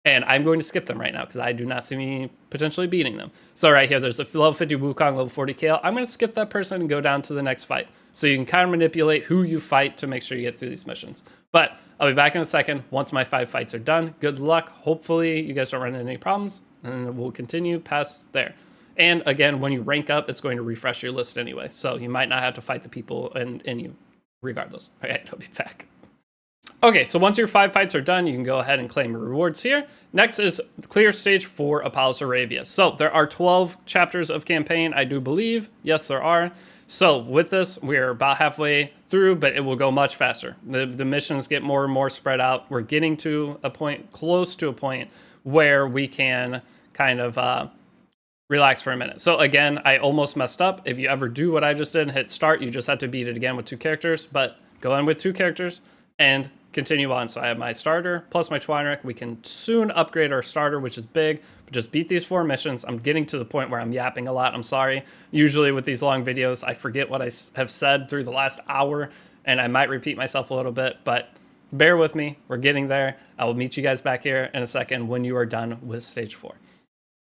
And I'm going to skip them right now because I do not see me potentially beating them. So right here, there's a level 50 Wukong, level 40 Kale. I'm going to skip that person and go down to the next fight. So you can kind of manipulate who you fight to make sure you get through these missions. But I'll be back in a second once my 5 fights are done. Good luck. Hopefully you guys don't run into any problems. And we'll continue past there. And again, when you rank up, it's going to refresh your list anyway. So you might not have to fight the people in you regardless. All right, I'll be back. Okay, so once your 5 fights are done, you can go ahead and claim your rewards here. Next is clear stage 4, Apollos Arabia. So there are 12 chapters of campaign, I do believe. Yes, there are. So with this, we're about halfway through, but it will go much faster. The missions get more and more spread out. We're getting to a point, close to a point, where we can kind of relax for a minute. So again, I almost messed up. If you ever do what I just did and hit start, you just have to beat it again with 2 characters. But go in with 2 characters and continue on. So I have my starter plus my Twineric. We can soon upgrade our starter, which is big. But just beat these 4 missions. I'm getting to the point where I'm yapping a lot. I'm sorry. Usually with these long videos, I forget what I have said through the last hour, and I might repeat myself a little bit, but bear with me. We're getting there. I will meet you guys back here in a second when you are done with stage 4.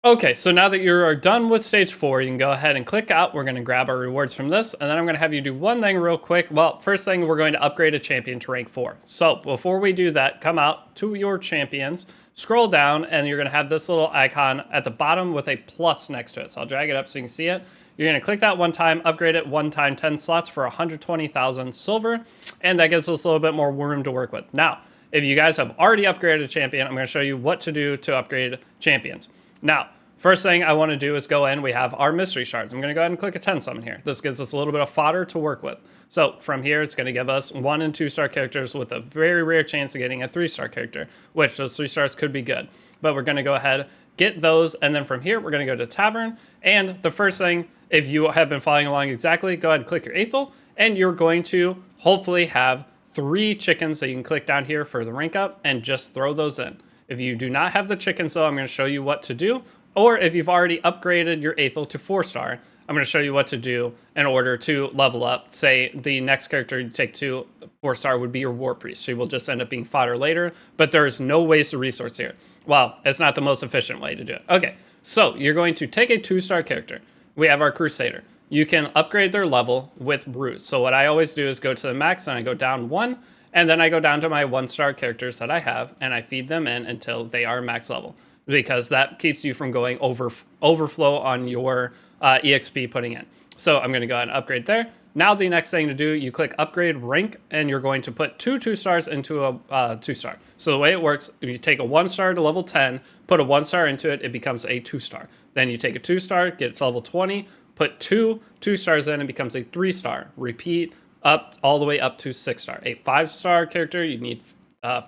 Okay, so now that you are done with stage 4, you can go ahead and click out. We're going to grab our rewards from this, and then I'm going to have you do one thing real quick. Well, first thing, we're going to upgrade a champion to rank 4. So before we do that, come out to your champions, scroll down, and you're going to have this little icon at the bottom with a plus next to it. So I'll drag it up so you can see it. You're going to click that one time, upgrade it one time, 10 slots for 120,000 silver, and that gives us a little bit more room to work with. Now, if you guys have already upgraded a champion, I'm going to show you what to do to upgrade champions. Now, first thing I want to do is go in. We have our mystery shards. I'm going to go ahead and click a 10 summon here. This gives us a little bit of fodder to work with. So from here, it's going to give us 1 and 2 star characters with a very rare chance of getting a 3-star character, which those 3 stars could be good. But we're going to go ahead, get those, and then from here, we're going to go to Tavern. And the first thing, if you have been following along exactly, go ahead and click your Aethel, and you're going to hopefully have 3 chickens that you can click down here for the rank up and just throw those in. If you do not have the chickens, though, I'm going to show you what to do. Or if you've already upgraded your Aethel to 4-star, I'm going to show you what to do in order to level up. Say the next character you take to 4-star would be your War Priest. She will just end up being fodder later, but there's no waste of resource here. Well, it's not the most efficient way to do it. Okay, so you're going to take a 2-star character. We have our Crusader. You can upgrade their level with Bruise. So what I always do is go to the max and I go down 1, and then I go down to my 1-star characters that I have, and I feed them in until they are max level, because that keeps you from going overflow on your EXP putting in. So I'm going to go ahead and upgrade there. Now the next thing to do, you click upgrade rank, and you're going to put 2 2-stars into a 2-star. So the way it works, if you take a 1-star to level 10, put a 1-star into it, it becomes a 2-star. Then you take a 2-star, get it to level 20, put 2 2-stars in, it becomes a 3-star. Repeat up all the way up to 6-star. A 5-star character, you need or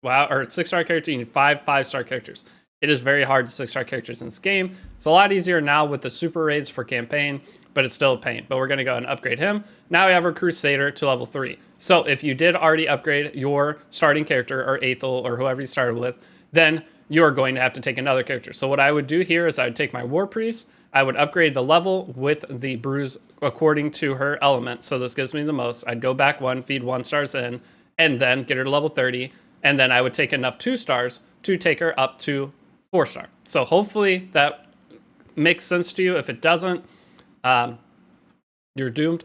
6-star character, you need 5 5-star characters. It is very hard to 6-star characters in this game. It's a lot easier now with the super raids for campaign, but it's still a pain. But we're going to go and upgrade him. Now we have our Crusader to level 3. So if you did already upgrade your starting character or Aethel or whoever you started with, then you're going to have to take another character. So what I would do here is I would take my War Priest. I would upgrade the level with the Bruise according to her element. So this gives me the most. I'd go back 1, feed 1-stars in, and then get her to level 30. And then I would take enough 2-stars to take her up to 4-star. So hopefully that makes sense to you. If it doesn't, you're doomed.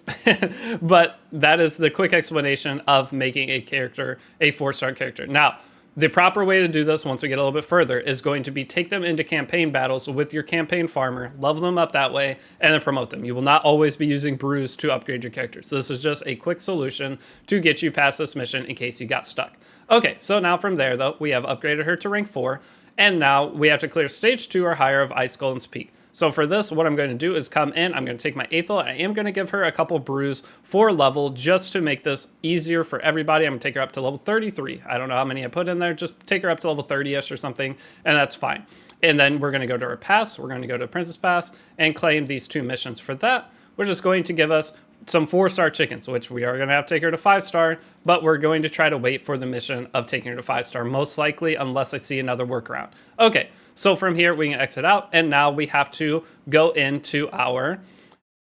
But that is the quick explanation of making a character a 4-star character. Now, the proper way to do this, once we get a little bit further, is going to be take them into campaign battles with your campaign farmer, level them up that way, and then promote them. You will not always be using Bruise to upgrade your characters. This is just a quick solution to get you past this mission in case you got stuck. Okay, so now from there, though, we have upgraded her to rank 4, and now we have to clear stage 2 or higher of Ice Golem's Peak. So for this, what I'm going to do is come in, I'm going to take my Aethel, and I am going to give her a couple Bruise for level just to make this easier for everybody. I'm going to take her up to level 33. I don't know how many I put in there, just take her up to level 30-ish or something, and that's fine. And then we're going to go to our pass, we're going to go to Apprentice Pass, and claim these 2 missions for that, which is going to give us some 4-star chickens, which we are going to have to take her to 5-star, but we're going to try to wait for the mission of taking her to 5-star, most likely, unless I see another workaround. Okay, so from here, we can exit out, and now we have to go into our...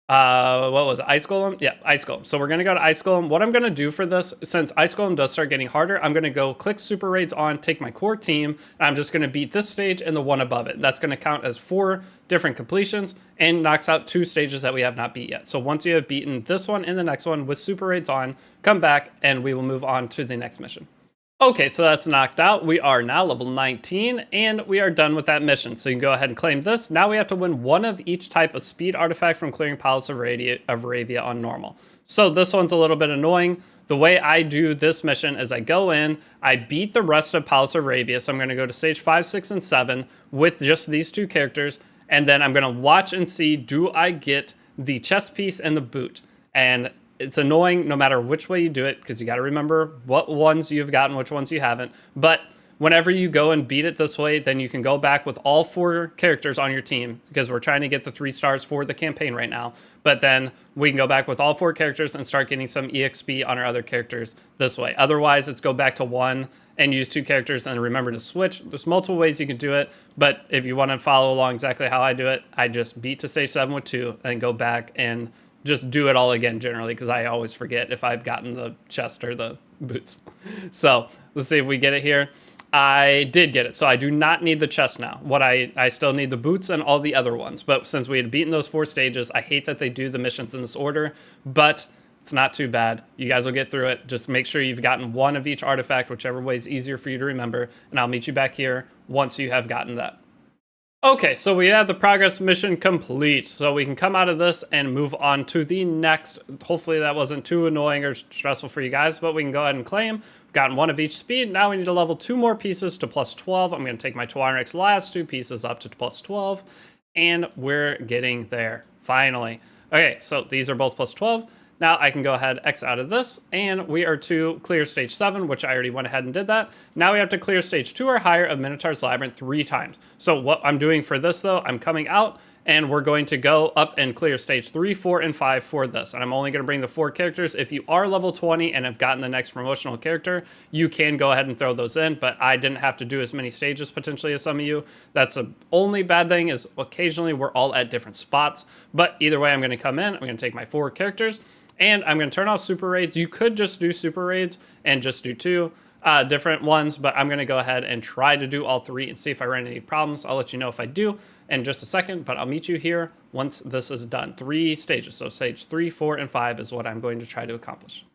what was it? Ice Golem? Yeah, Ice Golem. So we're going to go to Ice Golem. What I'm going to do for this, since Ice Golem does start getting harder, I'm going to go click Super Raids on, take my core team, and I'm just going to beat this stage and the one above it. That's going to count as 4 different completions and knocks out 2 stages that we have not beat yet. So once you have beaten this one and the next one with Super Raids on, come back and we will move on to the next mission. Okay, so that's knocked out. We are now level 19, and we are done with that mission. So you can go ahead and claim this. Now we have to win one of each type of speed artifact from clearing Palace of Aravia on normal. So this one's a little bit annoying. The way I do this mission is I go in, I beat the rest of Palace of Aravia, so I'm going to go to stage 5, 6, and 7 with just these 2 characters, and then I'm going to watch and see, do I get the chest piece and the boot? And it's annoying no matter which way you do it, because you got to remember what ones you've gotten, which ones you haven't. But whenever you go and beat it this way, then you can go back with all 4 characters on your team, because we're trying to get the 3 stars for the campaign right now. But then we can go back with all 4 characters and start getting some EXP on our other characters this way. Otherwise, it's go back to 1 and use 2 characters and remember to switch. There's multiple ways you can do it, but if you want to follow along exactly how I do it, I just beat to stage 7 with 2 and go back and just do it all again generally, because I always forget if I've gotten the chest or the boots. So let's see if we get it here. I did get it, so I do not need the chest now. What I still need the boots and all the other ones, but since we had beaten those 4 stages, I hate that they do the missions in this order, but it's not too bad. You guys will get through it. Just make sure you've gotten one of each artifact, whichever way is easier for you to remember, and I'll meet you back here once you have gotten that. Okay, so we have the progress mission complete, so we can come out of this and move on to the next. Hopefully that wasn't too annoying or stressful for you guys, but we can go ahead and claim. We've gotten 1 of each speed. Now we need to level 2 more pieces to plus 12. I'm going to take my Tagoar's last 2 pieces up to plus 12, and we're getting there, finally. Okay, so these are both plus 12. Now I can go ahead, X out of this, and we are to clear stage 7, which I already went ahead and did that. Now we have to clear stage 2 or higher of Minotaur's Labyrinth 3 times. So what I'm doing for this, though, I'm coming out, and we're going to go up and clear stage 3, 4, and 5 for this. And I'm only going to bring the 4 characters. If you are level 20 and have gotten the next promotional character, you can go ahead and throw those in, but I didn't have to do as many stages potentially as some of you. That's the only bad thing, is occasionally we're all at different spots. But either way, I'm going to come in, I'm going to take my 4 characters, and I'm going to turn off super raids. You could just do super raids and just do 2 different ones, but I'm going to go ahead and try to do all 3 and see if I run into any problems. I'll let you know if I do in just a second, but I'll meet you here once this is done. 3 stages, so stage 3, 4, and 5 is what I'm going to try to accomplish.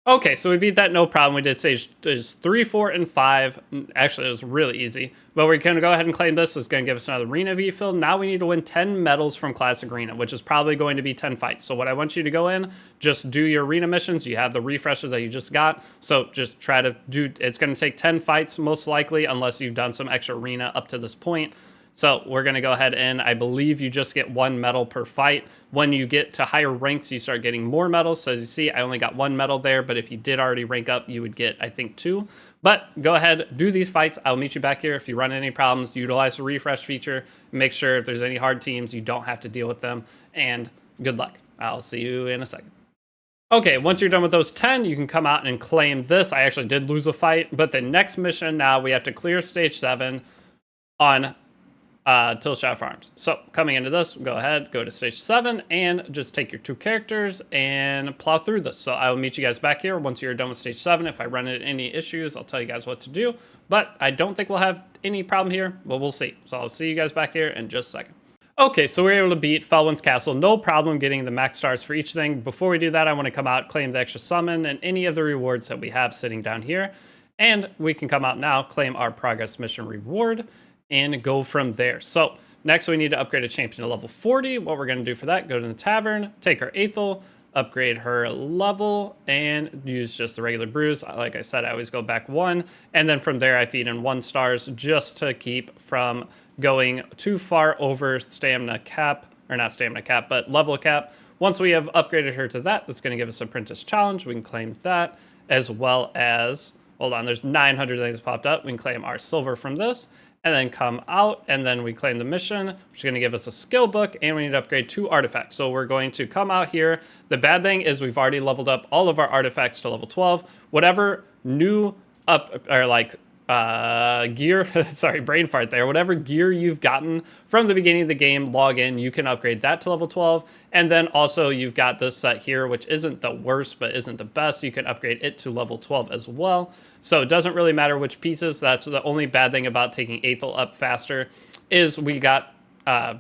Okay, so we beat that, no problem. We did stages 3, 4, and 5. Actually, it was really easy. But we're going to go ahead and claim this. It's going to give us another arena refill. Now we need to win 10 medals from Classic Arena, which is probably going to be 10 fights. So what I want you to go in, just do your arena missions. You have the refreshes that you just got. So just try to do, it's going to take 10 fights most likely, unless you've done some extra arena up to this point. So we're going to go ahead and I believe you just get 1 medal per fight. When you get to higher ranks, you start getting more medals. So as you see, I only got 1 medal there, but if you did already rank up, you would get, I think, 2. But go ahead, do these fights. I'll meet you back here. If you run into any problems, utilize the refresh feature. Make sure if there's any hard teams, you don't have to deal with them. And good luck. I'll see you in a second. Okay, once you're done with those 10, you can come out and claim this. I actually did lose a fight, but the next mission now, we have to clear stage 7 on Tilshire Farms. So coming into this, go ahead, go to stage 7 and just take your 2 characters and plow through this. So I will meet you guys back here once you're done with stage 7. If I run into any issues, I'll tell you guys what to do, but I don't think we'll have any problem here, but we'll see. So I'll see you guys back here in just a second. Okay, so we were able to beat Felwyn's Castle. No problem getting the max stars for each thing. Before we do that, I want to come out, claim the extra summon and any of the rewards that we have sitting down here. And we can come out now, claim our progress mission reward, and go from there. So next we need to upgrade a champion to level 40. What we're going to do for that, go to the tavern, take our Aethel, upgrade her level, and use just the regular brews. Like I said, I always go back 1, and then from there I feed in 1 stars just to keep from going too far over stamina cap, or not stamina cap, but level cap. Once we have upgraded her to that, that's going to give us Apprentice Challenge. We can claim that, as well as, hold on, there's 900 things popped up. We can claim our silver from this. and then come out, and then we claim the mission, which is going to give us a skill book, and we need to upgrade 2 artifacts. So we're going to come out here. The bad thing is we've already leveled up all of our artifacts to level 12. Whatever new gear, sorry, brain fart there, whatever gear you've gotten from the beginning of the game, log in, you can upgrade that to level 12. And then also you've got this set here, which isn't the worst, but isn't the best. You can upgrade it to level 12 as well. So it doesn't really matter which pieces. That's the only bad thing about taking Aethel up faster is we got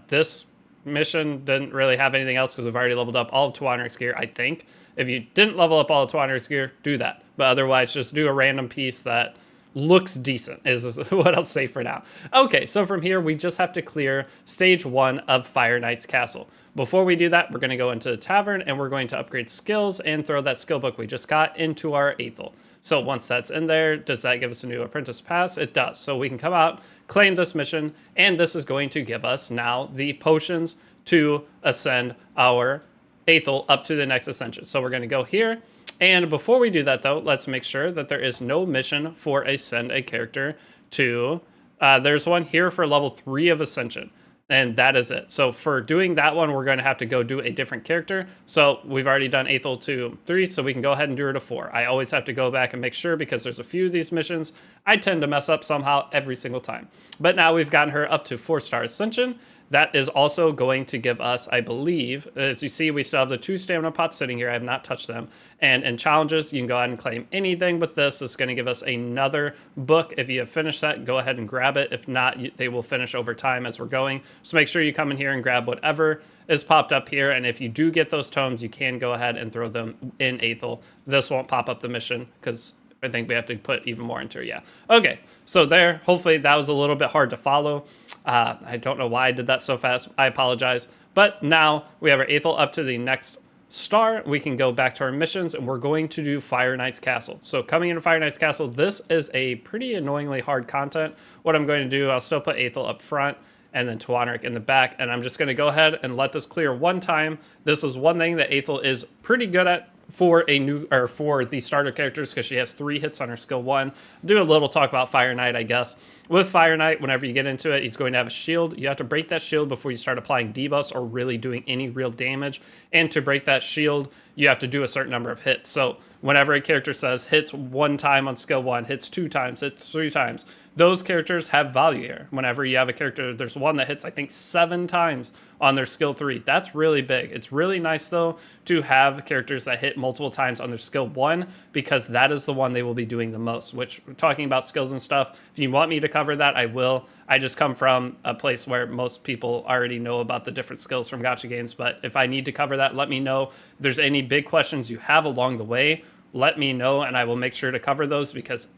this mission didn't really have anything else because we've already leveled up all of Tagoar's gear, I think. If you didn't level up all of Tagoar's gear, do that. But otherwise, just do a random piece that looks decent is what I'll say for now. Okay, so from here, we just have to clear stage 1 of Fire Knight's Castle. Before we do that, we're going to go into the tavern and we're going to upgrade skills and throw that skill book we just got into our Aethel. So once that's in there, does that give us a new apprentice pass? It does. So we can come out, claim this mission, and this is going to give us now the potions to ascend our Aethel up to the next ascension. So we're going to go here. And before we do that, though, let's make sure that there is no mission for ascend a character to... there's one here for level 3 of Ascension, and that is it. So for doing that one, we're going to have to go do a different character. So we've already done Aethel to 3, so we can go ahead and do her to 4. I always have to go back and make sure because there's a few of these missions I tend to mess up somehow every single time. But now we've gotten her up to 4-star Ascension. That is also going to give us, I believe, as you see, we still have the 2 stamina pots sitting here. I have not touched them. And in challenges, you can go ahead and claim anything but this. It's going to give us another book. If you have finished that, go ahead and grab it. If not, they will finish over time as we're going. So make sure you come in here and grab whatever is popped up here. And if you do get those tomes, you can go ahead and throw them in Aethel. This won't pop up the mission because I think we have to put even more into it. Yeah. Okay. So there, hopefully that was a little bit hard to follow. I don't know why I did that so fast. I apologize. But now we have our Aethel up to the next star. We can go back to our missions and we're going to do Fire Knight's Castle. So coming into Fire Knight's Castle, this is a pretty annoyingly hard content. What I'm going to do, I'll still put Aethel up front and then Tagoar in the back. And I'm just going to go ahead and let this clear one time. This is one thing that Aethel is pretty good at for the starter characters because she has 3 hits on her skill 1. Do a little talk about Fire Knight, I guess. With Fire Knight, whenever you get into it, he's going to have a shield. You have to break that shield before you start applying debuffs or really doing any real damage. And to break that shield, you have to do a certain number of hits. So whenever a character says hits 1 time on skill 1, hits 2 times, hits 3 times, those characters have value here. Whenever you have a character, there's one that hits, I think, 7 times on their skill 3. That's really big. It's really nice, though, to have characters that hit multiple times on their skill 1 because that is the one they will be doing the most, which, talking about skills and stuff, if you want me to cover that, I will. I just come from a place where most people already know about the different skills from gacha games, but if I need to cover that, let me know. If there's any big questions you have along the way, let me know, and I will make sure to cover those because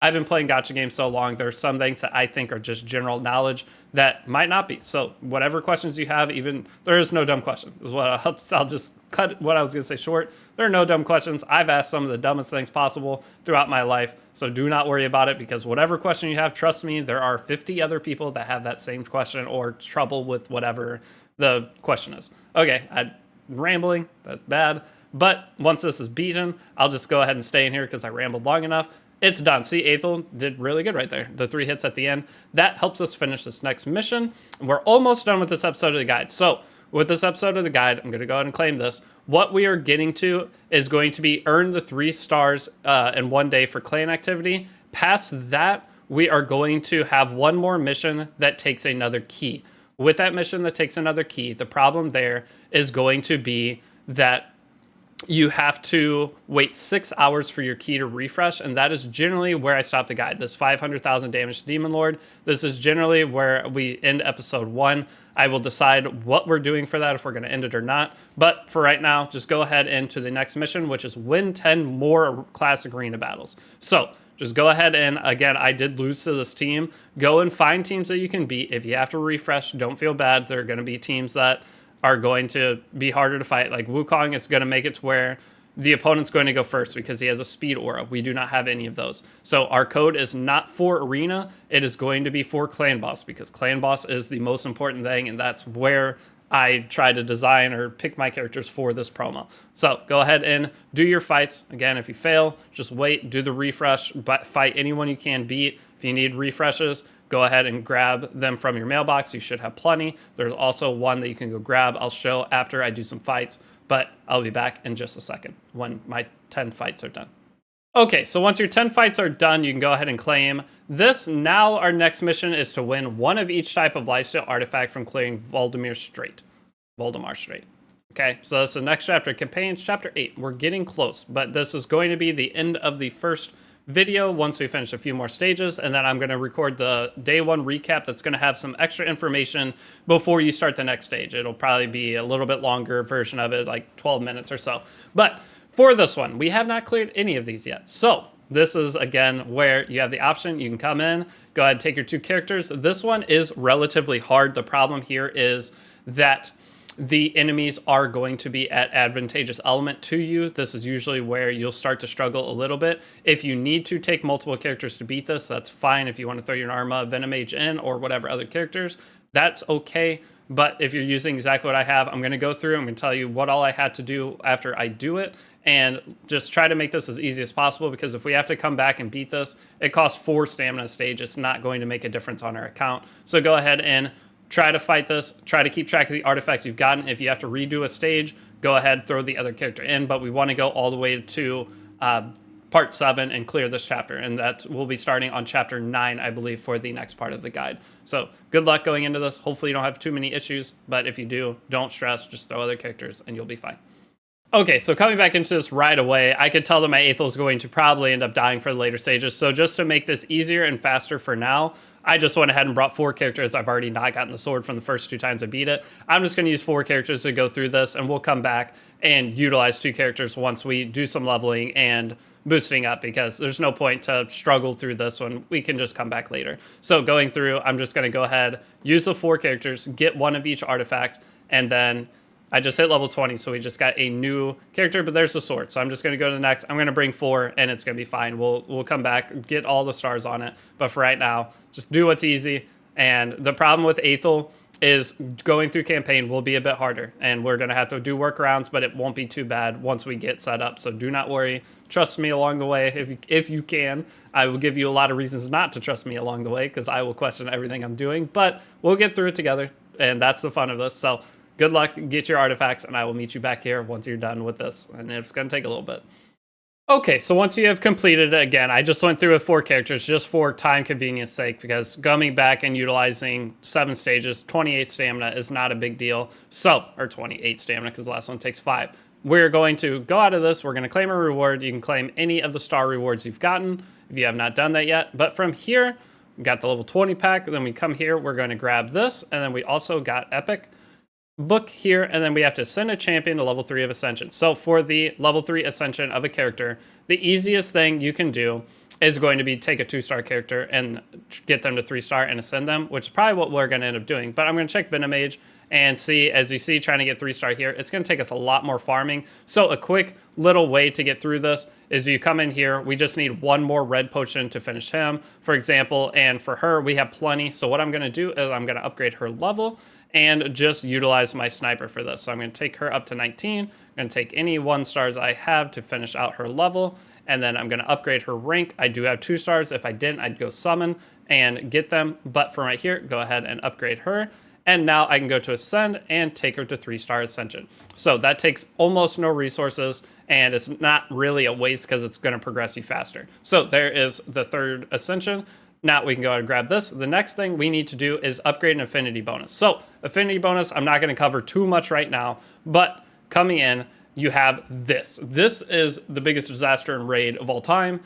I've been playing gacha games so long, there's some things that I think are just general knowledge that might not be. So whatever questions you have, even there is no dumb question. Is what I'll just cut what I was going to say short. There are no dumb questions. I've asked some of the dumbest things possible throughout my life. So do not worry about it because whatever question you have, trust me, there are 50 other people that have that same question or trouble with whatever the question is. Okay, I'm rambling. That's bad. But once this is beaten, I'll just go ahead and stay in here because I rambled long enough. It's done. See, Aethel did really good right there. The 3 hits at the end. That helps us finish this next mission. We're almost done with this episode of the guide. So with this episode of the guide, I'm going to go ahead and claim this. What we are getting to is going to be earn the 3 stars in 1 day for clan activity. Past that, we are going to have one more mission that takes another key. With that mission that takes another key, the problem there is going to be that you have to wait 6 hours for your key to refresh, and that is generally where I stop the guide. This 500,000 damage to Demon Lord. This is generally where we end episode 1. I will decide what we're doing for that, if we're going to end it or not. But for right now, just go ahead into the next mission, which is win 10 more classic arena battles. So just go ahead and, again, I did lose to this team. Go and find teams that you can beat. If you have to refresh, don't feel bad. There are going to be teams that are going to be harder to fight. Like Wukong is going to make it to where the opponent's going to go first because he has a speed aura. We do not have any of those. So our code is not for arena. It is going to be for clan boss because clan boss is the most important thing, and that's where I try to design or pick my characters for this promo. So go ahead and do your fights. Again, if you fail, just wait, do the refresh, but fight anyone you can beat. If you need refreshes, go ahead and grab them from your mailbox. You should have plenty. There's also one that you can go grab. I'll show after I do some fights, but I'll be back in just a second when my 10 fights are done. Okay, so once your 10 fights are done, you can go ahead and claim this. Now our next mission is to win one of each type of lifesteal artifact from clearing Voldemar Strait. Okay, so that's the next chapter. Campaign chapter 8. We're getting close, but this is going to be the end of the first video once we finish a few more stages, and then I'm going to record the day 1 recap that's going to have some extra information before you start the next stage. It'll probably be a little bit longer version of it, like 12 minutes or so. But for this one, we have not cleared any of these yet. So this is, again, where you have the option. You can come in, go ahead and take your 2 characters. This one is relatively hard. The problem here is that the enemies are going to be at advantageous element to you. This is usually where you'll start to struggle a little bit. If you need to take multiple characters to beat this, that's fine. If you want to throw your Narma, Venomage in, or whatever other characters, that's okay. But if you're using exactly what I have, I'm going to go through, I'm going to tell you what all I had to do after I do it, and just try to make this as easy as possible, because if we have to come back and beat this, it costs 4 stamina a stage. It's not going to make a difference on our account. So go ahead and try to fight this. Try to keep track of the artifacts you've gotten. If you have to redo a stage, go ahead, throw the other character in, but we want to go all the way to part 7 and clear this chapter, and that will be starting on chapter 9, I believe, for the next part of the guide. So good luck going into this. Hopefully you don't have too many issues, but if you do, don't stress. Just throw other characters and you'll be fine. Okay, so coming back into this right away, I could tell that my Aethel is going to probably end up dying for the later stages. So just to make this easier and faster for now, I just went ahead and brought 4 characters. I've already not gotten the sword from the first 2 times I beat it. I'm just going to use 4 characters to go through this, and we'll come back and utilize 2 characters once we do some leveling and boosting up, because there's no point to struggle through this one. We can just come back later. So going through, I'm just going to go ahead, use the 4 characters, get one of each artifact, and then I just hit level 20, so we just got a new character, but there's the sword. So I'm just going to go to the next. I'm going to bring 4, and it's going to be fine. We'll come back, get all the stars on it. But for right now, just do what's easy. And the problem with Aethel is going through campaign will be a bit harder, and we're going to have to do workarounds, but it won't be too bad once we get set up. So do not worry. Trust me along the way if you can. I will give you a lot of reasons not to trust me along the way, because I will question everything I'm doing, but we'll get through it together, and that's the fun of this. So good luck, get your artifacts, and I will meet you back here once you're done with this, and it's going to take a little bit. Okay, so once you have completed it, again, I just went through with 4 characters just for time convenience sake, because coming back and utilizing 7 stages, 28 stamina is not a big deal. So, or 28 stamina, because the last one takes 5. We're going to go out of this, we're going to claim a reward. You can claim any of the star rewards you've gotten if you have not done that yet. But from here, we got the level 20 pack, then we come here, we're going to grab this, and then we also got Epic book here, and then we have to send a champion to level 3 of Ascension. So for the level 3 Ascension of a character, the easiest thing you can do is going to be take a 2-star character and get them to 3-star and ascend them, which is probably what we're going to end up doing. But I'm going to check Venomage and see, as you see, trying to get 3-star here, it's going to take us a lot more farming. So a quick little way to get through this is you come in here, we just need 1 more red potion to finish him, for example, and for her, we have plenty. So what I'm going to do is I'm going to upgrade her level and just utilize my sniper for this. So I'm going to take her up to 19. I'm going to take any 1 stars I have to finish out her level, and then I'm going to upgrade her rank. I do have 2 stars. If I didn't, I'd go summon and get them. But from right here, go ahead and upgrade her. And now I can go to Ascend and take her to 3-star Ascension. So that takes almost no resources, and it's not really a waste because it's going to progress you faster. So there is the 3rd Ascension. Now we can go ahead and grab this. The next thing we need to do is upgrade an affinity bonus. So affinity bonus, I'm not going to cover too much right now, but coming in, you have this. This is the biggest disaster in raid of all time.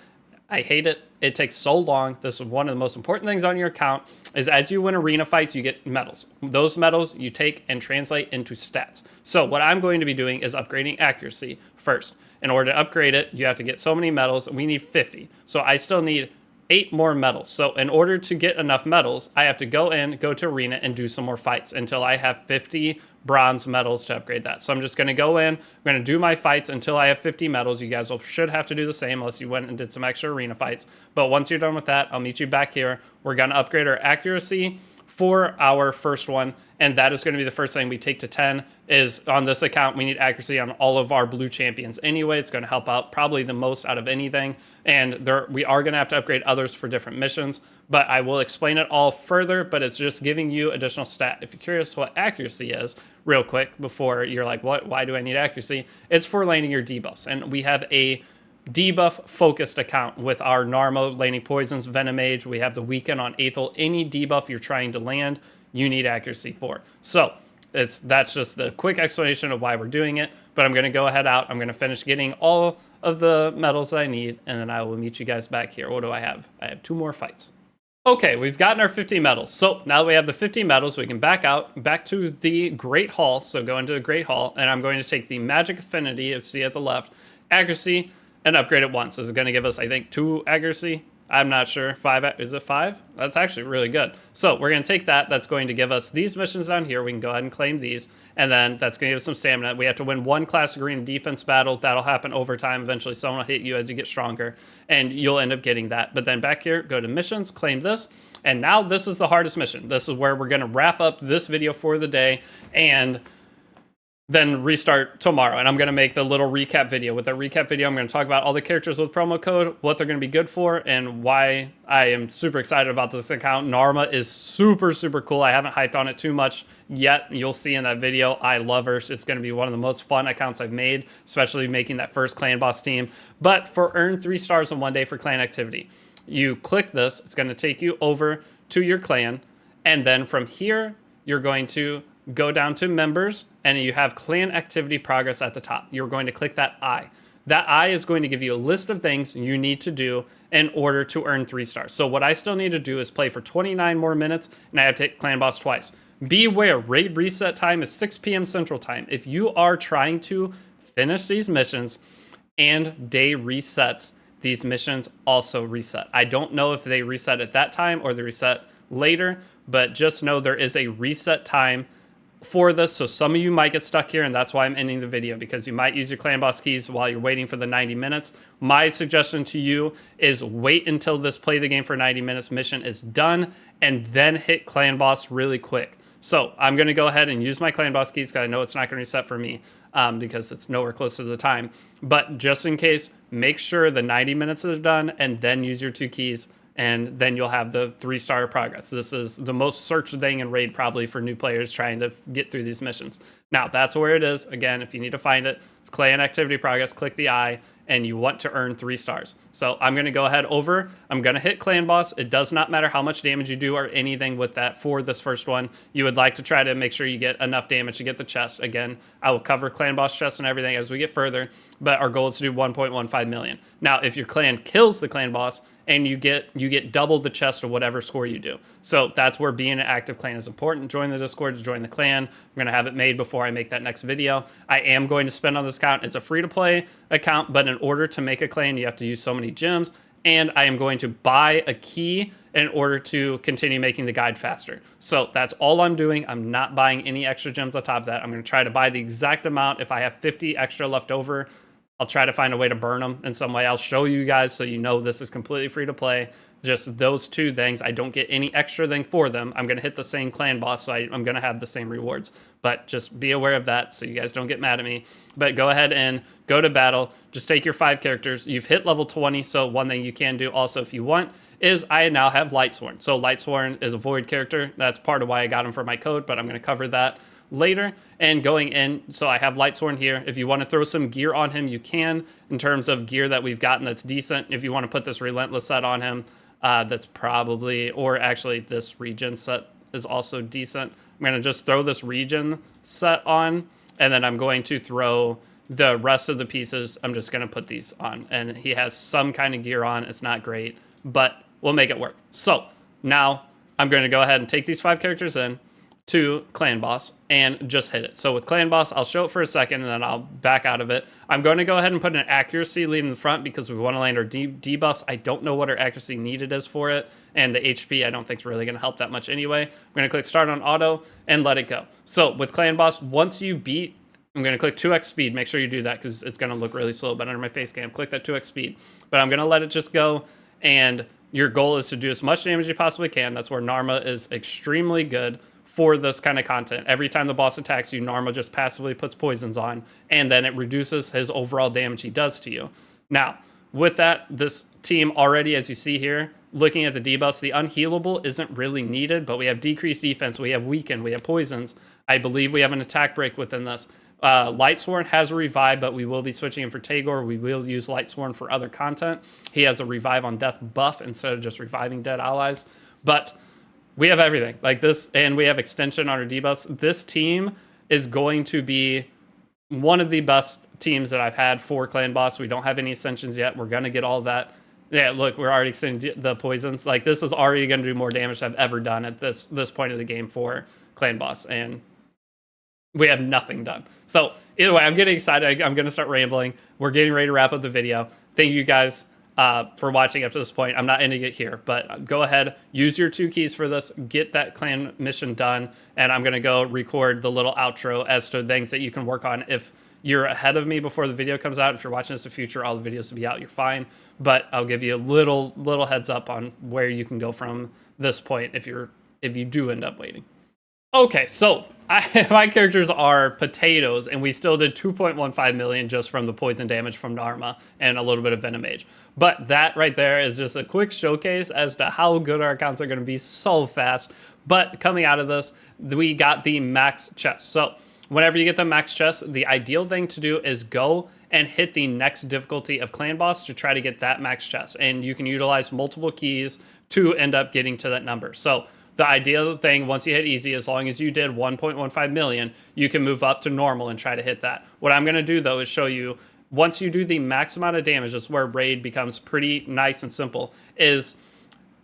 I hate it. It takes so long. This is one of the most important things on your account, is as you win arena fights, you get medals. Those medals you take and translate into stats. So what I'm going to be doing is upgrading accuracy first. In order to upgrade it, you have to get so many medals, and we need 50. So I still need 8 more medals. So in order to get enough medals, I have to go to arena and do some more fights until I have 50 bronze medals to upgrade that. So I'm just going to go in, I'm going to do my fights until I have 50 medals. You guys should have to do the same unless you went and did some extra arena fights. But once you're done with that, I'll meet you back here. We're going to upgrade our accuracy for our first one, and that is going to be the first thing we take to 10. Is on this account we need accuracy on all of our blue champions anyway. It's going to help out probably the most out of anything, and we are going to have to upgrade others for different missions, but I will explain it all further. But it's just giving you additional stat. If you're curious what accuracy is, real quick, before you're like, why do I need accuracy? It's for landing your debuffs, and we have a debuff focused account with our Narma landing poisons, Venomage. We have the weaken on Aethel. Any debuff you're trying to land, you need accuracy for. So that's just the quick explanation of why we're doing it. But I'm going to go ahead out. I'm going to finish getting all of the medals that I need, and then I will meet you guys back here. What do I have? I have 2 more fights. Okay, we've gotten our 50 medals. So now that we have the 50 medals, we can back to the Great Hall. So go into the Great Hall, and I'm going to take the Magic Affinity, you see at the left, accuracy, and upgrade it once. This is going to give us, I think, 2 accuracy. I'm not sure. 5, is it 5? That's actually really good. So we're going to take that. That's going to give us these missions down here. We can go ahead and claim these. And then that's going to give us some stamina. We have to win 1 classic arena defense battle. That'll happen over time. Eventually someone will hit you as you get stronger, and you'll end up getting that. But then back here, go to missions, claim this. And now this is the hardest mission. This is where we're going to wrap up this video for the day, and then restart tomorrow. And I'm going to make the little recap video. With that recap video, I'm going to talk about all the characters with promo code, what they're going to be good for, and why I am super excited about this account. Narma is super, super cool. I haven't hyped on it too much yet. You'll see in that video. I love her. It's going to be one of the most fun accounts I've made, especially making that first clan boss team. But for earn 3 stars in 1 day for clan activity, you click this. It's going to take you over to your clan. And then from here, you're going to go down to members, and you have clan activity progress at the top. You're going to click that I. That I is going to give you a list of things you need to do in order to earn 3 stars. So what I still need to do is play for 29 more minutes, and I have to hit clan boss twice. Beware, raid reset time is 6 p.m. Central Time. If you are trying to finish these missions and day resets, these missions also reset. I don't know if they reset at that time or they reset later, but just know there is a reset time for this. So some of you might get stuck here, and that's why I'm ending the video, because you might use your clan boss keys while you're waiting for the 90 minutes. My suggestion to you is wait until this play the game for 90 minutes mission is done, and then hit clan boss really quick. So I'm going to go ahead and use my clan boss keys, because I know it's not going to reset for me because it's nowhere close to the time. But just in case, make sure the 90 minutes is done, and then use your 2 keys, and then you'll have the 3-star progress. This is the most searched thing in Raid probably for new players trying to get through these missions. Now, that's where it is. Again, if you need to find it, it's clan activity progress, click the I, and you want to earn 3 stars. So I'm going to go ahead over. I'm going to hit clan boss. It does not matter how much damage you do or anything with that for this first one. You would like to try to make sure you get enough damage to get the chest. Again, I will cover clan boss chests and everything as we get further, but our goal is to do 1.15 million. Now, if your clan kills the clan boss, and you get double the chest of whatever score you do. So that's where being an active clan is important. Join the Discord to join the clan. I'm going to have it made before I make that next video. I am going to spend on this account. It's a free-to-play account, but in order to make a clan, you have to use so many gems, and I am going to buy a key in order to continue making the guide faster. So that's all I'm doing. I'm not buying any extra gems on top of that. I'm going to try to buy the exact amount. If I have 50 extra left over, I'll try to find a way to burn them in some way. I'll show you guys so you know this is completely free to play. Just those 2 things. I don't get any extra thing for them. I'm going to hit the same clan boss, so I'm going to have the same rewards. But just be aware of that so you guys don't get mad at me. But go ahead and go to battle. Just take your 5 characters. You've hit level 20, so one thing you can do also if you want is I now have Lightsworn. So Lightsworn is a void character. That's part of why I got him for my code, but I'm going to cover that later. And going in, so I have Lightsworn here. If you want to throw some gear on him, you can, in terms of gear that we've gotten that's decent. If you want to put this Relentless set on him, that's probably, or actually this Regen set is also decent. I'm going to just throw this Regen set on, and then I'm going to throw the rest of the pieces. I'm just going to put these on, and he has some kind of gear on. It's not great, but we'll make it work. So now I'm going to go ahead and take these 5 characters in to clan boss and just hit it. So with clan boss, I'll show it for a second and then I'll back out of it. I'm going to go ahead and put an accuracy lead in the front because we want to land our debuffs. I don't know what our accuracy needed is for it, and the HP I don't think is really going to help that much anyway. I'm going to click start on auto and let it go. So with clan boss, once you beat, I'm going to click 2x speed. Make sure you do that because it's going to look really slow, but under my face cam, click that 2x speed. But I'm going to let it just go, and your goal is to do as much damage as you possibly can. That's where Narma is extremely good for this kind of content. Every time the boss attacks you, Narma just passively puts poisons on, and then it reduces his overall damage he does to you. Now, with that, this team already, as you see here, looking at the debuffs, the unhealable isn't really needed, but we have decreased defense, we have weaken, we have poisons. I believe we have an attack break within this. Lightsworn has a revive, but we will be switching him for Tagoar. We will use Lightsworn for other content. He has a revive on death buff instead of just reviving dead allies. But we have everything like this, and we have extension on our debuffs. This team is going to be one of the best teams that I've had for Clan Boss. We don't have any ascensions yet. We're going to get all that. Yeah, look, we're already seeing the poisons. Like, this is already going to do more damage than I've ever done at this point of the game for Clan Boss, and we have nothing done. So either way, I'm getting excited. I'm going to start rambling. We're getting ready to wrap up the video. Thank you guys for watching up to this point. I'm not ending it here, but go ahead, use your 2 keys for this, get that clan mission done, and I'm going to go record the little outro as to things that you can work on. If you're ahead of me before the video comes out, if you're watching this in the future, all the videos will be out, you're fine. But I'll give you a little heads up on where you can go from this point if you do end up waiting. Okay, so my characters are potatoes, and we still did 2.15 million just from the poison damage from Narma and a little bit of Venomage. But that right there is just a quick showcase as to how good our accounts are going to be so fast. But coming out of this, we got the max chest. So whenever you get the max chest, the ideal thing to do is go and hit the next difficulty of Clan Boss to try to get that max chest. And you can utilize multiple keys to end up getting to that number. So the ideal thing, once you hit easy, as long as you did 1.15 million, you can move up to normal and try to hit that. What I'm going to do, though, is show you, once you do the max amount of damage, this is where raid becomes pretty nice and simple, is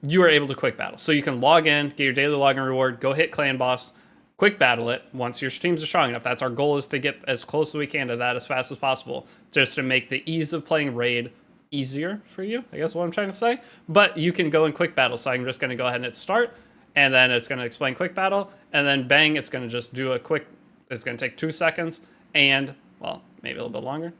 you are able to quick battle. So you can log in, get your daily login reward, go hit Clan Boss, quick battle it once your teams are strong enough. That's our goal, is to get as close as we can to that as fast as possible, just to make the ease of playing raid easier for you, I guess what I'm trying to say. But you can go in quick battle, so I'm just going to go ahead and hit start, and then it's going to explain quick battle, and then bang, it's going to just do a quick, it's going to take 2 seconds, and, well, maybe a little bit longer.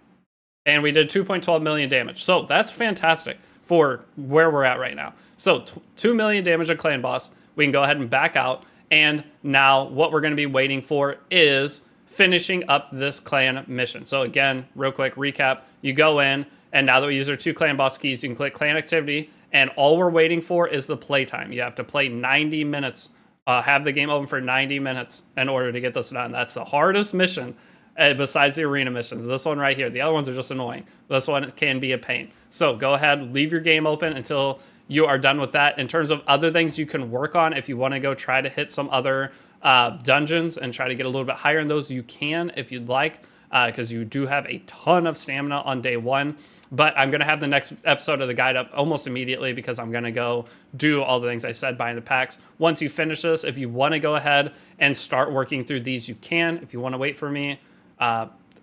And we did 2.12 million damage. So that's fantastic for where we're at right now. So 2 million damage at Clan Boss. We can go ahead and back out, and now what we're going to be waiting for is finishing up this clan mission. So again, real quick recap, you go in, and now that we use our 2 Clan Boss keys, you can click Clan Activity, and all we're waiting for is the playtime. You have to play 90 minutes, have the game open for 90 minutes in order to get this done. That's the hardest mission besides the arena missions. This one right here. The other ones are just annoying. This one can be a pain. So go ahead, leave your game open until you are done with that. In terms of other things you can work on, if you want to go try to hit some other dungeons and try to get a little bit higher in those, you can if you'd like, because you do have a ton of stamina on day 1. But I'm going to have the next episode of the guide up almost immediately, because I'm going to go do all the things I said, buying the packs. Once you finish this, if you want to go ahead and start working through these, you can. If you want to wait for me,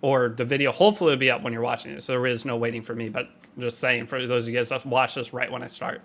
or the video hopefully will be up when you're watching it, so there is no waiting for me. But I'm just saying, for those of you guys that watch this right when I start,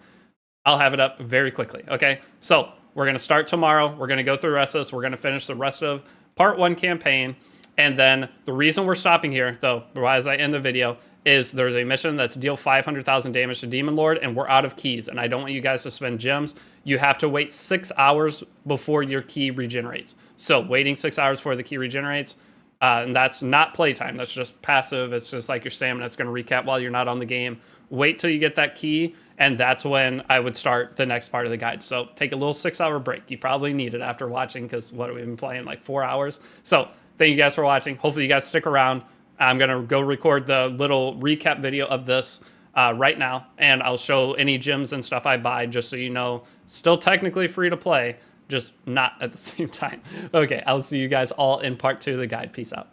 I'll have it up very quickly. Okay, so we're going to start tomorrow. We're going to go through the rest of this. We're going to finish the rest of part 1 campaign. And then the reason we're stopping here, though, as I end the video, is there's a mission that's deal 500,000 damage to Demon Lord, and we're out of keys, and I don't want you guys to spend gems. You have to wait 6 hours before your key regenerates. So waiting 6 hours before the key regenerates, and that's not playtime. That's just passive. It's just like your stamina. It's going to recap while you're not on the game. Wait till you get that key, and that's when I would start the next part of the guide. So take a little 6-hour break. You probably need it after watching, because what have we been playing, like 4 hours? So thank you guys for watching. Hopefully you guys stick around. I'm going to go record the little recap video of this right now, and I'll show any gems and stuff I buy, just so you know, still technically free to play, just not at the same time. Okay, I'll see you guys all in part 2 of the guide. Peace out.